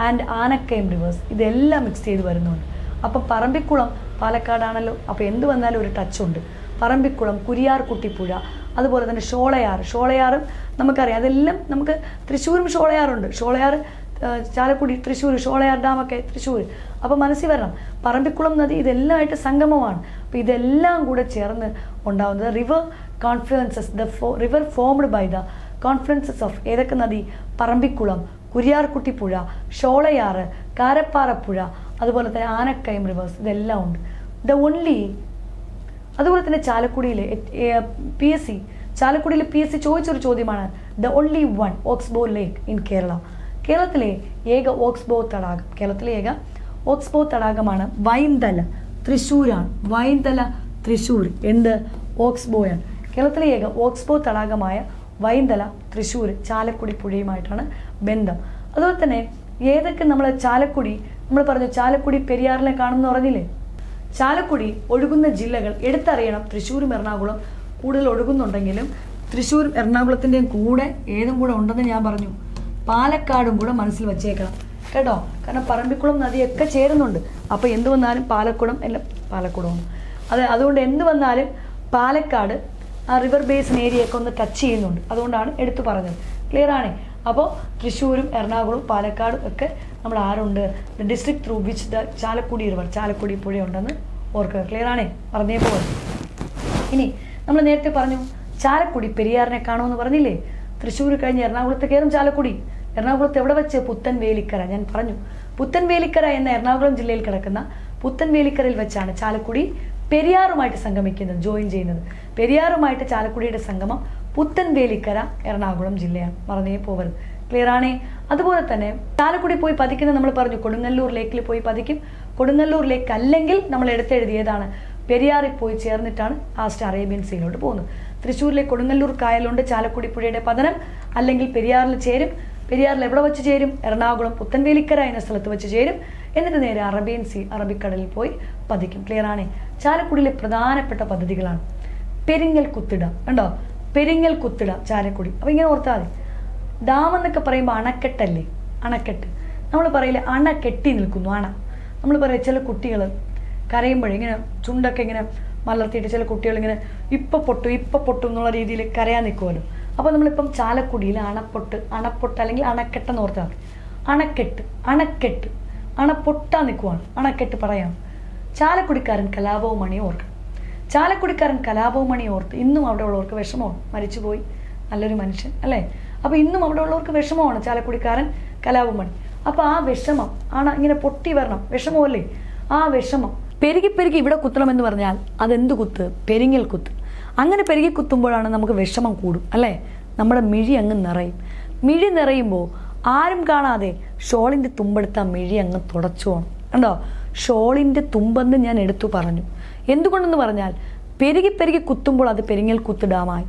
ആൻഡ് ആനക്കയം റിവേഴ്സ്. ഇതെല്ലാം മിക്സ് ചെയ്ത് വരുന്നുണ്ട്. അപ്പം പറമ്പിക്കുളം പാലക്കാടാണല്ലോ. അപ്പോൾ എന്ത് വന്നാലും ഒരു ടച്ച് ഉണ്ട്. പറമ്പിക്കുളം, കുരിയാർകുട്ടി പുഴ, അതുപോലെ തന്നെ ഷോളയാറും നമുക്കറിയാം. അതെല്ലാം നമുക്ക് തൃശ്ശൂരും ഷോളയാറുണ്ട്. ഷോളയാർ ചാലക്കുടി, തൃശ്ശൂർ, ഷോളയാർ ഡാമൊക്കെ തൃശ്ശൂർ. അപ്പോൾ മനസ്സിൽ വരണം, പറമ്പിക്കുളം നദി ഇതെല്ലാമായിട്ട് സംഗമമാണ്. അപ്പോൾ ഇതെല്ലാം കൂടെ ചേർന്ന് ഉണ്ടാകുന്നത് river confluences, river formed by the confluences of ഏതൊക്കെ നദി? പറമ്പിക്കുളം, കുരിയാർകുട്ടി പുഴ, ഷോളയാർ, കാരപ്പാറപ്പുഴ, അതുപോലെ തന്നെ ആനക്കയം റിവേഴ്സ്. ഇതെല്ലാം ഉണ്ട്. അതുപോലെ തന്നെ ചാലക്കുടിയിലെ ചാലക്കുടിയിലെ PSC ചോദിച്ചൊരു ചോദ്യമാണ്, the only one oxbow lake in Kerala. കേരളത്തിലെ ഏക ഓക്സ്ബോ തടാകമാണ് വൈന്തല, തൃശ്ശൂരാണ്. തൃശ്ശൂർ എന്ത്? ഓക്സ്ബോയാണ്. കേരളത്തിലെ ഏക ഓക്സ്ബോ തടാകമായ വൈന്തല, തൃശ്ശൂർ, ചാലക്കുടി പുഴയുമായിട്ടാണ് ബന്ധം. അതുപോലെ തന്നെ ഏതൊക്കെ നമ്മൾ പറഞ്ഞു ചാലക്കുടി പെരിയാറിനെ കാണുമെന്ന് പറഞ്ഞില്ലേ? ചാലക്കുടി ഒഴുകുന്ന ജില്ലകൾ എടുത്തറിയണം. തൃശ്ശൂരും എറണാകുളം കൂടുതൽ ഒഴുകുന്നുണ്ടെങ്കിലും തൃശ്ശൂരും എറണാകുളത്തിൻ്റെയും കൂടെ ഏതും കൂടെ ഉണ്ടെന്ന് ഞാൻ പറഞ്ഞു. പാലക്കാടും കൂടെ മനസ്സിൽ വച്ചേക്കണം. കേട്ടോ. കാരണം പറമ്പിക്കുളം നദിയൊക്കെ ചേരുന്നുണ്ട്. അപ്പോൾ എന്ത് വന്നാലും പാലക്കുളം എല്ലാം പാലക്കുളമാണ്. അതുകൊണ്ട് എന്ത് വന്നാലും പാലക്കാട് ആ റിവർ ബേസിൻ ഏരിയയൊക്കെ ഒന്ന് ടച്ച് ചെയ്യുന്നുണ്ട്. അതുകൊണ്ടാണ് എടുത്തു പറഞ്ഞത്. ക്ലിയർ ആണേ. അപ്പോൾ തൃശ്ശൂരും എറണാകുളവും പാലക്കാടും ഒക്കെ നമ്മൾ ആരുണ്ട്, the district through which the Chalakudy river, Chalakudy പുഴയുണ്ടെന്ന് ഓർക്കുക. ക്ലിയർ ആണേ, പറഞ്ഞേ പോലെ. ഇനി നമ്മൾ നേരത്തെ പറഞ്ഞു ചാലക്കുടി പെരിയാറിനെ കാണുമെന്ന് പറഞ്ഞില്ലേ. തൃശ്ശൂർ കഴിഞ്ഞ് എറണാകുളത്ത് കയറും ചാലക്കുടി. എറണാകുളത്ത് എവിടെ വെച്ച്? പുത്തൻവേലിക്കര. ഞാൻ പറഞ്ഞു പുത്തൻവേലിക്കര എന്ന എറണാകുളം ജില്ലയിൽ കിടക്കുന്ന പുത്തൻവേലിക്കരയിൽ വെച്ചാണ് ചാലക്കുടി പെരിയാറുമായിട്ട് സംഗമിക്കുന്നത്, ജോയിൻ ചെയ്യുന്നത്. പെരിയാറുമായിട്ട് ചാലക്കുടിയുടെ സംഗമം പുത്തൻവേലിക്കര എറണാകുളം ജില്ലയാണ്, മറന്നേ പോവരുത്. ക്ലിയർ ആണേ. അതുപോലെ തന്നെ ചാലക്കുടി പോയി പതിക്കുന്നത് നമ്മൾ പറഞ്ഞു കൊടുങ്ങല്ലൂർ ലേക്കിൽ പോയി പതിക്കും. കൊടുങ്ങല്ലൂർ ലേക്ക് അല്ലെങ്കിൽ നമ്മൾ എടുത്തെഴുതിയതാണ് പെരിയാറിൽ പോയി ചേർന്നിട്ടാണ് ലാസ്റ്റ് അറേബ്യൻ സീയിലോട്ട് പോകുന്നത്. തൃശ്ശൂരിലെ കൊടുങ്ങല്ലൂർ കായലുണ്ട് ചാലക്കുടി പുഴയുടെ പതനം, അല്ലെങ്കിൽ പെരിയാറിൽ ചേരും. പെരിയാറിൽ എവിടെ വെച്ച് ചേരും? എറണാകുളം പുത്തൻവേലിക്കര എന്ന സ്ഥലത്ത് വെച്ച് ചേരും. എന്നിട്ട് നേരെ അറേബ്യൻ സീ, അറബിക്കടലിൽ പോയി പതിക്കും. ക്ലിയർ ആണേ. ചാലക്കുടിയിലെ പ്രധാനപ്പെട്ട പദ്ധതികളാണ് പെരിങ്ങൽ കുത്ത് ഡാം. കണ്ടോ, പെരിങ്ങൽ കുത്ത് ഡാം ചാലക്കുടി. അപ്പോൾ ഇങ്ങനെ ഓർത്താൽ മതി. ഡാം എന്നൊക്കെ പറയുമ്പോൾ അണക്കെട്ടല്ലേ, അണക്കെട്ട്. നമ്മൾ പറയില്ലേ അണ കെട്ടി നിൽക്കുന്നു, അണ. നമ്മൾ പറയും ചില കുട്ടികൾ കരയുമ്പോഴേ ഇങ്ങനെ ചുണ്ടൊക്കെ ഇങ്ങനെ മലർത്തിയിട്ട് ചില കുട്ടികൾ ഇങ്ങനെ ഇപ്പം പൊട്ടും എന്നുള്ള രീതിയിൽ കരയാൻ നിൽക്കുമല്ലോ. അപ്പോൾ നമ്മളിപ്പം ചാലക്കുടിയിൽ അണപ്പൊട്ട് അല്ലെങ്കിൽ അണക്കെട്ടെന്ന് ഓർത്താൽ മതി. അണക്കെട്ട് അണപ്പൊട്ടാൻ നിൽക്കുവാണ്, അണക്കെട്ട് പറയാം. ചാലക്കുടിക്കാരൻ കലാപവും മണിയും ഓർക്കണം. ചാലക്കുടിക്കാരൻ കലാപവും മണിയും ഓർത്ത് ഇന്നും അവിടെ ഉള്ളവർക്ക് വിഷമമാണ്. മരിച്ചുപോയി നല്ലൊരു മനുഷ്യൻ അല്ലേ. അപ്പോൾ ഇന്നും അവിടെ ഉള്ളവർക്ക് വിഷമമാണ് ചാലക്കുടിക്കാരൻ കലാപവും മണി. അപ്പോൾ ആ വിഷമം ഇങ്ങനെ പൊട്ടി വരണം, വിഷമമല്ലേ ആ വിഷമം. പെരുകി ഇവിടെ കുത്തണമെന്ന് പറഞ്ഞാൽ അതെന്ത് കുത്ത്? പെരിങ്ങൽ കുത്ത്. അങ്ങനെ പെരുകി കുത്തുമ്പോഴാണ് നമുക്ക് വിഷമം കൂടും അല്ലേ. നമ്മുടെ മിഴി അങ്ങ് നിറയും. മിഴി നിറയുമ്പോൾ ആരും കാണാതെ ഷോളിൻ്റെ തുമ്പെടുത്ത് ആ മിഴി അങ്ങ് തുടച്ചു പോകണം. കണ്ടോ, ഷോളിൻ്റെ തുമ്പെന്ന് ഞാൻ എടുത്തു പറഞ്ഞു. എന്തുകൊണ്ടെന്ന് പറഞ്ഞാൽ പെരുകി കുത്തുമ്പോൾ അത് പെരിങ്ങൽ കുത്ത് ഡാമായി.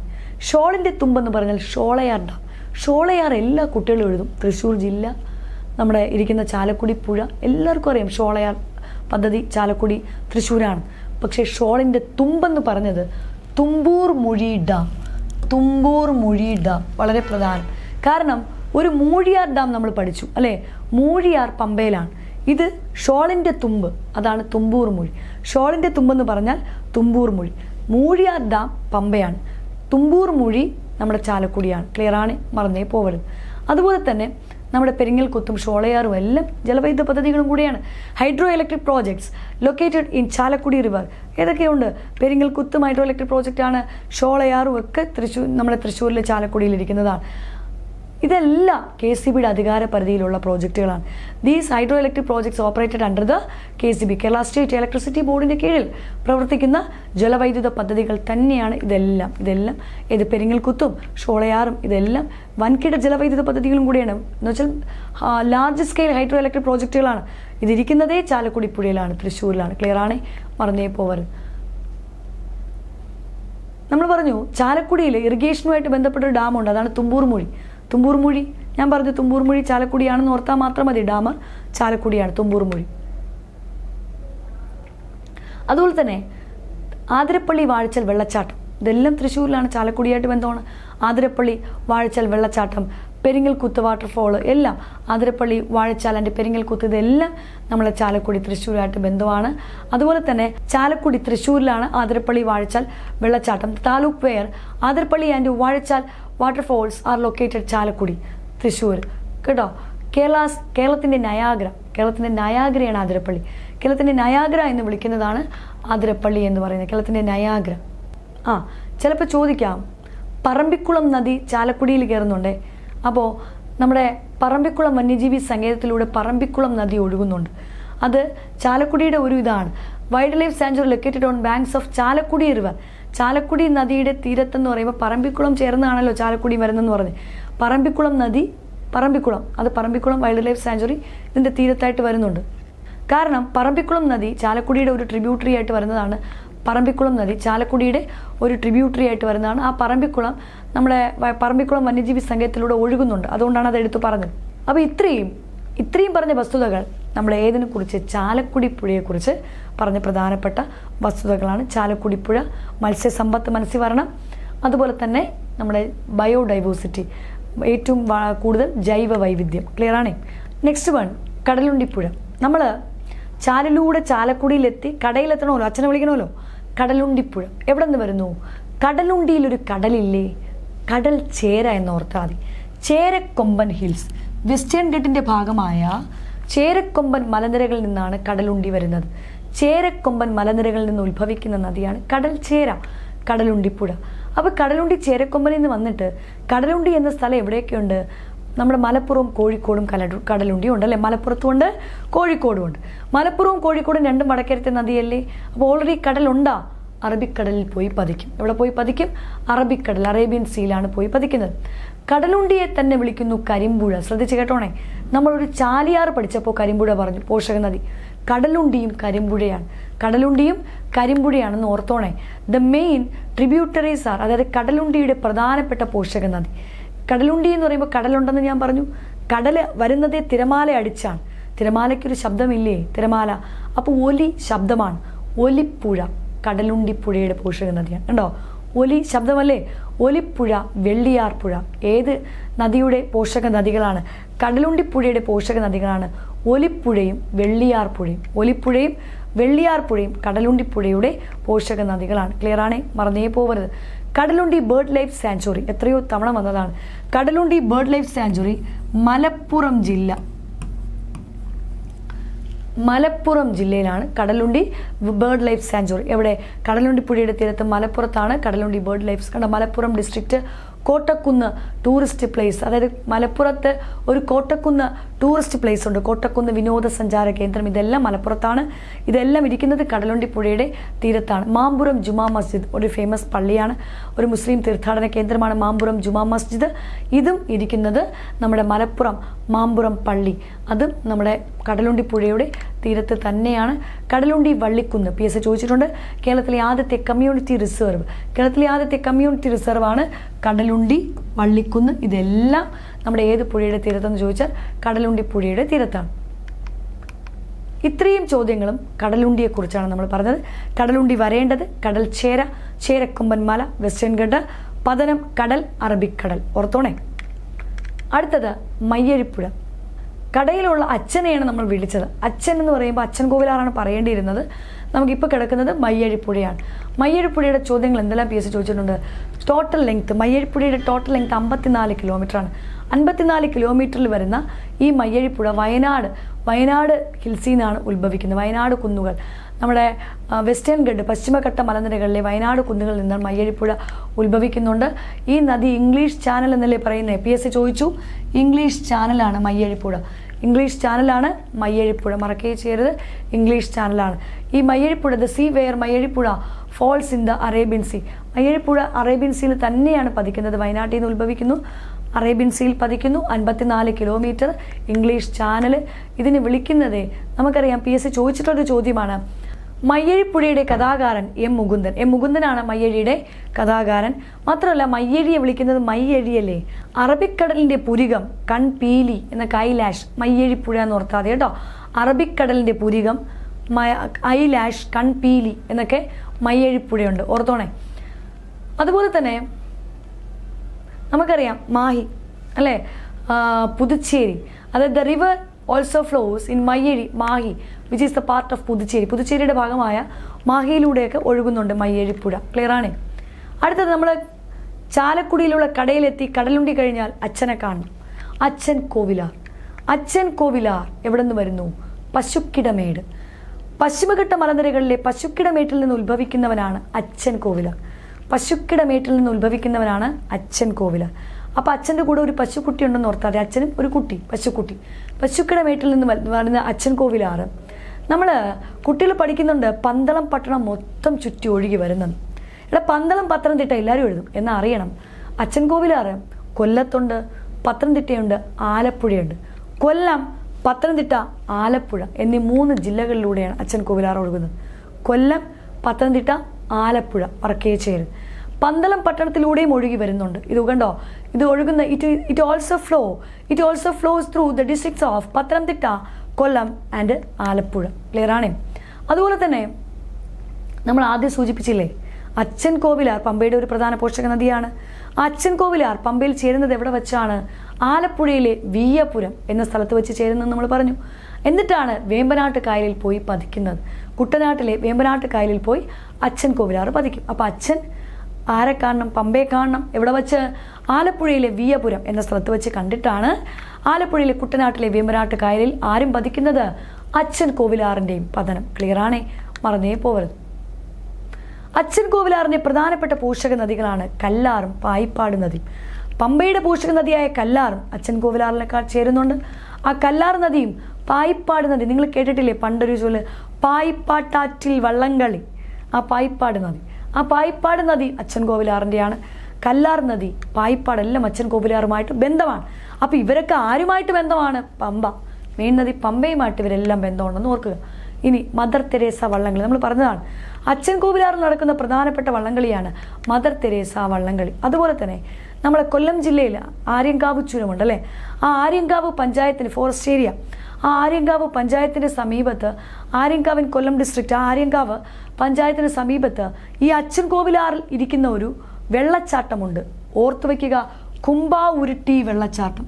ഷോളിൻ്റെ തുമ്പെന്ന് പറഞ്ഞാൽ ഷോളയാർ ഡാം. ഷോളയാർ എല്ലാ കുട്ടികളും എഴുതും. തൃശ്ശൂർ ജില്ല, നമ്മുടെ ഇരിക്കുന്ന ചാലക്കുടി പുഴ എല്ലാവർക്കും അറിയാം. ഷോളയാർ പദ്ധതി ചാലക്കുടി തൃശ്ശൂരാണ്. പക്ഷേ ഷോളിൻ്റെ തുമ്പെന്ന് പറഞ്ഞത് തുമ്പൂർ മുഴി ഡാം. തുമ്പൂർ മുഴി ഡാം വളരെ പ്രധാനം. കാരണം ഒരു മൂഴിയാർ ഡാം നമ്മൾ പഠിച്ചു അല്ലേ. മൂഴിയാർ പമ്പയിലാണ്. ഇത് ഷോളിൻ്റെ തുമ്പ്, അതാണ് തുമ്പൂർ മുഴി. ഷോളിൻ്റെ തുമ്പെന്ന് പറഞ്ഞാൽ തുമ്പൂർ മുഴി. മൂഴിയാർ ഡാം പമ്പയാണ്, തുമ്പൂർ മുഴി നമ്മുടെ ചാലക്കുടിയാണ്. ക്ലിയർ ആണ്, മറന്നേ പോവരുത്. അതുപോലെ തന്നെ നമ്മുടെ പെരിങ്ങൽ കുത്തും ഷോളയാറും എല്ലാം ജലവൈദ്യുത പദ്ധതികളും കൂടിയാണ്. Hydro electric projects located in Chalakudy river. ഏതൊക്കെയുണ്ട്? പെരിങ്ങൽ കുത്തും ഹൈഡ്രോ ഇലക്ട്രിക് പ്രോജക്റ്റാണ്. ഷോളയാറും ഒക്കെ നമ്മുടെ തൃശ്ശൂരിലെ ചാലക്കുടിയിൽ ഇരിക്കുന്നതാണ്. ഇതെല്ലാം KCBയുടെ അധികാര പരിധിയിലുള്ള പ്രോജക്റ്റുകളാണ്. These hydro electric projects operated under the KCB, Kerala state electricity ബോർഡിൻ്റെ കീഴിൽ പ്രവർത്തിക്കുന്ന ജലവൈദ്യുത പദ്ധതികൾ തന്നെയാണ് ഇതെല്ലാം. ഇത് പെരിങ്ങൽ കുത്തും ഷോളയാറും ഇതെല്ലാം വൻകിട ജലവൈദ്യുത പദ്ധതികളും കൂടിയാണ്. എന്ന് വെച്ചാൽ ലാർജ് സ്കെയിൽ ഹൈഡ്രോ ഇലക്ട്രിക് പ്രോജക്റ്റുകളാണ്. ഇതിരിക്കുന്നതേ ചാലക്കുടി പുഴയിലാണ്, തൃശ്ശൂരിലാണ്. ക്ലിയർ ആണ്, മറന്നേ പോവരുത്. നമ്മൾ പറഞ്ഞു ചാലക്കുടിയിൽ ഇറിഗേഷനുമായിട്ട് ബന്ധപ്പെട്ടൊരു ഡാമുണ്ട്, അതാണ് തുമ്പൂർ മുഴി. തുമ്പൂർ മുഴി ഞാൻ പറഞ്ഞു, തുമ്പൂർ മുഴി ചാലക്കുടിയാണെന്ന് ഓർത്താൽ മാത്രം മതി. ഡാം ചാലക്കുടിയാണ്, തുമ്പൂർ മുഴി. അതുപോലെ തന്നെ ആതിരപ്പള്ളി വാഴച്ചൽ വെള്ളച്ചാട്ടം, ഇതെല്ലാം തൃശ്ശൂരിലാണ്, ചാലക്കുടിയായിട്ട് ബന്ധമാണ്. ആതിരപ്പള്ളി വാഴച്ചൽ വെള്ളച്ചാട്ടം, പെരിങ്ങൽ കുത്ത് വാട്ടർഫോൾ എല്ലാം ആതിരപ്പള്ളി വാഴച്ചാൽ ആൻഡ് പെരിങ്ങൽ കുത്ത് ഇതെല്ലാം നമ്മളെ ചാലക്കുടി തൃശ്ശൂരായിട്ട് ബന്ധമാണ്. അതുപോലെ തന്നെ ചാലക്കുടി തൃശ്ശൂരിലാണ് ആതിരപ്പള്ളി വാഴച്ചാൽ വെള്ളച്ചാട്ടം. Taluk where Athirappilly and Vazhachal waterfalls are located Chalakudy Thrissur. കേട്ടോ, കേരളത്തിൻ്റെ നയാഗ്രയാണ് ആതിരപ്പള്ളി. കേരളത്തിൻ്റെ നയാഗ്ര എന്ന് വിളിക്കുന്നതാണ് ആതിരപ്പള്ളി എന്ന് പറയുന്നത്. കേരളത്തിൻ്റെ നയാഗ്ര. ചിലപ്പോൾ ചോദിക്കാം, പറമ്പിക്കുളം നദി ചാലക്കുടിയിൽ കയറുന്നുണ്ടേ. അപ്പോൾ നമ്മുടെ പറമ്പിക്കുളം വന്യജീവി സങ്കേതത്തിലൂടെ പറമ്പിക്കുളം നദി ഒഴുകുന്നുണ്ട്. അത് ചാലക്കുടിയുടെ ഒരു ഇതാണ്. Wild life sanctuary located on banks of Chalakudy river. Chalakudy നദിയുടെ തീരത്തെന്ന് പറയുമ്പോൾ പറമ്പിക്കുളം ചേർന്നാണല്ലോ ചാലക്കുടി വരുന്നതെന്ന് പറഞ്ഞ്. പറമ്പിക്കുളം നദി, പറമ്പിക്കുളം വൈൽഡ് ലൈഫ് സാങ്ച്വറി ഇതിൻ്റെ തീരത്തായിട്ട് വരുന്നുണ്ട്. കാരണം പറമ്പിക്കുളം നദി ചാലക്കുടിയുടെ ഒരു ട്രിബ്യൂട്ടറി ആയിട്ട് വരുന്നതാണ്. പറമ്പിക്കുളം നദി ചാലക്കുടിയുടെ ഒരു ട്രിബ്യൂട്ടറി ആയിട്ട് വരുന്നതാണ്. ആ പറമ്പിക്കുളം നമ്മുടെ പറമ്പിക്കുളം വന്യജീവി സങ്കേതത്തിലൂടെ ഒഴുകുന്നുണ്ട്. അതുകൊണ്ടാണ് അത് എടുത്തു പറഞ്ഞത്. അപ്പോൾ ഇത്രയും പറഞ്ഞ വസ്തുതകൾ നമ്മൾ ഏതിനെക്കുറിച്ച്? ചാലക്കുടി പുഴയെക്കുറിച്ച് പറഞ്ഞ പ്രധാനപ്പെട്ട വസ്തുതകളാണ്. ചാലക്കുടി പുഴ, മത്സ്യസമ്പത്ത്, മത്സ്യവർണ്ണം, അതുപോലെ തന്നെ നമ്മുടെ ബയോഡൈവേഴ്സിറ്റി, ഏറ്റവും കൂടുതൽ ജൈവ വൈവിധ്യം. ക്ലിയർ ആണേ. Next one, Kadalundipuzha. നമ്മൾ ചാലിലൂടെ ചാലക്കുടിയിലെത്തി കടയിലെത്തണമല്ലോ, അച്ഛനെ വിളിക്കണമല്ലോ. കടലുണ്ടിപ്പുഴ എവിടെ നിന്ന് വരുന്നു? കടലുണ്ടിയിലൊരു കടലില്ലേ, കടൽ ചേര എന്നോർത്താൽ മതി. ചേരക്കൊമ്പൻ ഹിൽസ്, വെസ്റ്റേൺ ഘട്ടിൻ്റെ ഭാഗമായ ചേരക്കൊമ്പൻ മലനിരകളിൽ നിന്നാണ് കടലുണ്ടി വരുന്നത്. ചേരക്കൊമ്പൻ മലനിരകളിൽ നിന്ന് ഉത്ഭവിക്കുന്ന നദിയാണ് കടൽ ചേര, കടലുണ്ടിപ്പുഴ. അപ്പോൾ കടലുണ്ടി ചേരക്കൊമ്പനിൽ നിന്ന് വന്നിട്ട് കടലുണ്ടി എന്ന സ്ഥലം എവിടെയൊക്കെയുണ്ട്? നമ്മുടെ മലപ്പുറവും കോഴിക്കോടും കടലുണ്ടിയും ഉണ്ട് അല്ലേ? മലപ്പുറത്തും ഉണ്ട്, കോഴിക്കോടും ഉണ്ട്. മലപ്പുറവും കോഴിക്കോടും രണ്ടും വടക്കരത്തെ നദിയല്ലേ? അപ്പോൾ ഓൾറെഡി കടലുണ്ടാ, അറബിക്കടലിൽ പോയി പതിക്കും. എവിടെ പോയി പതിക്കും? അറബിക്കടൽ, അറേബ്യൻ സീലാണ് പോയി പതിക്കുന്നത്. കടലുണ്ടിയെ തന്നെ വിളിക്കുന്നു കരിമ്പുഴ. ശ്രദ്ധിച്ച് കേട്ടോണേ, നമ്മളൊരു ചാലിയാർ പഠിച്ചപ്പോൾ കരിമ്പുഴ പറഞ്ഞു, പോഷക നദി. കടലുണ്ടിയും കരിമ്പുഴയാണ്, കടലുണ്ടിയും കരിമ്പുഴയാണെന്ന് ഓർത്തോണേ. ദ മെയിൻ ട്രിബ്യൂട്ടറീസ് ആർ, അതായത് കടലുണ്ടിയുടെ പ്രധാനപ്പെട്ട പോഷക നദി. കടലുണ്ടി എന്ന് പറയുമ്പോൾ കടലുണ്ടെന്ന് ഞാൻ പറഞ്ഞു. കടൽ വരുന്നതേ തിരമാല അടിച്ചാണ്. തിരമാലയ്ക്കൊരു ശബ്ദമില്ലേ? തിരമാല. അപ്പോൾ ഒലി ശബ്ദമാണ്. ഒലിപ്പുഴ കടലുണ്ടിപ്പുഴയുടെ പോഷക നദിയാണ്. കണ്ടോ, ഒലി ശബ്ദമല്ലേ? ഒലിപ്പുഴ, വെള്ളിയാർപ്പുഴ ഏത് നദിയുടെ പോഷക നദികളാണ്? കടലുണ്ടിപ്പുഴയുടെ പോഷക നദികളാണ് ഒലിപ്പുഴയും വെള്ളിയാർപ്പുഴയും. ഒലിപ്പുഴയും വെള്ളിയാർപ്പുഴയും കടലുണ്ടിപ്പുഴയുടെ പോഷക നദികളാണ്. ക്ലിയർ ആണേ, മറന്നേ പോകരുത്. കടലുണ്ടി ബേർഡ് ലൈഫ് സാങ്ച്വറി എത്രയോ തവണ വന്നതാണ്. Kadalundi bird life sanctuary Malappuram ജില്ല, മലപ്പുറം ജില്ലയിലാണ് കടലുണ്ടി ബേർഡ് ലൈഫ് സാങ്ച്വറി. എവിടെ? കടലുണ്ടി പുഴയുടെ തീരത്ത് മലപ്പുറത്താണ് കടലുണ്ടി ബേർഡ് ലൈഫ്. കണ്ട, Malappuram district Kottakkunnu tourist place, അതായത് മലപ്പുറത്ത് ഒരു കോട്ടക്കുന്ന് ടൂറിസ്റ്റ് പ്ലേസ് ഉണ്ട്, കോട്ടക്കുന്ന് വിനോദസഞ്ചാര കേന്ദ്രം. ഇതെല്ലാം മലപ്പുറത്താണ്. ഇതെല്ലാം ഇരിക്കുന്നത് കടലുണ്ടി പുഴയുടെ തീരത്താണ്. മാമ്പുറം ജുമാ മസ്ജിദ് ഒരു ഫേമസ് പള്ളിയാണ്, ഒരു മുസ്ലിം തീർത്ഥാടന കേന്ദ്രമാണ് മാമ്പുറം ജുമാ മസ്ജിദ്. ഇതും ഇരിക്കുന്നത് നമ്മുടെ മലപ്പുറം മാമ്പുറം പള്ളി, അതും നമ്മുടെ കടലുണ്ടി പുഴയുടെ തീരത്ത് തന്നെയാണ്. കടലുണ്ടി വള്ളിക്കുന്ന് PSC ചോദിച്ചിട്ടുണ്ട്. കേരളത്തിലെ ആദ്യത്തെ കമ്മ്യൂണിറ്റി റിസർവ്, കേരളത്തിലെ ആദ്യത്തെ കമ്മ്യൂണിറ്റി റിസർവാണ് കടലുണ്ടി വള്ളിക്കുന്ന്. ഇതെല്ലാം നമ്മുടെ ഏത് പുഴയുടെ തീരത്തെന്ന് ചോദിച്ചാൽ കടലുണ്ടി പുഴയുടെ തീരത്താണ്. ഇത്രയും ചോദ്യങ്ങളും കടലുണ്ടിയെക്കുറിച്ചാണ് നമ്മൾ പറഞ്ഞത്. കടലുണ്ടി വരേണ്ടത് കടൽ ചേര, ചേരക്കൊമ്പൻ മല, വെസ്റ്റേൺ ഘട്ട്, പതനം കടൽ, അറബിക്കടൽ. ഓർത്തോണേ. അടുത്തത് മയ്യഴിപ്പുഴ. കടയിലുള്ള അച്ഛനെയാണ് നമ്മൾ വിളിച്ചത്. അച്ഛൻ എന്ന് പറയുമ്പോൾ അച്ഛൻ കോവിലാറാണ് പറയേണ്ടിയിരുന്നത്. നമുക്കിപ്പോൾ കിടക്കുന്നത് മയ്യഴിപ്പുഴയാണ്. മയ്യഴിപ്പുഴയുടെ ചോദ്യങ്ങൾ എന്തെല്ലാം PSC ചോദിച്ചിട്ടുണ്ട്? ടോട്ടൽ ലെങ്ത്, മയ്യഴിപ്പുഴയുടെ ടോട്ടൽ ലെങ്ത് 54 കിലോമീറ്ററാണ്. 54 കിലോമീറ്ററിൽ വരുന്ന ഈ മയ്യഴിപ്പുഴ വയനാട് ഹിൽസിൽ നിന്നാണ് ഉത്ഭവിക്കുന്നത്. വയനാട് കുന്നുകൾ, നമ്മുടെ വെസ്റ്റേൺ ഘട്ട് പശ്ചിമഘട്ട മലനിരകളിലെ വയനാട് കുന്നുകളിൽ നിന്നാണ് മയ്യഴിപ്പുഴ ഉത്ഭവിക്കുന്നുണ്ട്. ഈ നദി ഇംഗ്ലീഷ് ചാനൽ എന്നല്ലേ പറയുന്നത്? PSC ചോദിച്ചു. ഇംഗ്ലീഷ് ചാനലാണ് മയ്യഴിപ്പുഴ, ഇംഗ്ലീഷ് ചാനലാണ് മയ്യഴിപ്പുഴ, മറക്കേ ചെയ്യരുത്, ഇംഗ്ലീഷ് ചാനലാണ്. ഈ Mayyazhippuzha, the sea where Mayyazhippuzha falls in the Arabian sea. Mayyazhippuzha Arabian സീയിൽ തന്നെയാണ് പതിക്കുന്നത്. വയനാട്ടിൽ നിന്ന് ഉത്ഭവിക്കുന്നു, അറേബ്യൻ സീയിൽ പതിക്കുന്നു. 54 കിലോമീറ്റർ, ഇംഗ്ലീഷ് ചാനൽ. ഇതിന് വിളിക്കുന്നതേ നമുക്കറിയാം, PSC ചോദിച്ചിട്ടുള്ളൊരു ചോദ്യമാണ്. മയ്യഴിപ്പുഴയുടെ കഥാകാരൻ M. മുകുന്ദൻ. M. മുകുന്ദനാണ് മയ്യഴിയുടെ കഥാകാരൻ. മാത്രമല്ല മയ്യഴിയെ വിളിക്കുന്നത് മയ്യഴിയല്ലേ. അറബിക്കടലിൻ്റെ പുരികം, കൺപീലി എന്ന ഐലാഷ്, മയ്യഴിപ്പുഴ എന്ന് ഓർത്താതെ കേട്ടോ. അറബിക്കടലിൻ്റെ പുരികം, ഐലാഷ്, കൺപീലി എന്നൊക്കെ മയ്യഴിപ്പുഴയുണ്ട്, ഓർത്തോണേ. അതുപോലെ തന്നെ നമുക്കറിയാം മാഹി അല്ലേ, പുതുച്ചേരി, അതായത് the river also flows in Mayyazhi, Mahe which is the part of Puducherry. പുതുച്ചേരിയുടെ ഭാഗമായ മാഹിയിലൂടെയൊക്കെ ഒഴുകുന്നുണ്ട് മയ്യഴിപ്പുഴ. ക്ലിയർ ആണ്. അടുത്തത് നമ്മൾ ചാലക്കുടിയിലുള്ള കടയിലെത്തി കടലുണ്ടി കഴിഞ്ഞാൽ അച്ഛനെ കാണണം. അച്ഛൻ കോവിലാർ. അച്ഛൻ കോവിലാർ എവിടെ നിന്ന് വരുന്നു? പശുക്കിടമേട്. പശ്ചിമഘട്ട മലനിരകളിലെ പശുക്കിടമേട്ടിൽ നിന്ന് ഉത്ഭവിക്കുന്നവനാണ് അച്ഛൻ കോവിലാർ. പശുക്കിടമേട്ടിൽ നിന്ന് ഉത്ഭവിക്കുന്നവനാണ് അച്ഛൻ കോവിലാർ. അപ്പോൾ അച്ഛൻ്റെ കൂടെ ഒരു പശുക്കുട്ടി ഉണ്ടെന്ന് ഓർത്താതെ, അച്ഛനും ഒരു കുട്ടി, പശുക്കുട്ടി. പശുക്കിടമേട്ടിൽ നിന്ന് വരുന്ന അച്ഛൻ കോവിലാർ. നമ്മൾ കുട്ടികൾ പഠിക്കുന്നുണ്ട് പന്തളം പട്ടണം മൊത്തം ചുറ്റി ഒഴുകി വരുന്നത്. ഇവിടെ പന്തളം പത്തനംതിട്ട എല്ലാവരും എഴുതും, എന്നാൽ അറിയണം അച്ഛൻ കോവിലാർ കൊല്ലത്തുണ്ട്, പത്തനംതിട്ടയുണ്ട്, ആലപ്പുഴയുണ്ട്. കൊല്ലം, പത്തനംതിട്ട, ആലപ്പുഴ എന്നീ 3 ജില്ലകളിലൂടെയാണ് അച്ഛൻ കോവിലാർ ഒഴുകുന്നത്. കൊല്ലം, പത്തനംതിട്ട, ആലപ്പുഴ, മറക്കേ ചെയ്യരുത്. പന്തളം പട്ടണത്തിലൂടെയും ഒഴുകി വരുന്നുണ്ട്. ഇത് കണ്ടോ, ഇത് ഒഴുകുന്ന it also flows through the districts of Pathanamthitta, Kollam and Alappuzha. Clear ആണ്. അതുപോലെ തന്നെ നമ്മൾ ആദ്യം സൂചിപ്പിച്ചില്ലേ, അച്ഛൻ കോവിലാർ പമ്പയുടെ ഒരു പ്രധാന പോഷക നദിയാണ്. അച്ഛൻ കോവിലാർ പമ്പയിൽ ചേരുന്നത് എവിടെ വെച്ചാണ്? ആലപ്പുഴയിലെ വീയപുരം എന്ന സ്ഥലത്ത് വെച്ച് ചേരുന്നത് നമ്മൾ പറഞ്ഞു. എന്നിട്ടാണ് വേമ്പനാട്ട് കായലിൽ പോയി പതിക്കുന്നത്. കുട്ടനാട്ടിലെ വേമ്പനാട്ട് കായലിൽ പോയി അച്ഛൻ കോവിലാർ പതിക്കും. അപ്പോൾ അച്ഛൻ ആരെ കാണണം? പമ്പയെ കാണണം. എവിടെ വെച്ച്? ആലപ്പുഴയിലെ വിയപുരം എന്ന സ്ഥലത്ത് വെച്ച് കണ്ടിട്ടാണ് ആലപ്പുഴയിലെ കുട്ടനാട്ടിലെ വേമ്പനാട്ട് കായലിൽ ആരും പതിക്കുന്നത്? അച്ഛൻ കോവിലാറിൻ്റെയും പതനം. ക്ലിയറാണേ, മറന്നേ പോവരുത്. അച്ഛൻ കോവിലാറിൻ്റെ പ്രധാനപ്പെട്ട പോഷക നദികളാണ് കല്ലാറും പായിപ്പാട് നദിയും. പമ്പയുടെ പോഷക നദിയായ കല്ലാറും അച്ഛൻ കോവിലാറിനേക്കാൾ ചേരുന്നുണ്ട്. ആ കല്ലാർ നദിയും പായിപ്പാട് നദി, നിങ്ങൾ കേട്ടിട്ടില്ലേ പണ്ടൊരു ചൊല്ല്, പായിപ്പാട്ടാറ്റിൽ വള്ളംകളി. ആ പായിപ്പാട് നദി, ആ പായിപ്പാട് നദി അച്ഛൻ കോവിലാറിൻ്റെയാണ്. കല്ലാർ നദി, പായിപ്പാടെല്ലാം അച്ഛൻ കോവിലാറുമായിട്ട് ബന്ധമാണ്. അപ്പോൾ ഇവരൊക്കെ ആരുമായിട്ട് ബന്ധമാണ്? പമ്പ, മെയിൻ നദി പമ്പയുമായിട്ട് ഇവരെല്ലാം ബന്ധമുണ്ടെന്ന് ഓർക്കുക. ഇനി മദർ തെരേസ വള്ളംകളി നമ്മൾ പറഞ്ഞതാണ്. അച്ഛൻ കോവിലാറിൽ നടക്കുന്ന പ്രധാനപ്പെട്ട വള്ളംകളിയാണ് മദർ തെരേസ വള്ളംകളി. അതുപോലെ തന്നെ നമ്മളെ കൊല്ലം ജില്ലയിൽ ആര്യങ്കാവ് ചുരമുണ്ട് അല്ലേ? ആ ആര്യങ്കാവ് പഞ്ചായത്തിന് ഫോറസ്റ്റ് ഏരിയ, ആ ആര്യങ്കാവ് പഞ്ചായത്തിൻ്റെ സമീപത്ത്, ആര്യങ്കാവിൻ കൊല്ലം ഡിസ്ട്രിക്റ്റ്, ആ ആര്യങ്കാവ് പഞ്ചായത്തിന് സമീപത്ത് ഈ അച്ഛൻ കോവിലാറിൽ ഇരിക്കുന്ന ഒരു വെള്ളച്ചാട്ടമുണ്ട്. ഓർത്തു വയ്ക്കുക, കുംഭാവുരുട്ടി വെള്ളച്ചാട്ടം.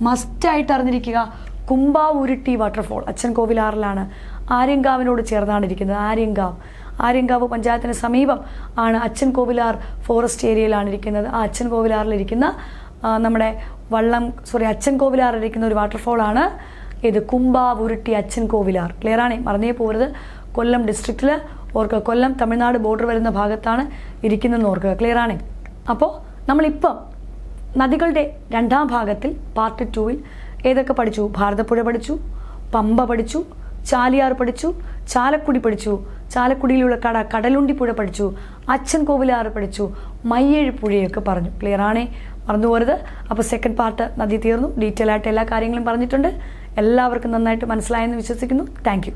മസ്റ്റായിട്ട് അറിഞ്ഞിരിക്കുക, കുംഭാവുരുട്ടി വാട്ടർഫോൾ അച്ഛൻ കോവിലാറിലാണ്, ആര്യങ്കാവിനോട് ചേർന്നാണ് ഇരിക്കുന്നത്. ആര്യങ്കാവ് പഞ്ചായത്തിന് സമീപം ആണ് അച്ഛൻ കോവിലാർ ഫോറസ്റ്റ് ഏരിയയിലാണ് ഇരിക്കുന്നത്. ആ അച്ഛൻ കോവിലാറിലിരിക്കുന്ന നമ്മുടെ അച്ഛൻ കോവിലാറിലിരിക്കുന്ന ഒരു വാട്ടർഫോളാണ് ഇത് കുംഭാവുരുട്ടി അച്ഛൻ കോവിലാർ. ക്ലിയറാണേ, മറന്നേ പോരുത്. കൊല്ലം ഡിസ്ട്രിക്റ്റിൽ ഓർക്കുക, കൊല്ലം തമിഴ്നാട് ബോർഡർ വരുന്ന ഭാഗത്താണ് ഇരിക്കുന്നതെന്ന് ഓർക്കുക. ക്ലിയറാണേ. അപ്പോൾ നമ്മളിപ്പം നദികളുടെ രണ്ടാം ഭാഗത്തിൽ പാർട്ട് 2-ൽ ഏതൊക്കെ പഠിച്ചു? ഭാരതപ്പുഴ പഠിച്ചു, പമ്പ പഠിച്ചു, ചാലിയാർ പഠിച്ചു, ചാലക്കുടി പഠിച്ചു, ചാലക്കുടിയിലുള്ള കടലുണ്ടി പുഴ പഠിച്ചു, അച്ഛൻ കോവിലാർ പഠിച്ചു, മയ്യഴി പുഴയൊക്കെ പറഞ്ഞു. ക്ലിയറാണേ, മറന്നു പോരുത്. അപ്പോൾ സെക്കൻഡ് പാർട്ട് നദി തീർന്നു. ഡീറ്റെയിൽ ആയിട്ട് എല്ലാ കാര്യങ്ങളും പറഞ്ഞിട്ടുണ്ട്. എല്ലാവർക്കും നന്നായിട്ട് മനസ്സിലായെന്ന് വിശ്വസിക്കുന്നു. Thank you.